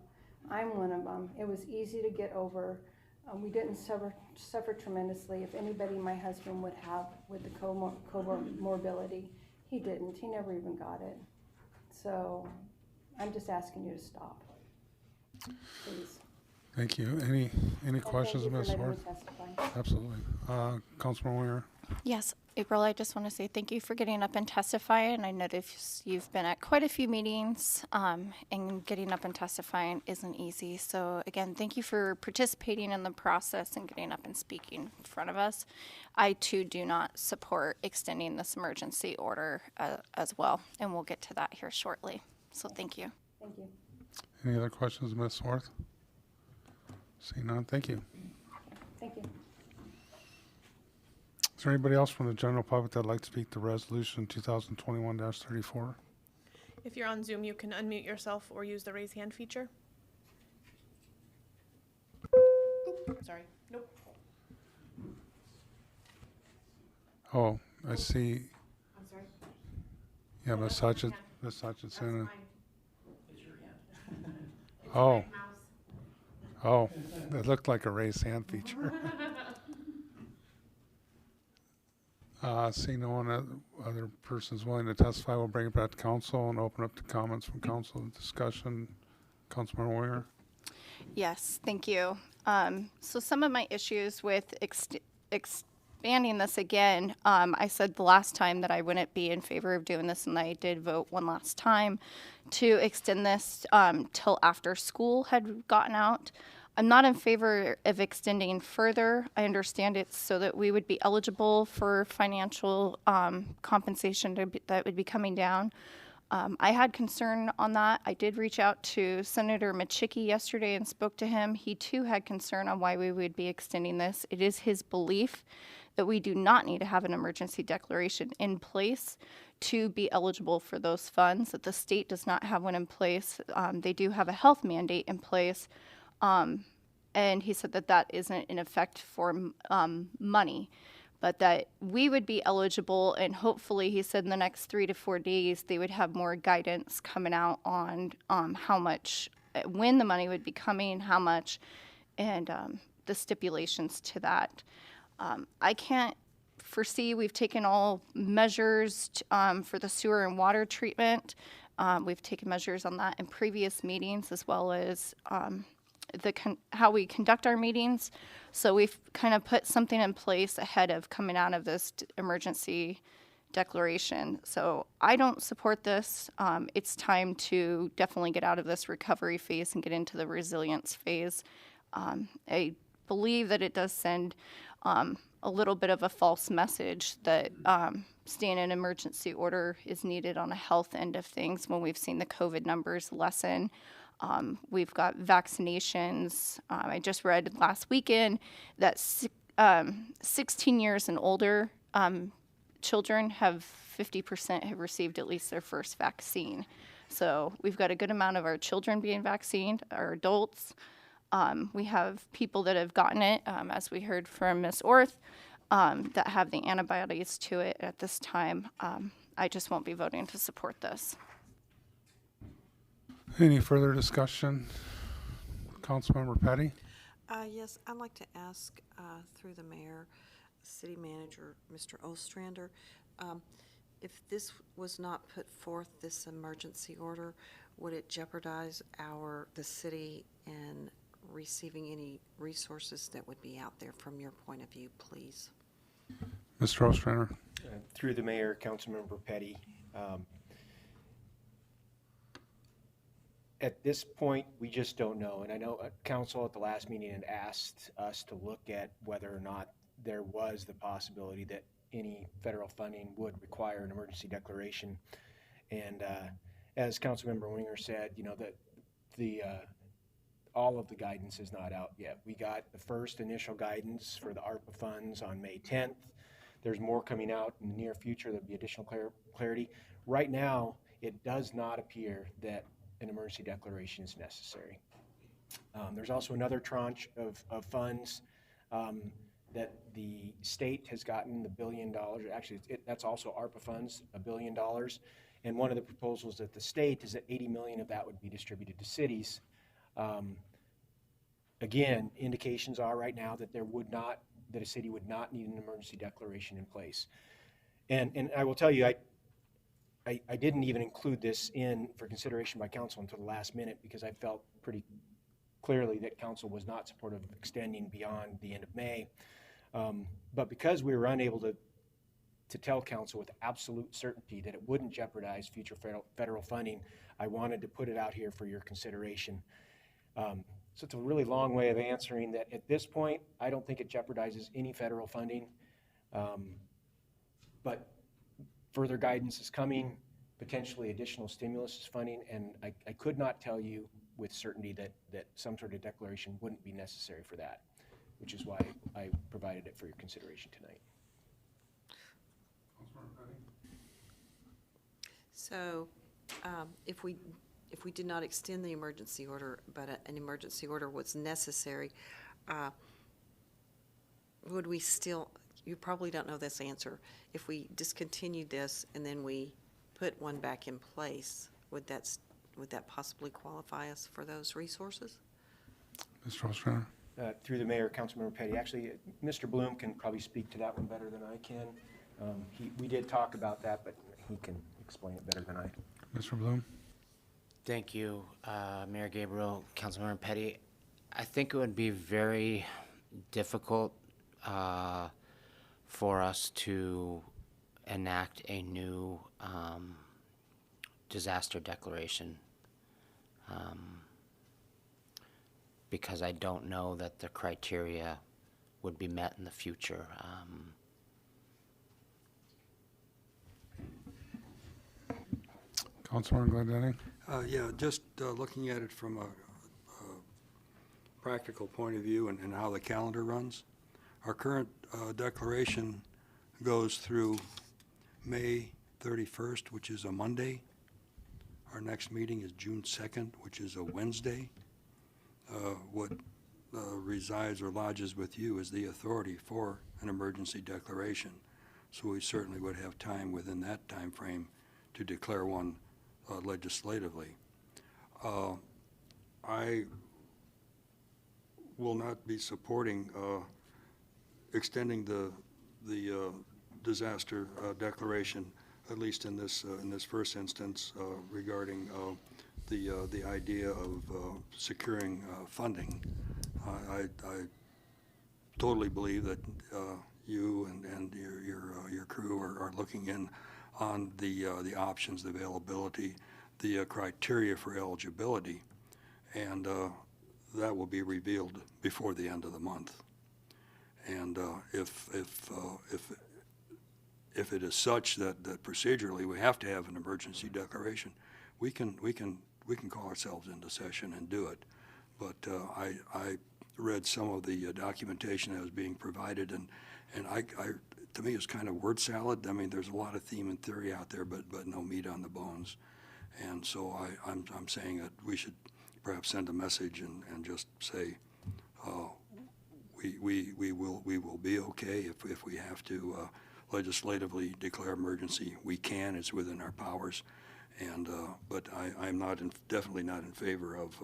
I'm one of them. It was easy to get over. We didn't suffer tremendously. If anybody my husband would have with the comorbidity, he didn't. He never even got it. So I'm just asking you to stop, please. Thank you. Any questions, Ms. Worth? Absolutely. Councilman Winger. Yes, April, I just want to say thank you for getting up and testifying. I noticed you've been at quite a few meetings, and getting up and testifying isn't easy. So again, thank you for participating in the process and getting up and speaking in front of us. I too do not support extending this emergency order as well, and we'll get to that here shortly. So thank you. Thank you. Any other questions, Ms. Worth? Seeing none, thank you. Thank you. Is there anybody else from the general public that'd like to speak to resolution 2021-34? If you're on Zoom, you can unmute yourself or use the raise hand feature. Oop, sorry. Nope. Oh, I see. I'm sorry. Yeah, Ms. Hutchinson. That's Hutchinson. fine. Oh. Oh, it looked like a raise hand feature. Seeing no one other persons willing to testify, we'll bring it back to council and open up to comments from council and discussion. Councilmember Winger. Yes, thank you. So some of my issues with expanding this again, I said the last time that I wouldn't be in favor of doing this, and I did vote one last time to extend this till after school had gotten out. I'm not in favor of extending further. I understand it's so that we would be eligible for financial compensation that would be coming down. I had concern on that. I did reach out to Senator Machicki yesterday and spoke to him. He too had concern on why we would be extending this. It is his belief that we do not need to have an emergency declaration in place to be eligible for those funds, that the state does not have one in place. They do have a health mandate in place. And he said that that isn't in effect for money, but that we would be eligible, and hopefully, he said in the next 3 to 4 days, they would have more guidance coming out on how much, when the money would be coming, how much, and the stipulations to that. I can't foresee, we've taken all measures for the sewer and water treatment. We've taken measures on that in previous meetings, as well as how we conduct our meetings. So we've kind of put something in place ahead of coming out of this emergency declaration. So I don't support this. It's time to definitely get out of this recovery phase and get into the resilience phase. I believe that it does send a little bit of a false message that staying in emergency order is needed on a health end of things when we've seen the COVID numbers lessen. We've got vaccinations. I just read last weekend that 16 years and older children have 50% have received at least their first vaccine. So we've got a good amount of our children being vaccinated, our adults. We have people that have gotten it, as we heard from Ms. Orth, that have the antibodies to it at this time. I just won't be voting to support this. Any further discussion? Councilmember Petty? Yes, I'd like to ask, through the mayor, city manager, Mr. Ostrander, if this was not put forth, this emergency order, would it jeopardize the city in receiving any resources that would be out there from your point of view, please? Mr. Ostrander? Through the mayor, Councilmember Petty, at this point, we just don't know. And I know council at the last meeting had asked us to look at whether or not there was the possibility that any federal funding would require an emergency declaration. And as Councilmember Winger said, you know, that all of the guidance is not out yet. We got the first initial guidance for the ARPA funds on May 10th. There's more coming out in the near future. There'll be additional clarity. Right now, it does not appear that an emergency declaration is necessary. There's also another tranche of funds that the state has gotten, the $1 billion. Actually, that's also ARPA funds, $1 billion. And one of the proposals at the state is that $80 million of that would be distributed to cities. Again, indications are right now that that a city would not need an emergency declaration in place. And I will tell you, I didn't even include this in for consideration by council until the last minute because I felt pretty clearly that council was not supportive of extending beyond the end of May. But because we were unable to tell council with absolute certainty that it wouldn't jeopardize future federal funding, I wanted to put it out here for your consideration. So it's a really long way of answering that at this point, I don't think it jeopardizes any federal funding. But further guidance is coming, potentially additional stimulus funding, and I could not tell you with certainty that some sort of declaration wouldn't be necessary for that, which is why I provided it for your consideration tonight. So if we did not extend the emergency order, but an emergency order was necessary, would we still, you probably don't know this answer, if we discontinued this and then we put one back in place, would that possibly qualify us for those resources? Mr. Ostrander? Through the mayor, Councilmember Petty, actually, Mr. Bloom can probably speak to that one better than I can. We did talk about that, but he can explain it better than I. Mr. Bloom? Thank you, Mayor Gabriel, Councilmember Petty. I think it would be very difficult for us to enact a new disaster declaration because I don't know that the criteria would be met in the future. Councilman Glendenning? Yeah, just looking at it from a practical point of view and how the calendar runs. Our current declaration goes through May 31st, which is a Monday. Our next meeting is June 2nd, which is a Wednesday. What resides or lodges with you is the authority for an emergency declaration. So we certainly would have time within that time frame to declare one legislatively. I will not be supporting extending the disaster declaration, at least in this first instance, regarding the idea of securing funding. I totally believe that you and your crew are looking in on the options, the availability, the criteria for eligibility, and that will be revealed before the end of the month. And if it is such that procedurally we have to have an emergency declaration, we can call ourselves into session and do it. But I read some of the documentation that was being provided, and to me, it's kind of word salad. I mean, there's a lot of theme and theory out there, but no meat on the bones. And so I'm saying that we should perhaps send a message and just say we will be okay if we have to legislatively declare emergency. We can. It's within our powers. And but I'm definitely not in favor of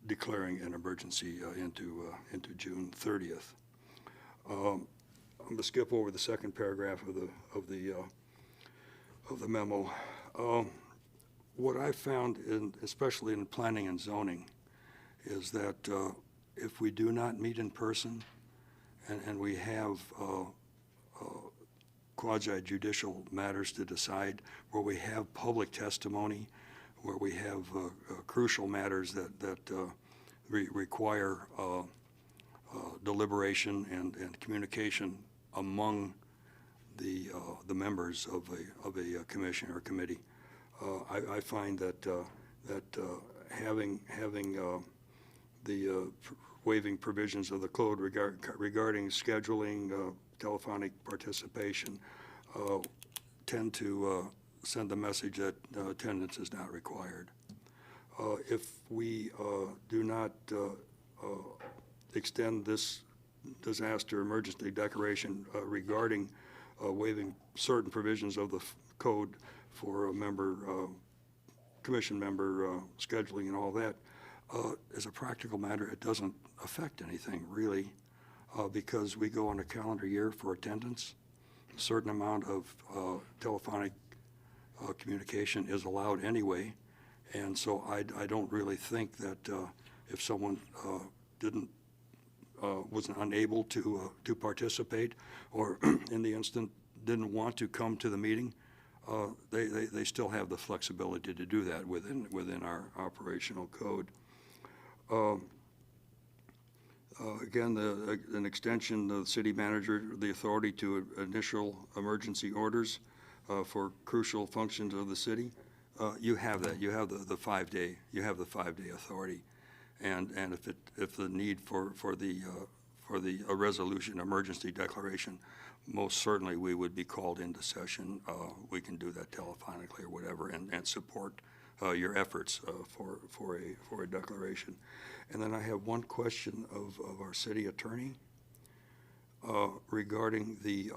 declaring an emergency into June 30th. I'm going to skip over the second paragraph of the memo. What I found, especially in planning and zoning, is that if we do not meet in person and we have quasi-judicial matters to decide, where we have public testimony, where we have crucial matters that require deliberation and communication among the members of a commission or committee. I find that having the waiving provisions of the code regarding scheduling telephonic participation tend to send the message that attendance is not required. If we do not extend this disaster emergency declaration regarding waiving certain provisions of the code for a member, commission member scheduling and all that, as a practical matter, it doesn't affect anything really, because we go on a calendar year for attendance. A certain amount of telephonic communication is allowed anyway, and so I don't really think that if someone was unable to participate, or in the instant didn't want to come to the meeting, they still have the flexibility to do that within our operational code. Again, an extension of the city manager, the authority to initial emergency orders for crucial functions of the city. You have that. You have the 5-day. You have the 5-day authority, and if the need for a resolution emergency declaration, most certainly we would be called into session. We can do that telephonically or whatever, and support your efforts for a declaration. And then I have one question of our city attorney regarding the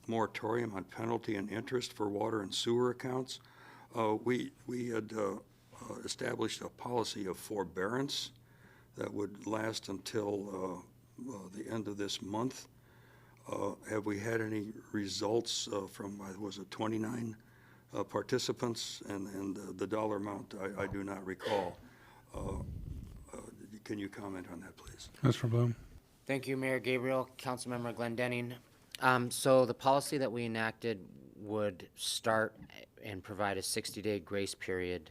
moratorium on penalty and interest for water and sewer accounts. We had established a policy of forbearance that would last until the end of this month. Have we had any results from, was it 29 participants? And the dollar amount, I do not recall. Can you comment on that, please? Mr. Bloom? Thank you, Mayor Gabriel, Councilmember Glendenning. So the policy that we enacted would start and provide a 60-day grace period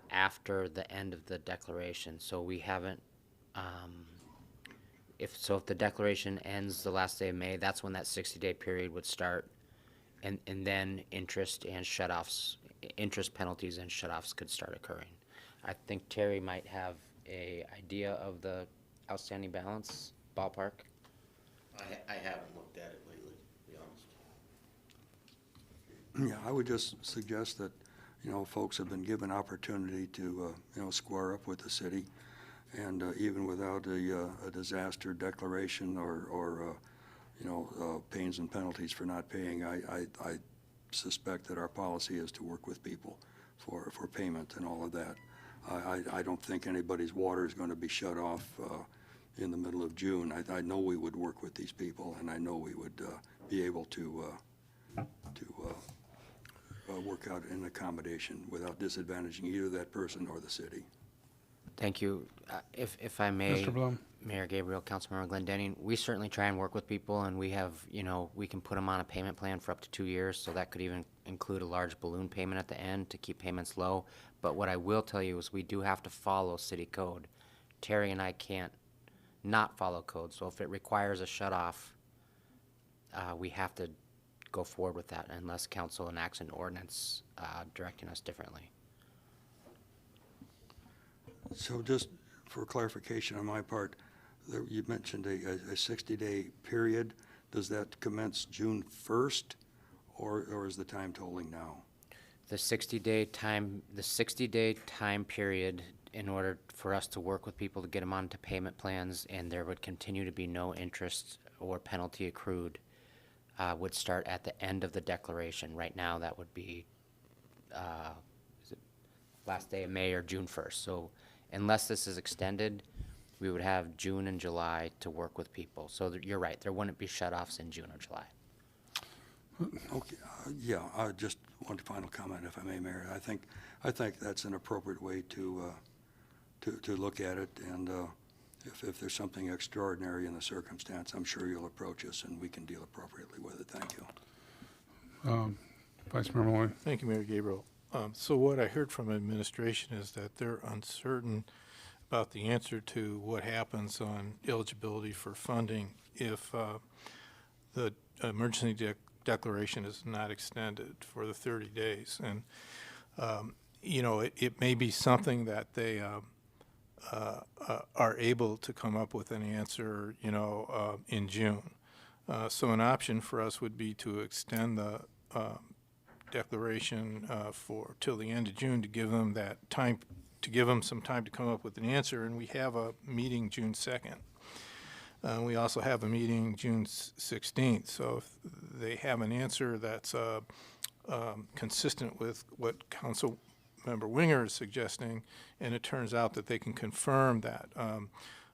after the end of the declaration. So we haven't, if the declaration ends the last day of May, that's when that 60-day period would start. And then interest and shutoffs, interest penalties and shutoffs could start occurring. I think Terry might have a idea of the outstanding balance, ballpark. I haven't looked at it lately, to be honest. Yeah, I would just suggest that, folks have been given opportunity to, square up with the city. And even without a disaster declaration or pains and penalties for not paying, I suspect that our policy is to work with people for payment and all of that. I don't think anybody's water is going to be shut off in the middle of June. I know we would work with these people, and I know we would be able to work out an accommodation without disadvantaging either that person or the city. Thank you. If I may, Mr. Blum? Mayor Gabriel, Councilmember Glendenning, we certainly try and work with people, and we have, we can put them on a payment plan for up to 2 years, so that could even include a large balloon payment at the end to keep payments low. But what I will tell you is we do have to follow city code. Terry and I can't not follow code, so if it requires a shut-off, we have to go forward with that unless council enacts an ordinance directing us differently. So just for clarification on my part, you mentioned a 60-day period. Does that commence June 1st, or is the time tolling now? The 60-day time period in order for us to work with people to get them onto payment plans, and there would continue to be no interest or penalty accrued, would start at the end of the declaration. Right now, that would be is it last day of May or June 1st. So unless this is extended, we would have June and July to work with people. So you're right, there wouldn't be shut-offs in June or July. Okay, yeah, just one final comment, if I may, Mayor. I think that's an appropriate way to look at it, and if there's something extraordinary in the circumstance, I'm sure you'll approach us and we can deal appropriately with it. Thank you. Vice Mayor Malloy? Thank you, Mayor Gabriel. So what I heard from administration is that they're uncertain about the answer to what happens on eligibility for funding if the emergency declaration is not extended for the 30 days. And, it may be something that they are able to come up with an answer, in June. So an option for us would be to extend the declaration till the end of June to give them that time, to give them some time to come up with an answer. And we have a meeting June 2nd. We also have a meeting June 16th. So if they have an answer that's consistent with what Councilmember Winger is suggesting, and it turns out that they can confirm that,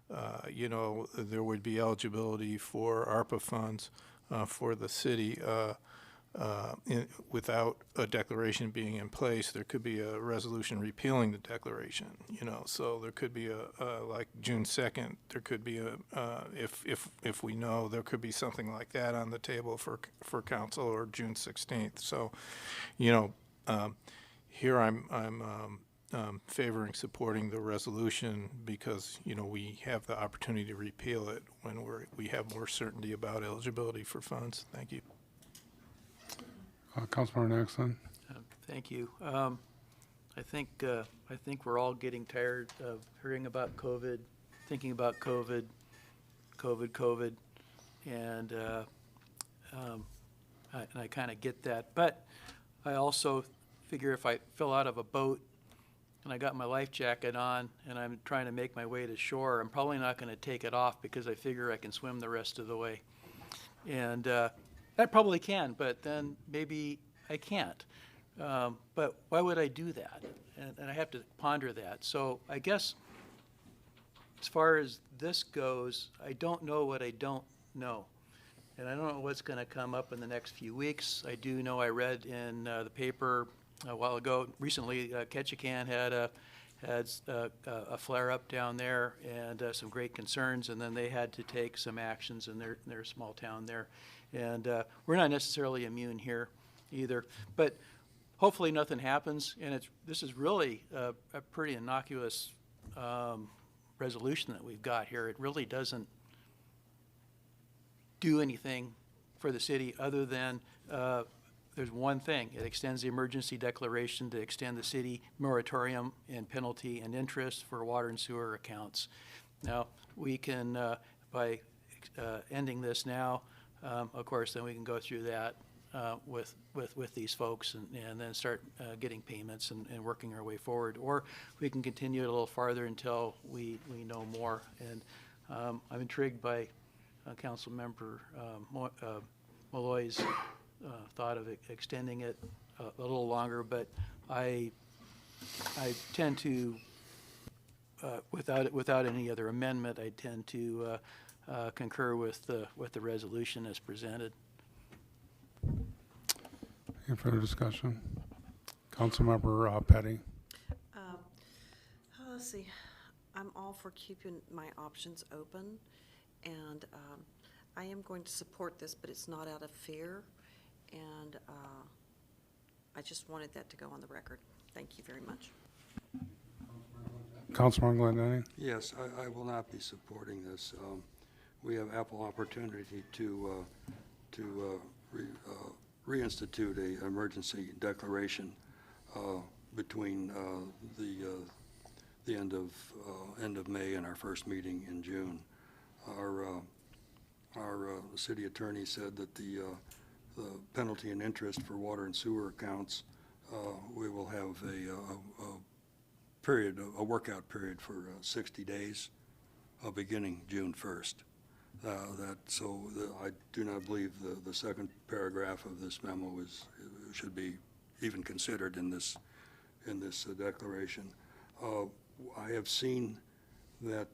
there would be eligibility for ARPA funds for the city without a declaration being in place. There could be a resolution repealing the declaration, so there could be like June 2nd, there could be if we know, there could be something like that on the table for council, or June 16th. So, here I'm favoring supporting the resolution because, we have the opportunity to repeal it when we have more certainty about eligibility for funds. Thank you. Councilmember Nixon? Thank you. I think we're all getting tired of hearing about COVID, thinking about COVID, and I kind of get that. But I also figure if I fell out of a boat and I got my life jacket on and I'm trying to make my way to shore, I'm probably not going to take it off because I figure I can swim the rest of the way. And I probably can, but then maybe I can't. But why would I do that? And I have to ponder that. So I guess as far as this goes, I don't know what I don't know. and I don't know what's going to come up in the next few weeks. I do know I read in the paper a while ago, recently, Ketchikan had a flare-up down there and some great concerns, and then they had to take some actions in their small town there. And we're not necessarily immune here either, but hopefully nothing happens. And this is really a pretty innocuous resolution that we've got here. It really doesn't do anything for the city other than there's one thing. It extends the emergency declaration to extend the city moratorium in penalty and interest for water and sewer accounts. Now, we can, by ending this now, of course, then we can go through that with these folks and then start getting payments and working our way forward. Or we can continue it a little farther until we know more. And I'm intrigued by Council Member Malloy's thought of extending it a little longer, but I tend to, without any other amendment, I tend to concur with the resolution as presented. Any further discussion? Councilmember Petty. Let's see, I'm all for keeping my options open, and I am going to support this, but it's not out of fear, and I just wanted that to go on the record. Thank you very much. Councilman Glendenning. Yes, I will not be supporting this. We have ample opportunity to reinstitute an emergency declaration between the end of May and our first meeting in June. Our city attorney said that the penalty and interest for water and sewer accounts, we will have a workout period for 60 days, beginning June 1st. I do not believe the second paragraph of this memo should be even considered in this declaration. I have seen that,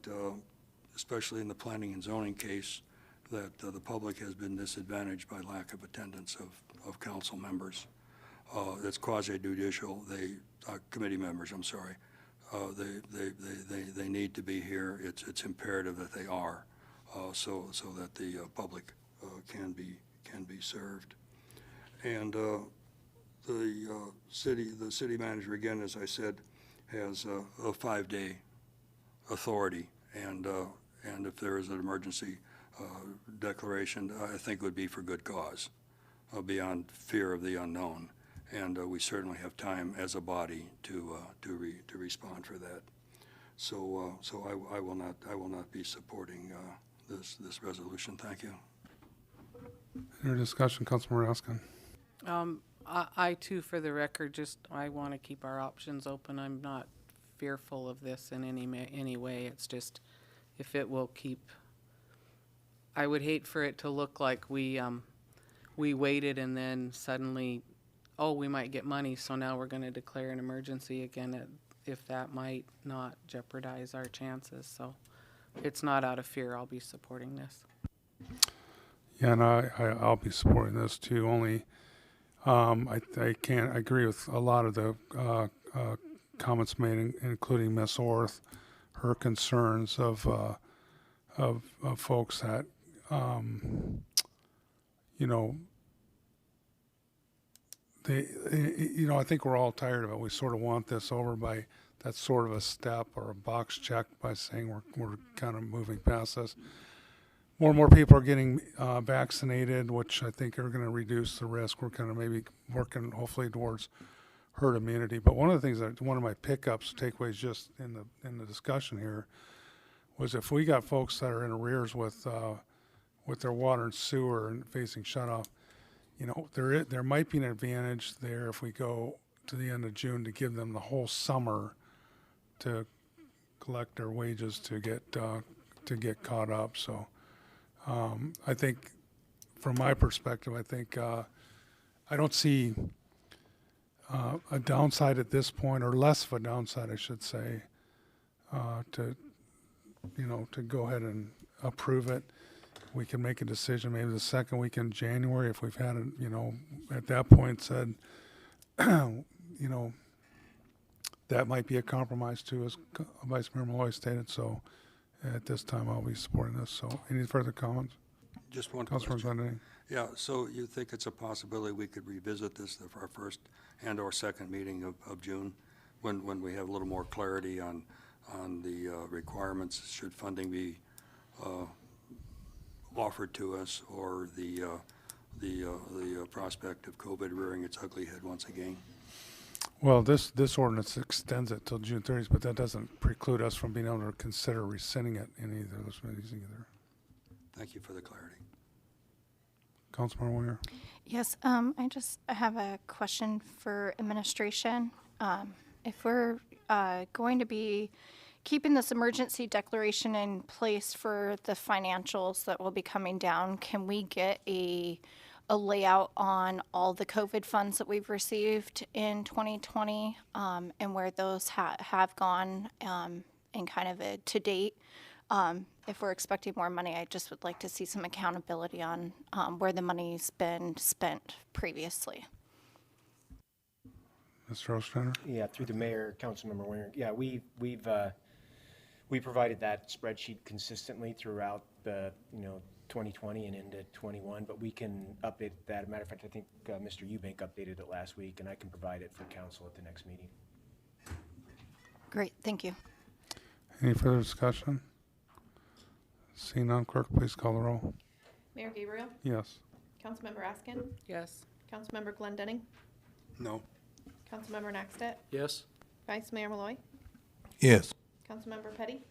especially in the planning and zoning case, that the public has been disadvantaged by lack of attendance of council members. That's quasi-judicial. Committee members, I'm sorry. They need to be here. It's imperative that they are, so that the public can be served. And the city manager, again, as I said, has a 5-day authority, and if there is an emergency declaration, I think it would be for good cause, beyond fear of the unknown. And we certainly have time as a body to respond for that. So I will not be supporting this resolution. Thank you. Any discussion, Councilman Raskin? I too, for the record, I want to keep our options open. I'm not fearful of this in any way. It's just, if it will keep, I would hate for it to look like we waited and then suddenly, oh, we might get money, so now we're going to declare an emergency again, if that might not jeopardize our chances. So it's not out of fear. I'll be supporting this. Yeah, and I'll be supporting this too. Only I agree with a lot of the comments made, including Ms. Orth, her concerns of folks that I think we're all tired of it. We sort of want this over by, that's sort of a step or a box check by saying we're kind of moving past this. More and more people are getting vaccinated, which I think are going to reduce the risk. We're kind of maybe working hopefully towards herd immunity. But one of the things one of my takeaways just in the discussion here was, if we got folks that are in arrears with their water and sewer and facing shutoff, there might be an advantage there if we go to the end of June to give them the whole summer to collect their wages to get caught up. So I think, from my perspective, I don't see a downside at this point, or less of a downside, I should say, to go ahead and approve it. we can make a decision maybe the second week in January if we've had, at that point said, that might be a compromise too, as Vice Mayor Malloy stated. So at this time, I'll be supporting this. So any further comments? Just one Councilor question. Glendening. Yeah, so you think it's a possibility we could revisit this for our first and/or second meeting of June, when we have a little more clarity on the requirements, should funding be offered to us, or the prospect of COVID rearing its ugly head once again? Well, this ordinance extends it till June 30th, but that doesn't preclude us from being able to consider rescinding it in either of those meetings either. Thank you for the clarity. Councilmember Winger. Yes, I just have a question for administration. If we're going to be keeping this emergency declaration in place for the financials that will be coming down, can we get a layout on all the COVID funds that we've received in 2020 and where those have gone and kind of a to date? If we're expecting more money, I just would like to see some accountability on where the money's been spent previously. Mr. Ostrander? Yeah, through the mayor, Councilmember Winger. Yeah, we provided that spreadsheet consistently throughout the 2020 and into 21, but we can update that. As a matter of fact, I think Mr. Eubank updated it last week, and I can provide it for council at the next meeting. Great, thank you. Any further discussion? Seeing none, clerk, please call the roll. Mayor Gabriel? Yes. Councilmember Askin? Yes. Councilmember Glendening? No? Councilmember Naxtet? Yes? Vice Mayor Malloy? Yes. Councilmember Petty?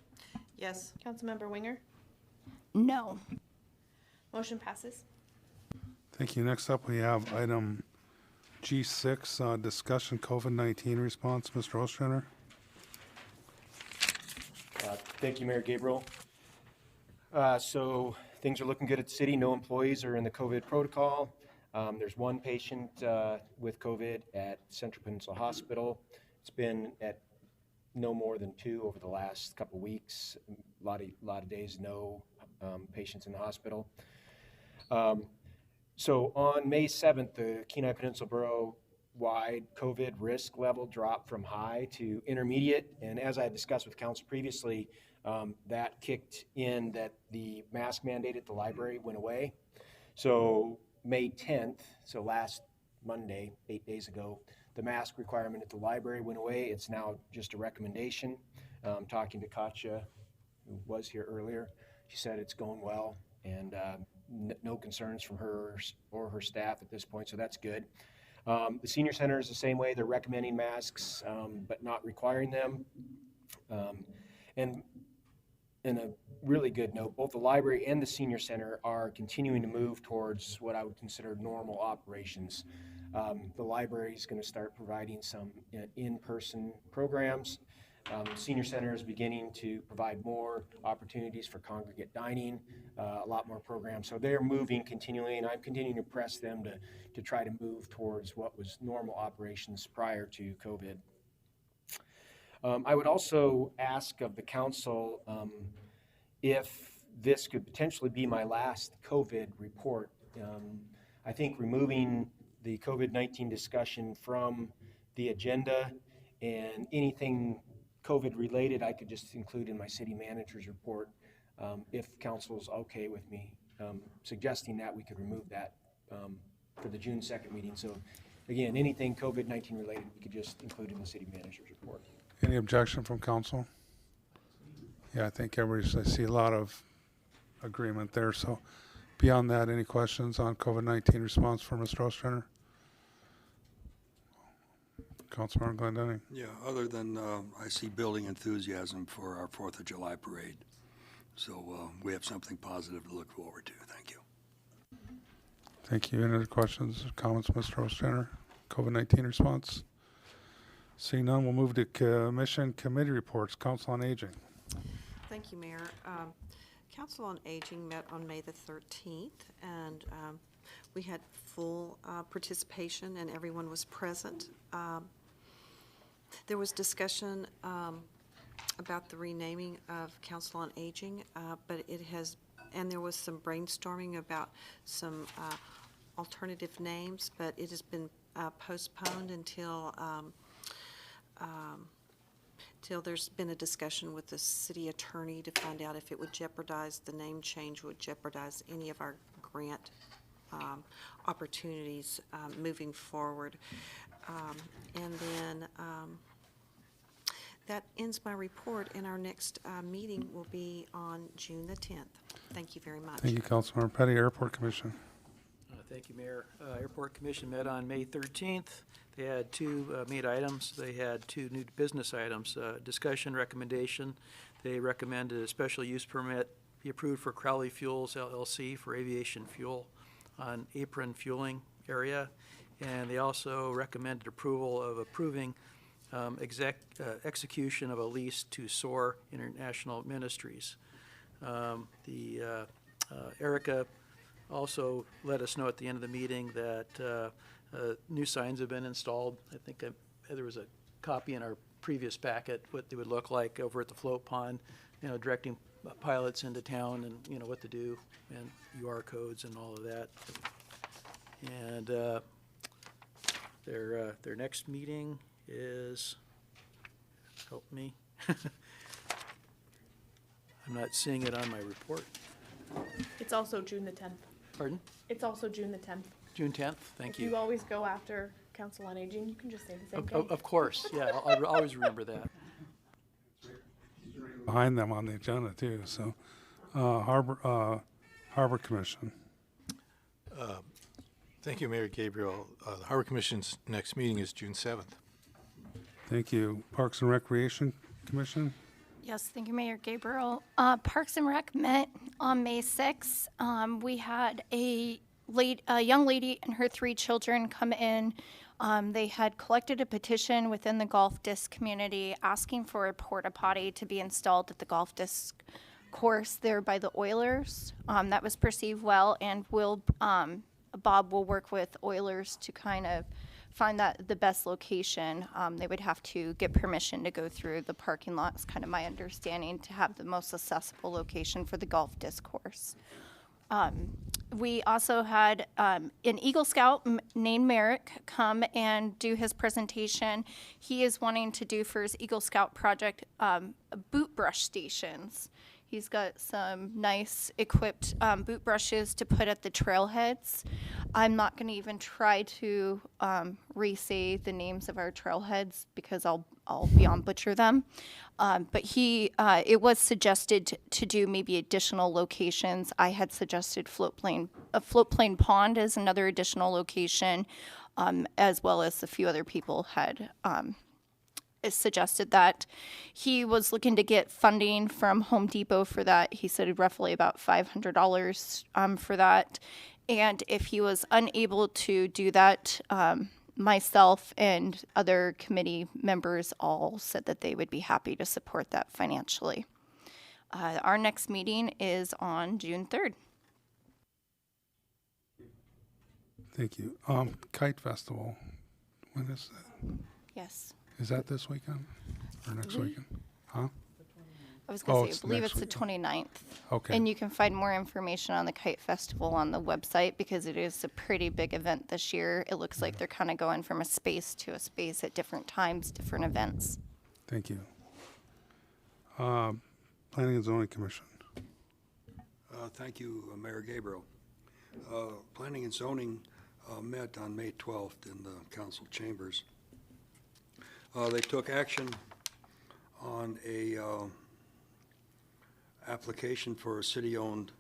Yes. Councilmember Winger? No. Motion passes. Thank you. Next up, we have item G6, discussion COVID-19 response. Mr. Ostrander? Thank you, Mayor Gabriel. So things are looking good at the city. No employees are in the COVID protocol. There's one patient with COVID at Central Peninsula Hospital. It's been at no more than 2 over the last couple weeks. A lot of days, no patients in the hospital. So on May 7th, the Kenai Peninsula Borough-wide COVID risk level dropped from high to intermediate. And as I discussed with council previously, that kicked in that the mask mandate at the library went away. So May 10th, so last Monday, 8 days ago, the mask requirement at the library went away. It's now just a recommendation. Talking to Katja, who was here earlier, she said it's going well, and no concerns from her or her staff at this point, so that's good. The senior center is the same way. They're recommending masks, but not requiring them. And in a really good note, both the library and the senior center are continuing to move towards what I would consider normal operations. The library is going to start providing some in-person programs. Senior center is beginning to provide more opportunities for congregate dining, a lot more programs. So they're moving continually, and I'm continuing to press them to try to move towards what was normal operations prior to COVID. I would also ask of the council if this could potentially be my last COVID report. I think removing the COVID-19 discussion from the agenda and anything COVID related I could just include in my city manager's report if council is okay with me suggesting that we could remove that for the June 2nd meeting. So again, anything COVID-19 related we could just include in the city manager's report. Any objection from council? Yeah, I think I see a lot of agreement there. So beyond that, any questions on COVID-19 response for Mr. Ostrander? Councilmember Glendening. Yeah, other than I see building enthusiasm for our 4th of July parade. So we have something positive to look forward to. Thank you. Thank you. Any other questions or comments, Mr. Ostrander? COVID-19 response? Seeing none, we'll move to commission committee reports. Council on Aging. Thank you, Mayor. Council on Aging met on May the 13th, and we had full participation and everyone was present. There was discussion about the renaming of Council on Aging, but it has and there was some brainstorming about some alternative names, but it has been postponed until till there's been a discussion with the city attorney to find out if it would jeopardize, the name change would jeopardize any of our grant opportunities moving forward. And then that ends my report, and our next meeting will be on June the 10th. Thank you very much. Thank you, Councilmember Petty. Airport Commission. Thank you, Mayor. Airport Commission met on May 13th. They had two main items. They had two new business items. Discussion recommendation. They recommended a special use permit be approved for Crowley Fuels LLC for aviation fuel on apron fueling area. And they also recommended approval of approving execution of a lease to SOAR International Ministries. Erica also let us know at the end of the meeting that new signs have been installed. I think there was a copy in our previous packet, what they would look like over at the float pond, directing pilots into town and, what to do, and UR codes and all of that. And their next meeting is, help me, I'm not seeing it on my report. It's also June the 10th. Pardon? It's also June the 10th. June 10th, thank If you. you always go after Council on Aging, you can just say the same thing. Of course, yeah, I'll always remember that. Behind them on the agenda too, so, Harbor Commission. Thank you, Mayor Gabriel. The Harbor Commission's next meeting is June 7th. Thank you. Parks and Recreation Commission. Yes, thank you, Mayor Gabriel. Parks and Rec met on May 6th. We had a young lady and her 3 children come in. They had collected a petition within the golf disc community asking for a porta potty to be installed at the golf disc course there by the Oilers. That was perceived well, and Bob will work with Oilers to kind of find that the best location. They would have to get permission to go through the parking lot, is kind of my understanding, to have the most accessible location for the golf disc course. We also had an Eagle Scout named Merrick come and do his presentation. He is wanting to do for his Eagle Scout project boot brush stations. He's got some nice equipped boot brushes to put at the trailheads. I'm not going to even try to re-say the names of our trailheads because I'll beyond butcher them. But it was suggested to do maybe additional locations. I had suggested Float Plain Pond as another additional location, as well as a few other people had suggested that. He was looking to get funding from Home Depot for that. He said roughly about $500 for that. And if he was unable to do that, myself and other committee members all said that they would be happy to support that financially. Our next meeting is on June 3rd. Thank you. Kite Festival, when is that? Yes. Is that this weekend or next weekend? Huh? I was going Oh, to say, it's I believe next it's the week. 29th. Okay. And you can find more information on the Kite Festival on the website because it is a pretty big event this year. It looks like they're kind of going from a space to a space at different times, different events. Thank you. Planning and Zoning Commission. Thank you, Mayor Gabriel. Planning and Zoning met on May 12th in the council chambers. They took action on a application for a city-owned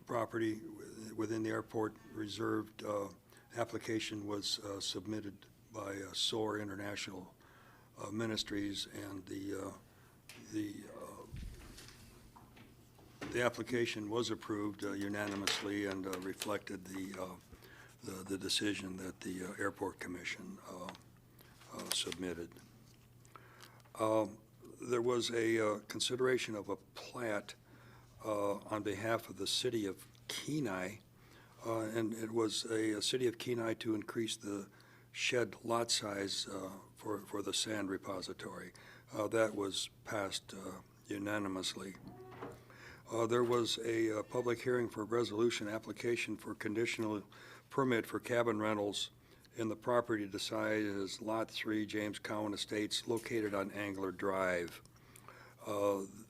property within the airport reserved. Application was submitted by SOAR International Ministries, and the application was approved unanimously and reflected the decision that the Airport Commission submitted. There was a consideration of a plat on behalf of the city of Kenai, and it was a city of Kenai to increase the shed lot size for the sand repository. That was passed unanimously. There was a public hearing for resolution application for conditional permit for cabin rentals in the property decided as Lot 3, James Cowan Estates, located on Angler Drive.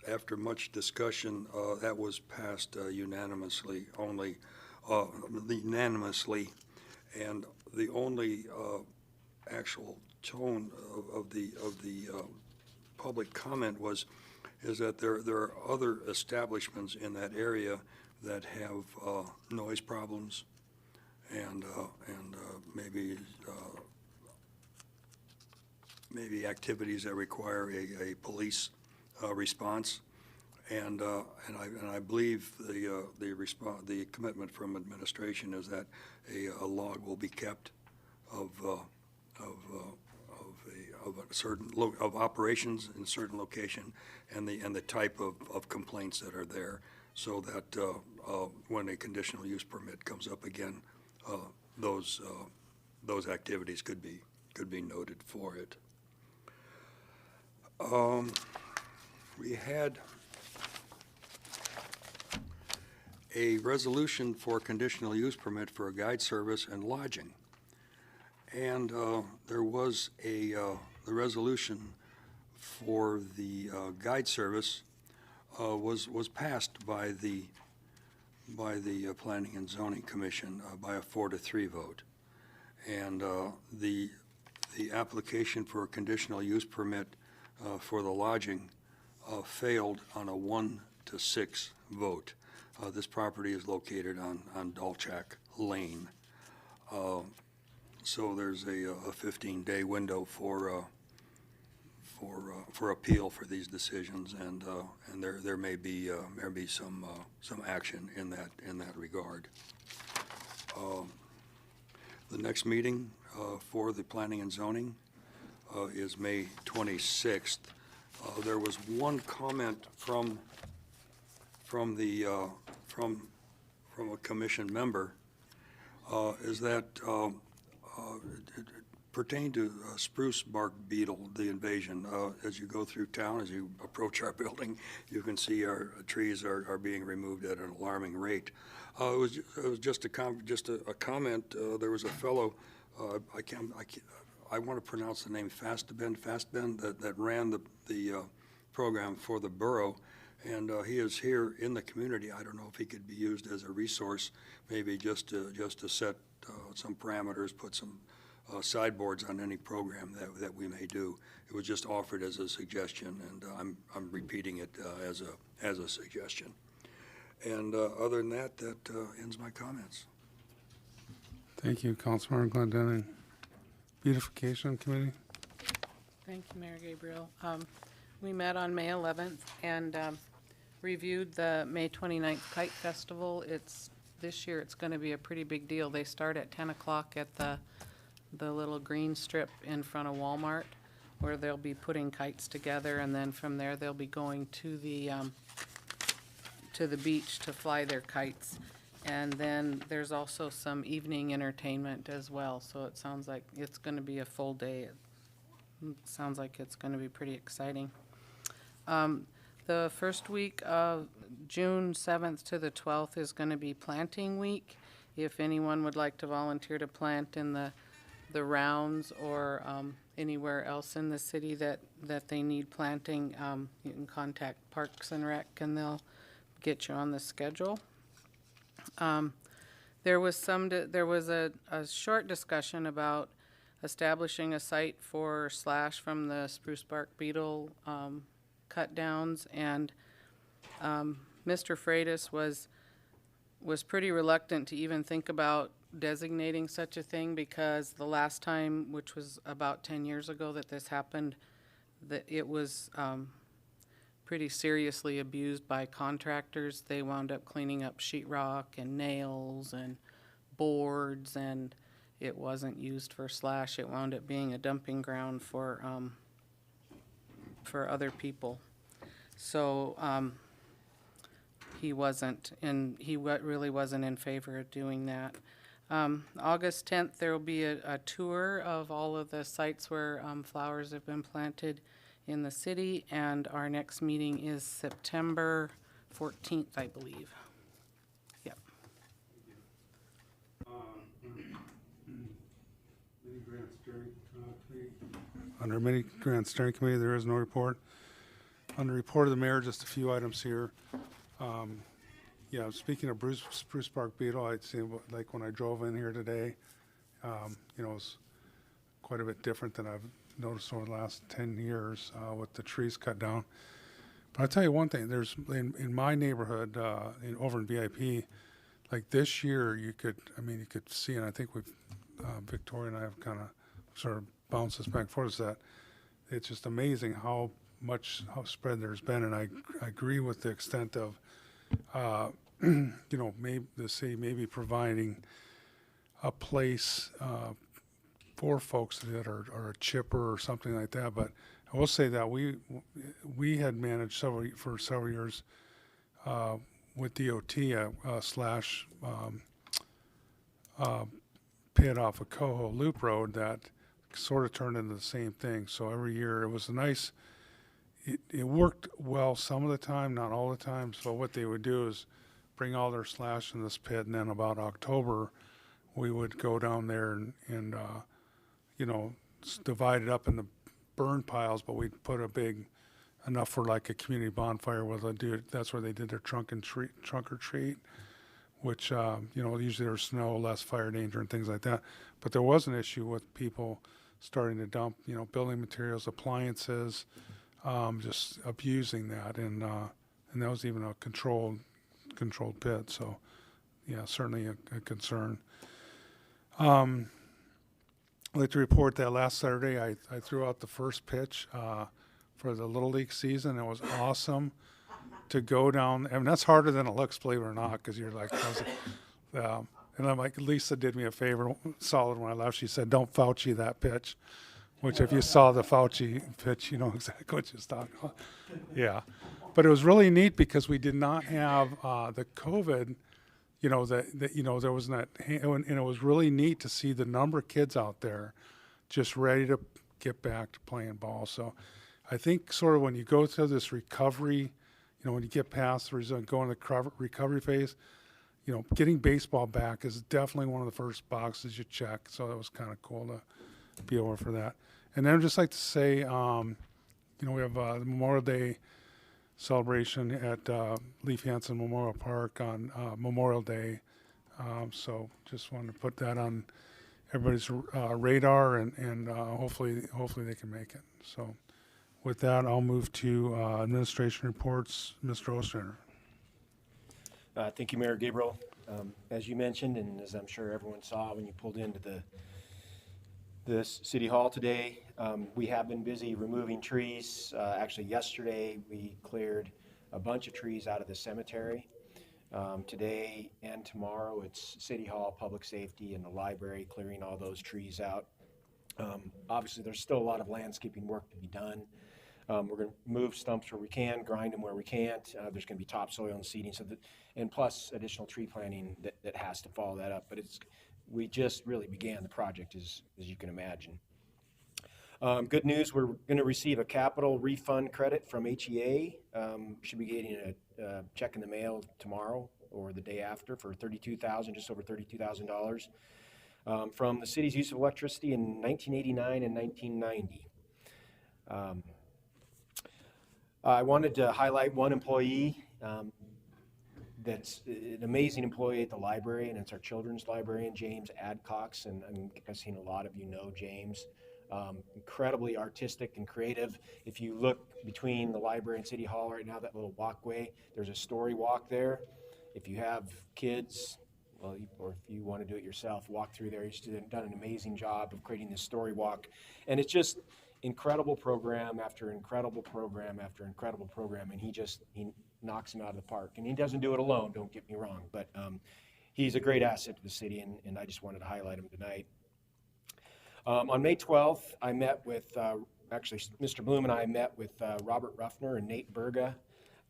After much discussion, that was passed unanimously, and the only actual tone of the public comment is that there are other establishments in that area that have noise problems and maybe activities that require a police response. And I believe the commitment from administration is that a log will be kept of a certain of operations in a certain location and the type of complaints that are there, so that when a conditional use permit comes up again, those activities could be noted for it. We had a resolution for conditional use permit for a guide service and lodging. And there was the resolution for the guide service was passed by the Planning and Zoning Commission by a 4-3 vote. And the application for a conditional use permit for the lodging failed on a 1-6 vote. This property is located on Dolchak Lane. So there's a 15-day window for appeal for these decisions, and there may be some action in that regard. The next meeting for the Planning and Zoning is May 26th. There was one comment from a commission member, is that it pertained to spruce bark beetle, the invasion. As you go through town, as you approach our building, you can see our trees are being removed at an alarming rate. It was just a comment. There was a fellow, I want to pronounce the name Fastben that ran the program for the borough. And he is here in the community. I don't know if he could be used as a resource, maybe just to set some parameters, put some sideboards on any program that we may do. It was just offered as a suggestion, and I'm repeating it as a suggestion. And other than that, that ends my comments. Thank you, Councilmember Glendening. Beautification Committee? Thank you, Mayor Gabriel. We met on May 11th and reviewed the May 29th Kite Festival. This year it's going to be a pretty big deal. They start at 10 o'clock at the little green strip in front of Walmart, where they'll be putting kites together, and then from there they'll be going to the beach to fly their kites. And then there's also some evening entertainment as well, so it sounds like it's going to be a full day. It sounds like it's going to be pretty exciting. The first week of June 7th to the 12th is going to be planting week. If anyone would like to volunteer to plant in the rounds or anywhere else in the city that they need planting, you can contact Parks and Rec and they'll get you on the schedule. There was a short discussion about establishing a site for slash from the spruce bark beetle cut downs, and Mr. Freitas was pretty reluctant to even think about designating such a thing, because the last time, which was about 10 years ago that this happened, that it was pretty seriously abused by contractors. They wound up cleaning up sheetrock and nails and boards, and it wasn't used for slash. It wound up being a dumping ground for other people. So he really wasn't in favor of doing that. August 10th, there will be a tour of all of the sites where flowers have been planted in the city, and our next meeting is September 14th, I believe. Yep. Mini Grant Steering Committee. Under Mini Grant Steering Committee, there is no report. Under report of the mayor, just a few items here. Yeah, speaking of Spruce Park Beetle, I'd say, like when I drove in here today, you know, it's quite a bit different than I've noticed over the last 10 years with the trees cut down. But I'll tell you one thing, there's, in my neighborhood, over in VIP, like this year, you could see, and I think Victoria and I have kind of sort of bounced this back and forth, is that it's just amazing how spread there's been, and I agree with the extent of, you know, maybe the city maybe providing a place for folks that are a chipper or something like that. But I will say that we had managed for several years with DOT slash pit off of Coho Loop Road that sort of turned into the same thing. So every year it was a nice. It worked well some of the time, not all the time. So what they would do is bring all their slash in this pit, and then about October, we would go down there and you know, divide it up into burn piles, but we'd put enough for like a community bonfire where they'll do it. That's where they did their trunk or treat, which, you know, usually there's snow, less fire danger and things like that. But there was an issue with people starting to dump, you know, building materials, appliances, just abusing that, and that was even a controlled pit. So, yeah, certainly a concern. I'd like to report that last Saturday I threw out the first pitch for the Little League season. It was awesome to go down. I mean, that's harder than it looks, believe it or not, because you're like, and I'm like, Lisa did me a favor, solid when I left. She said, "Don't Fauci that pitch." Which, if you saw the Fauci pitch, you know exactly what she's talking about. Yeah. But it was really neat because we did not have the COVID, you know, you know, there was not, and it was really neat to see the number of kids out there just ready to get back to playing ball. So I think sort of when you go through this recovery, you know, when you get past go in the recovery phase, you know, getting baseball back is definitely one of the first boxes you check. So that was kind of cool to be over for that. And then I'd just like to say, you know, we have the Memorial Day celebration at Leif Hansen Memorial Park on Memorial Day. So just wanted to put that on everybody's radar, and hopefully they can make it. So with that, I'll move to administration reports. Mr. Ostrander. Thank you, Mayor Gabriel. As you mentioned, and as I'm sure everyone saw when you pulled into this City Hall today, we have been busy removing trees. Actually, yesterday we cleared a bunch of trees out of the cemetery. Today and tomorrow it's City Hall, Public Safety, and the library clearing all those trees out. Obviously, there's still a lot of landscaping work to be done. We're going to move stumps where we can, grind them where we can't. There's going to be topsoil and seeding, and plus additional tree planting that has to follow that up. But we just really began the project, as you can imagine. Good news, we're going to receive a capital refund credit from HEA. Should be getting a check in the mail tomorrow or the day after for $32,000, just over $32,000, from the city's use of electricity in 1989 and 1990. I wanted to highlight one employee that's an amazing employee at the library, and it's our children's librarian, James Adcox, and I'm guessing a lot of you know James. Incredibly artistic and creative. If you look between the library and City Hall right now, that little walkway, there's a story walk there. If you have kids, well, or if you want to do it yourself, walk through there. He's done an amazing job of creating this story walk, and it's just incredible program after incredible program after incredible program, and he knocks him out of the park. And he doesn't do it alone, don't get me wrong, but he's a great asset to the city, and I just wanted to highlight him tonight. On May 12th, I met with, actually Mr. Bloom and I met with Robert Ruffner and Nate Berga,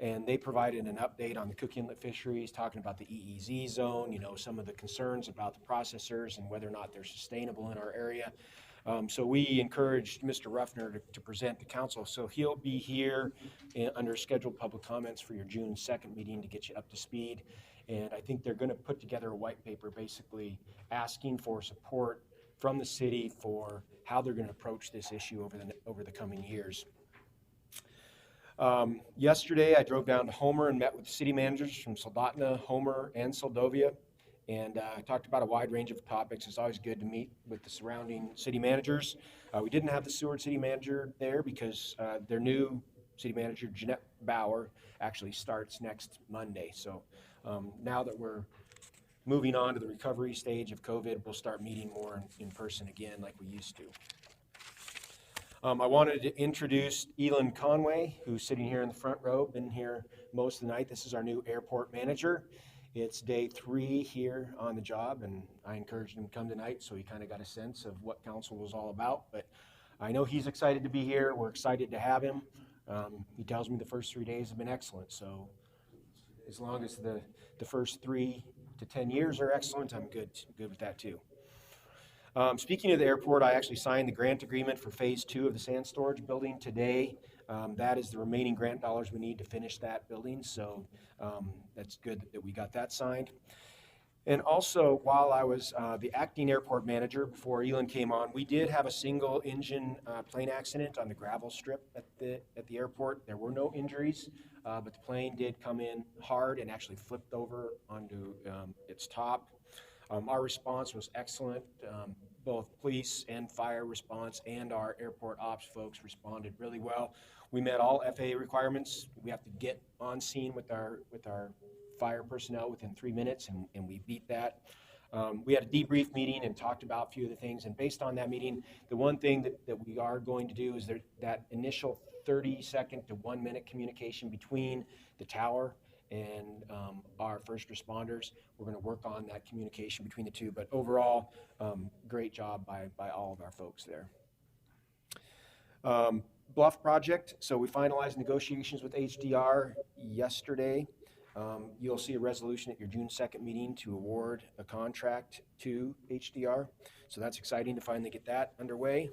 and they provided an update on the Cook Inlet fisheries, talking about the EEZ zone, you know, some of the concerns about the processors and whether or not they're sustainable in our area. So we encouraged Mr. Ruffner to present to council. So he'll be here under scheduled public comments for your June 2nd meeting to get you up to speed. And I think they're going to put together a white paper basically asking for support from the city for how they're going to approach this issue over the coming years. Yesterday, I drove down to Homer and met with the city managers from Soldotna, Homer, and Soldovia. And I talked about a wide range of topics. It's always good to meet with the surrounding city managers. We didn't have the Seward city manager there because their new city manager, Jeanette Bauer, actually starts next Monday. So now that we're moving on to the recovery stage of COVID, we'll start meeting more in person again like we used to. I wanted to introduce Elin Conway, who's sitting here in the front row, been here most of the night. This is our new airport manager. It's day 3 here on the job, and I encouraged him to come tonight, so he kind of got a sense of what council was all about. But I know he's excited to be here. We're excited to have him. He tells me the first 3 days have been excellent, so as long as the first 3 to 10 years are excellent, I'm good with that too. Speaking of the airport, I actually signed the grant agreement for phase 2 of the sand storage building today. That is the remaining grant dollars we need to finish that building, so that's good that we got that signed. And also, while I was the acting airport manager before Elin came on, we did have a single engine plane accident on the gravel strip at the airport. There were no injuries, but the plane did come in hard and actually flipped over onto its top. Our response was excellent. Both police and fire response and our airport ops folks responded really well. We met all FAA requirements. We have to get on scene with our fire personnel within 3 minutes, and we beat that. We had a debrief meeting and talked about a few of the things, and based on that meeting, the one thing that we are going to do is that initial 30-second to 1-minute communication between the tower and our first responders. We're going to work on that communication between the two, but overall, great job by all of our folks there. Bluff project, so we finalized negotiations with HDR yesterday. You'll see a resolution at your June 2nd meeting to award a contract to HDR, so that's exciting to finally get that underway.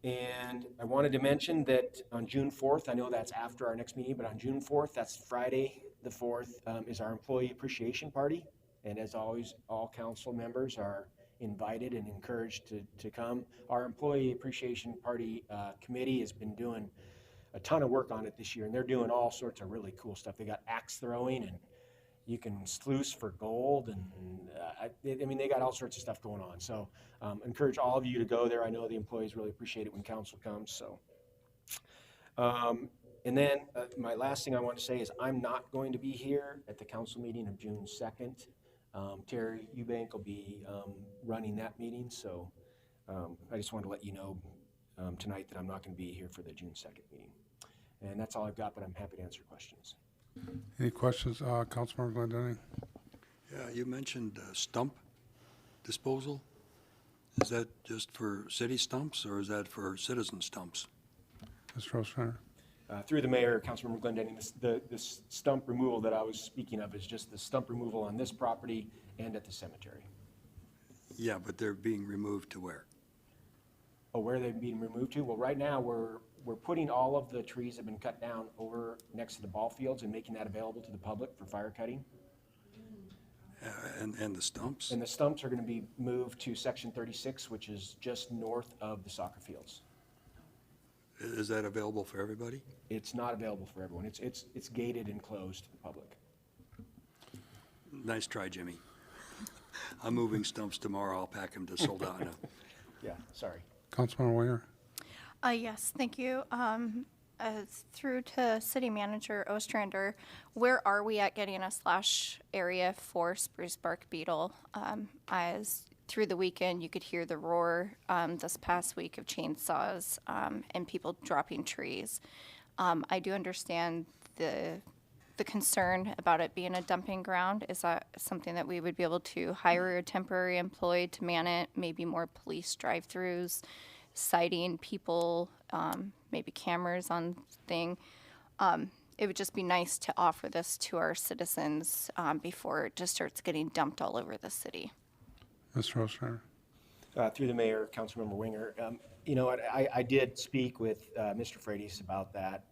And I wanted to mention that on June 4th, I know that's after our next meeting, but on June 4th, that's Friday the 4th, is our employee appreciation party. And as always, all council members are invited and encouraged to come. Our employee appreciation party committee has been doing a ton of work on it this year, and they're doing all sorts of really cool stuff. They got axe throwing, and you can sluice for gold, and I mean, they got all sorts of stuff going on. So encourage all of you to go there. I know the employees really appreciate it when council comes. So, and then my last thing I want to say is I'm not going to be here at the council meeting of June 2nd. Terry Eubank will be running that meeting. So I just wanted to let you know tonight that I'm not going to be here for the June 2nd meeting. And that's all I've got, but I'm happy to answer questions. Any questions, Councilmember Glendenning? Yeah, you mentioned stump disposal. Is that just for city stumps, or is that for citizen stumps? Mr. Ostrander? Through the mayor, Councilmember Glendenning, the stump removal that I was speaking of is just the stump removal on this property and at the cemetery. Yeah, but they're being removed to where? Oh, where are they being removed to? Well, right now, we're putting all of the trees that have been cut down over next to the ball fields and making that available to the public for fire cutting. And the stumps? And the stumps are going to be moved to Section 36, which is just north of the soccer fields. Is that available for everybody? It's not available for everyone. It's gated and closed to the public. Nice try, Jimmy. I'm moving stumps tomorrow. I'll pack them to Soldotna. Yeah, sorry. Councilmember Winger? Yes, thank you. Through to City Manager Ostrander, where are we at getting a slash area for spruce bark beetle? As through the weekend, you could hear the roar this past week of chainsaws and people dropping trees. I do understand the concern about it being a dumping ground. Is that something that we would be able to hire a temporary employee to man it? Maybe more police drive-throughs, citing people, maybe cameras on thing. It would just be nice to offer this to our citizens before it just starts getting dumped all over the city. Mr. Ostrander? Through the mayor, Councilmember Winger. You know, I did speak with Mr. Frades about that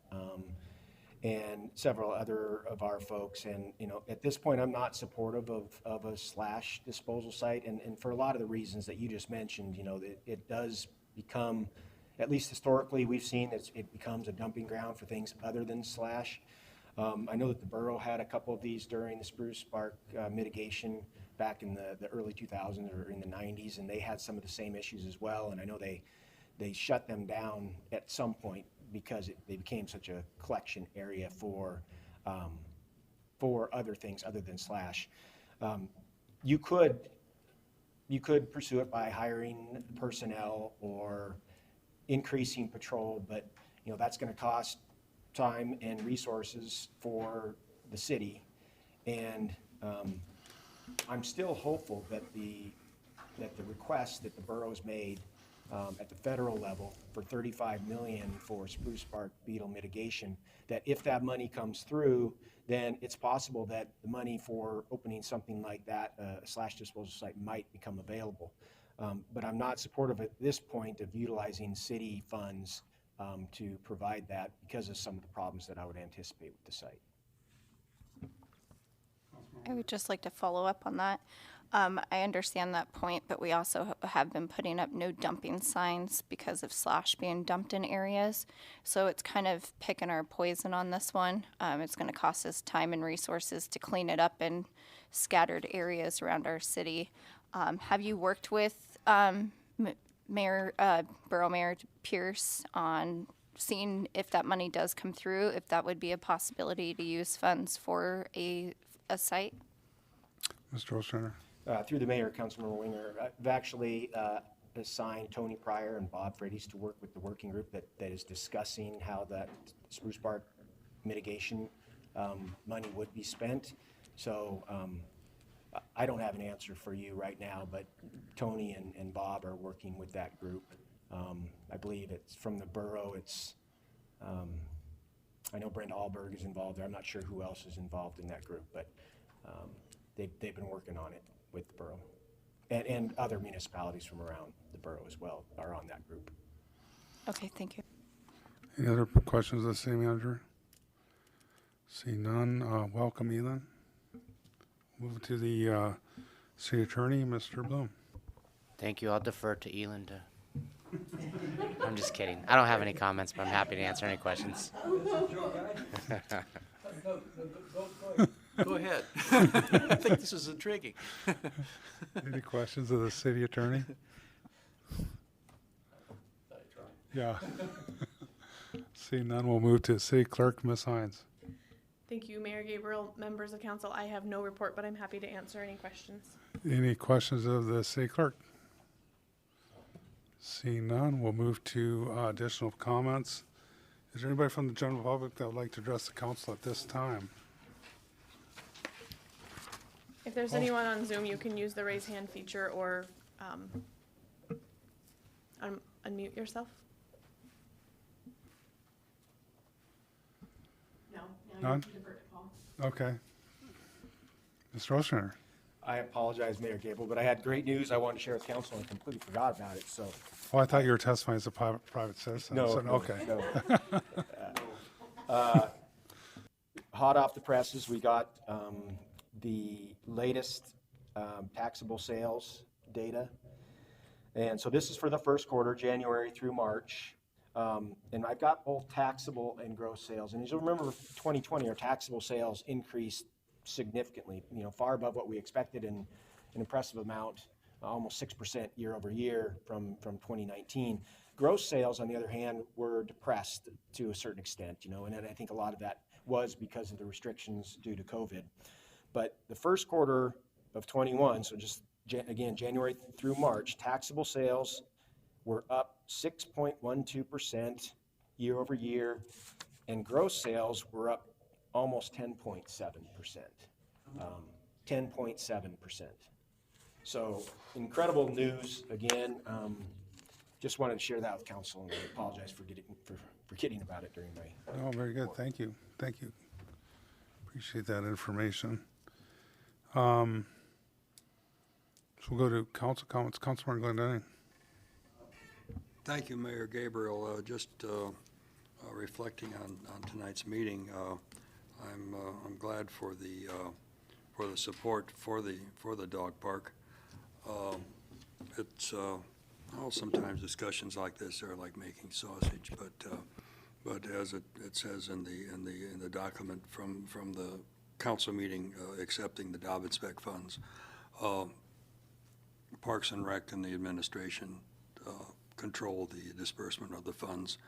and several other of our folks. And, you know, at this point, I'm not supportive of a slash disposal site. And for a lot of the reasons that you just mentioned, you know, it does become, at least historically, we've seen that it becomes a dumping ground for things other than slash. I know that the borough had a couple of these during the Spruce Park mitigation back in the early 2000s or in the 90s, and they had some of the same issues as well. And I know they shut them down at some point because they became such a collection area for other things other than slash. You could pursue it by hiring personnel or increasing patrol, but you know that's going to cost time and resources for the city. And I'm still hopeful that the request that the borough's made at the federal level for $35 million for Spruce Park beetle mitigation, that if that money comes through, then it's possible that the money for opening something like that, a slash disposal site, might become available. But I'm not supportive at this point of utilizing city funds to provide that because of some of the problems that I would anticipate with the site. I would just like to follow up on that. I understand that point, but we also have been putting up no dumping signs because of slash being dumped in areas. So it's kind of picking our poison on this one. It's going to cost us time and resources to clean it up in scattered areas around our city. Have you worked with Borough Mayor Pierce on seeing if that money does come through, if that would be a possibility to use funds for a site? Mr. Ostrander? Through the mayor, Councilmember Winger, I've actually assigned Tony Pryor and Bob Frades to work with the working group that is discussing how that Spruce Park mitigation money would be spent. So I don't have an answer for you right now, but Tony and Bob are working with that group. I believe it's from the borough. It's I know Brenda Alberg is involved there. I'm not sure who else is involved in that group, but they've been working on it with the borough. And other municipalities from around the borough as well are on that group. Okay, thank you. Any other questions of the city manager? See none. Welcome, Elin. Move to the city attorney, Mr. Bloom. Thank you. I'll defer to Elin to. I'm just kidding. I don't have any comments, but I'm happy to answer any questions. Go ahead. I think this is intriguing. Any questions of the city attorney? Yeah. See none, we'll move to city clerk, Ms. Hines. Thank you, Mayor Gabriel, members of council. I have no report, but I'm happy to answer any questions. Any questions of the city clerk? Seeing none, we'll move to additional comments. Is there anybody from the general public that would like to address the council at this time? If there's anyone on Zoom, you can use the raise hand feature or unmute yourself. No. None? Okay. Mr. Ostrander? I apologize, Mayor Gable, but I had great news I wanted to share with council and completely forgot about it. So, Oh, I thought you were testifying as a private citizen. no, So, no, okay. no. Hot off the presses, we got the latest taxable sales data. And so this is for the first quarter, January through March. And I've got both taxable and gross sales. And as you remember, 2020, our taxable sales increased significantly, far above what we expected, in an impressive amount, almost 6% year over year from 2019. Gross sales, on the other hand, were depressed to a certain extent, and I think a lot of that was because of the restrictions due to COVID. But the first quarter of 21, so just again, January through March, taxable sales were up 6.12% year over year, and gross sales were up almost 10.7%, 10.7%. So incredible news again. Just wanted to share that with council, and I apologize for forgetting about it during my. Oh, very good. Thank you. Thank you. Appreciate that information. So So we'll go to council comments. Councilman Glendenning. Thank you, Mayor Gabriel. Just reflecting on tonight's meeting, I'm glad for the support for the dog park. It's sometimes discussions like this are like making sausage, but as it says in the document from the council meeting accepting the Dobbin spec funds, Parks and Rec and the administration control the disbursement of the funds,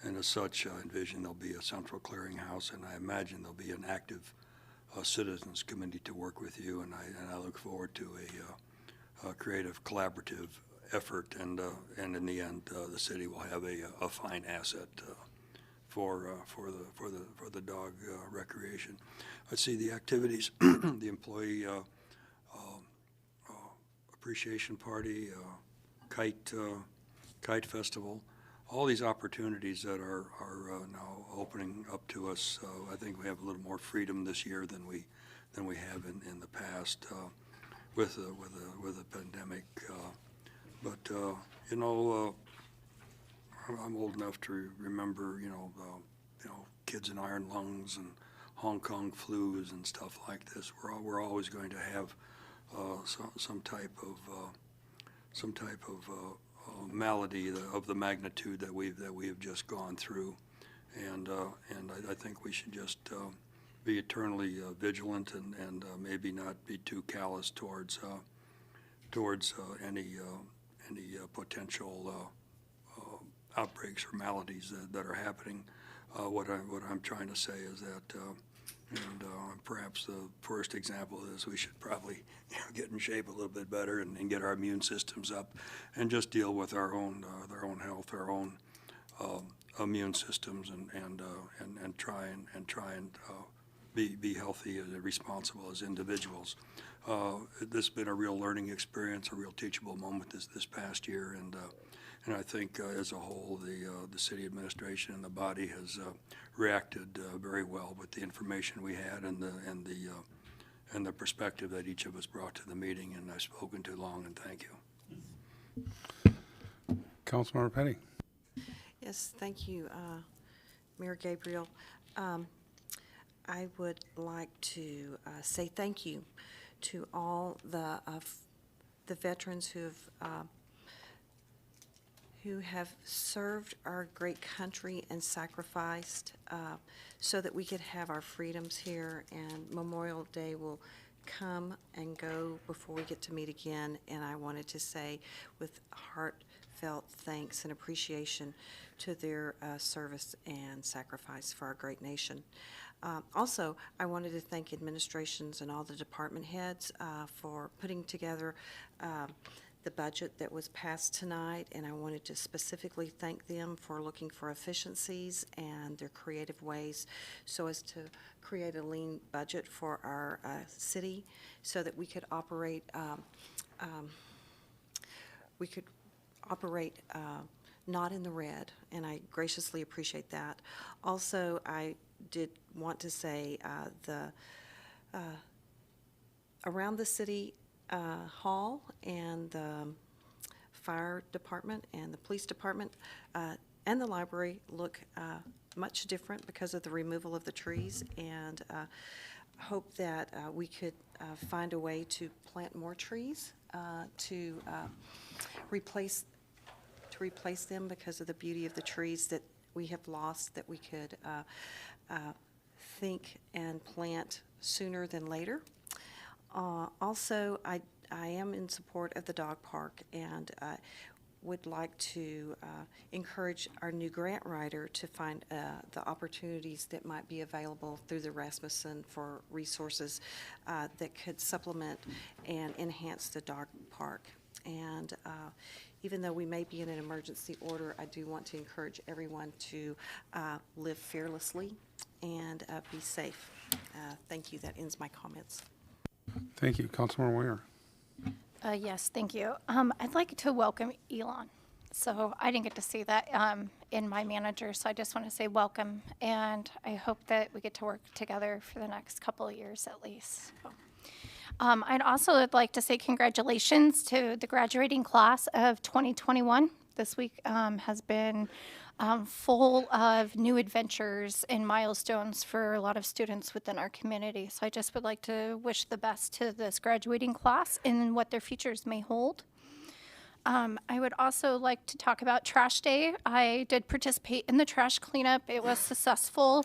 and as such, I envision there'll be a central clearinghouse, and I imagine there'll be an active citizens committee to work with you, and I look forward to a creative, collaborative effort, and in the end, the city will have a fine asset for the dog recreation. I see the activities, the employee appreciation party, kite festival, all these opportunities that are now opening up to us. I think we have a little more freedom this year than we have in the past with the pandemic. But I'm old enough to remember kids in iron lungs and Hong Kong flus and stuff like this. We're always going to have some type of malady of the magnitude that we have just gone through, and I think we should just be eternally vigilant and maybe not be too callous towards any potential outbreaks or maladies that are happening. What I'm trying to say is that, perhaps the first example is we should probably get in shape a little bit better and get our immune systems up, and just deal with our own health, our own immune systems, and try and be healthy and responsible as individuals. This has been a real learning experience, a real teachable moment this past year, and I think as a whole, the city administration and the body has reacted very well with the information we had and the perspective that each of us brought to the meeting. And I've spoken too long, and thank you. Councilmember Penny. Yes, thank you, Mayor Gabriel. I would like to say thank you to all the veterans who have served our great country and sacrificed so that we could have our freedoms here, and Memorial Day will come and go before we get to meet again, and I wanted to say with heartfelt thanks and appreciation to their service and sacrifice for our great nation. Also, I wanted to thank administrations and all the department heads for putting together the budget that was passed tonight, and I wanted to specifically thank them for looking for efficiencies and their creative ways so as to create a lean budget for our city so that we could operate not in the red, and I graciously appreciate that. Also, I did want to say around the city hall and the fire department and the police department and the library look much different because of the removal of the trees, and hope that we could find a way to plant more trees to replace them because of the beauty of the trees that we have lost, that we could think and plant sooner than later. Also, I am in support of the dog park, and would like to encourage our new grant writer to find the opportunities that might be available through the Rasmussen for resources that could supplement and enhance the dog park. And even though we may be in an emergency order, I do want to encourage everyone to live fearlessly and be safe. Thank you. That ends my comments. Thank you. Councilmember Winger. Yes, thank you. I'd like to welcome Elon. So I didn't get to see that in my manager, so I just want to say welcome, and I hope that we get to work together for the next couple of years at least. So, I'd also like to say congratulations to the graduating class of 2021. This week has been full of new adventures and milestones for a lot of students within our community. So I just would like to wish the best to this graduating class and what their futures may hold. I would also like to talk about Trash Day. I did participate in the trash cleanup. It was successful.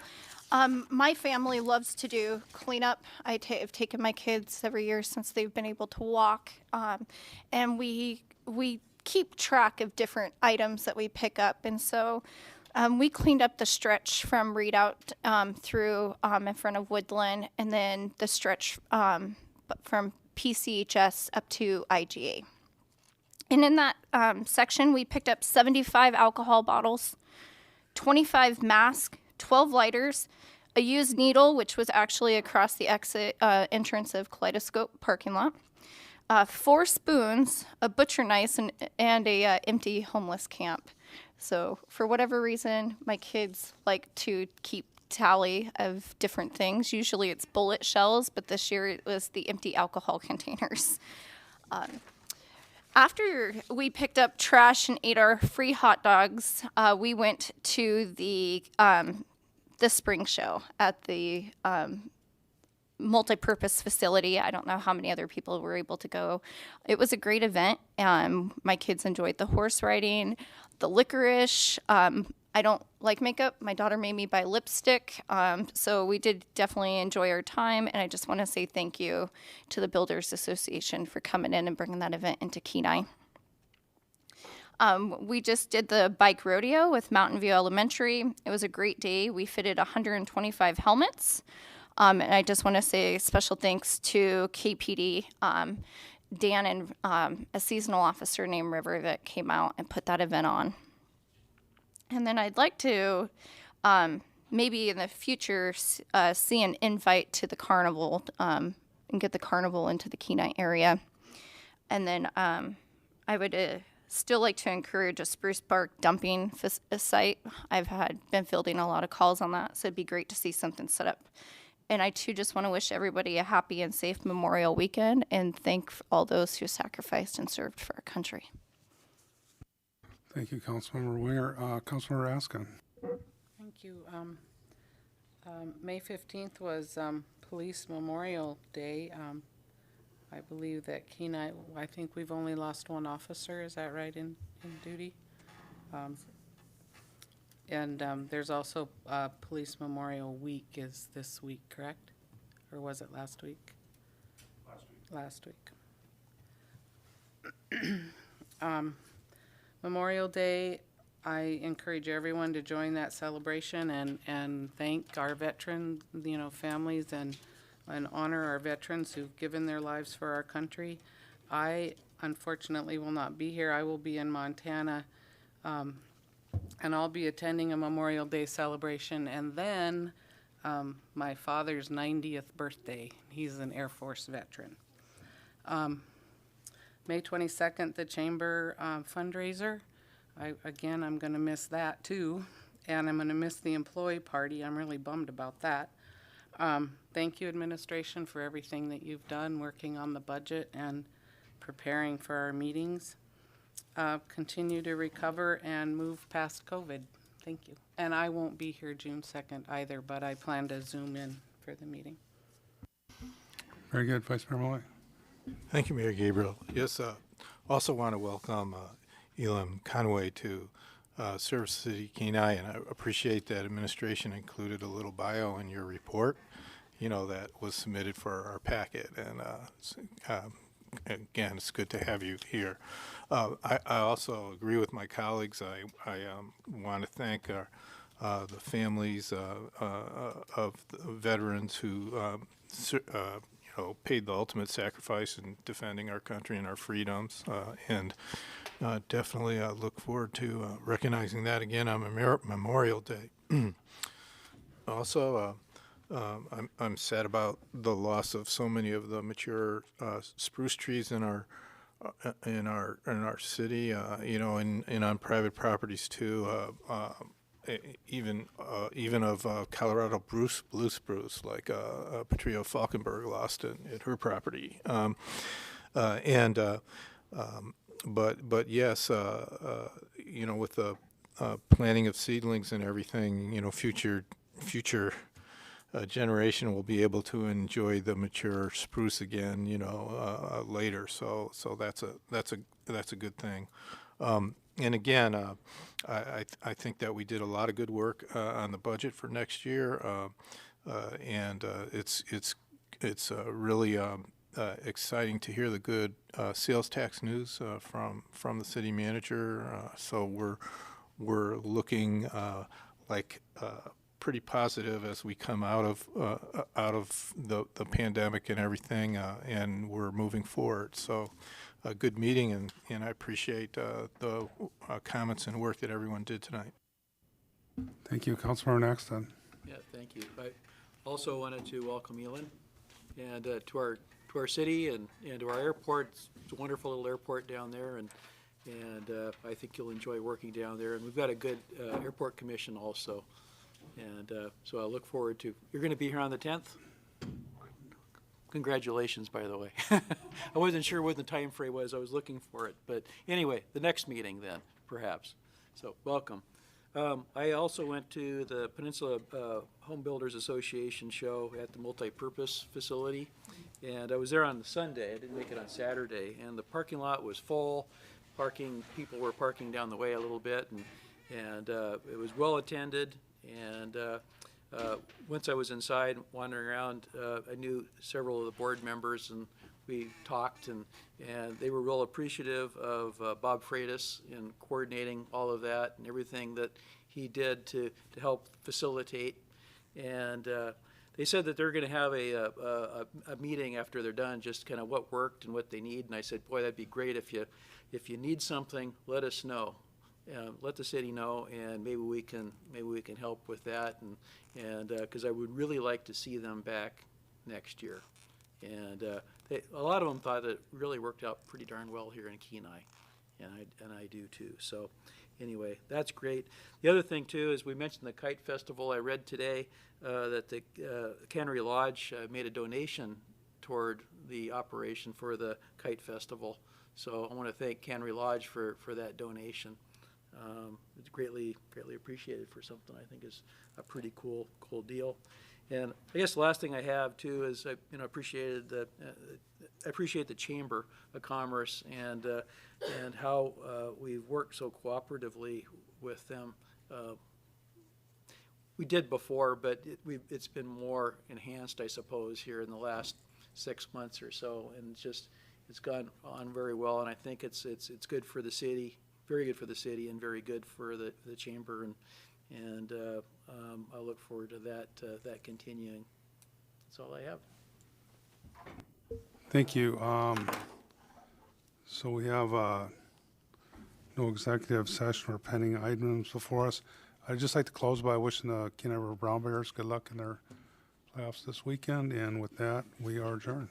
My family loves to do cleanup. I've taken my kids every year since they've been able to walk, and we keep track of different items that we pick up. And so we cleaned up the stretch from Redoubt through in front of Woodland, and then the stretch from PCHS up to IGA. And in that section, we picked up 75 alcohol bottles, 25 masks, 12 lighters, a used needle, which was actually across the exit entrance of Kaleidoscope parking lot, 4 spoons, a butcher knife, and a empty homeless camp. So for whatever reason, my kids like to keep tally of different things. Usually it's bullet shells, but this year it was the empty alcohol containers. After we picked up trash and ate our free hot dogs, we went to the spring show at the multi-purpose facility. I don't know how many other people were able to go. It was a great event. My kids enjoyed the horse riding, the licorice. I don't like makeup. My daughter made me buy lipstick. So we did definitely enjoy our time. And I just want to say thank you to the Builders Association for coming in and bringing that event into Kenai. We just did the bike rodeo with Mountain View Elementary. It was a great day. We fitted 125 helmets. And I just want to say special thanks to KPD, Dan, and a seasonal officer named River that came out and put that event on. And then I'd like to maybe in the future see an invite to the carnival and get the carnival into the Kenai area. And then I would still like to encourage a spruce bark dumping site. I've been fielding a lot of calls on that, so it'd be great to see something set up. And I too just want to wish everybody a happy and safe Memorial Weekend and thank all those who sacrificed and served for our country. Thank you, Councilmember Winger. Councilmember Askin. Thank you. May 15th was Police Memorial Day. I believe that Kenai, I think we've only lost one officer, is that right, in duty? And there's also Police Memorial Week is this week, correct? Or was it last week? Last week. Memorial Day, I encourage everyone to join that celebration and thank our veteran, families and honor our veterans who've given their lives for our country. I unfortunately will not be here. I will be in Montana, and I'll be attending a Memorial Day celebration, and then my father's 90th birthday. He's an Air Force veteran. May 22nd, the Chamber fundraiser. I'm going to miss that too, and I'm going to miss the employee party. I'm really bummed about that. Thank you, administration, for everything that you've done working on the budget and preparing for our meetings. Continue to recover and move past COVID. Thank you. And I won't be here June 2nd either, but I plan to Zoom in for the meeting. Very good, Vice Mayor Malloy. Thank you, Mayor Gabriel. Yes, also want to welcome Elam Conway to Service City Kenai, and I appreciate that administration included a little bio in your report, that was submitted for our packet. And again, it's good to have you here. I also agree with my colleagues. I want to thank the families of the veterans who paid the ultimate sacrifice in defending our country and our freedoms, and definitely look forward to recognizing that again on Memorial Day. Also, I'm sad about the loss of so many of the mature spruce trees in our city, and on private properties too. even of Colorado blue spruce, like Patria Falkenberg lost at her property. But yes, with the planting of seedlings and everything, future generation will be able to enjoy the mature spruce again, later. So that's a good thing. And again, I think that we did a lot of good work on the budget for next year, and it's really exciting to hear the good sales tax news from the city manager. So we're looking like pretty positive as we come out of the pandemic and everything, and we're moving forward. So a good meeting, and I appreciate the comments and work that everyone did tonight. Thank you. Councilmember Nexton. Yeah, thank you. I also wanted to welcome Elon and to our city and to our airport. It's a wonderful little airport down there, and I think you'll enjoy working down there. And we've got a good airport commission also. And so I look forward to, you're going to be here on the 10th? Congratulations, by the way. I wasn't sure what the time frame was. I was looking for it. But anyway, the next meeting then, perhaps. So welcome. I also went to the Peninsula Home Builders Association show at the multi-purpose facility. And I was there on Sunday. I didn't make it on Saturday. And the parking lot was full. People were parking down the way a little bit. And it was well attended. And once I was inside wandering around, I knew several of the board members, and we talked, and they were real appreciative of Bob Freitas in coordinating all of that and everything that he did to help facilitate. And they said that they're going to have a meeting after they're done, just kind of what worked and what they need. And I said, boy, that'd be great if you need something, let us know. Let the city know, and maybe we can help with that, and because I would really like to see them back next year. And a lot of them thought it really worked out pretty darn well here in Kenai, and I do too. So anyway, that's great. The other thing too is we mentioned the Kite Festival. I read today that the Cannery Lodge made a donation toward the operation for the Kite Festival. So I want to thank Cannery Lodge for that donation. It's greatly appreciated for something I think is a pretty cool deal. And I guess the last thing I have too is I appreciate the Chamber of Commerce and how we've worked so cooperatively with them. We did before, but it's been more enhanced, I suppose, here in the last 6 months or so, and it's gone on very well. And I think it's good for the city. Very good for the city and very good for the chamber, and I look forward to that continuing. That's all I have. Thank you. So we have no executive session or pending items before us. I'd just like to close by wishing the Kenai River Brown Bears good luck in their playoffs this weekend, and with that, we are adjourned.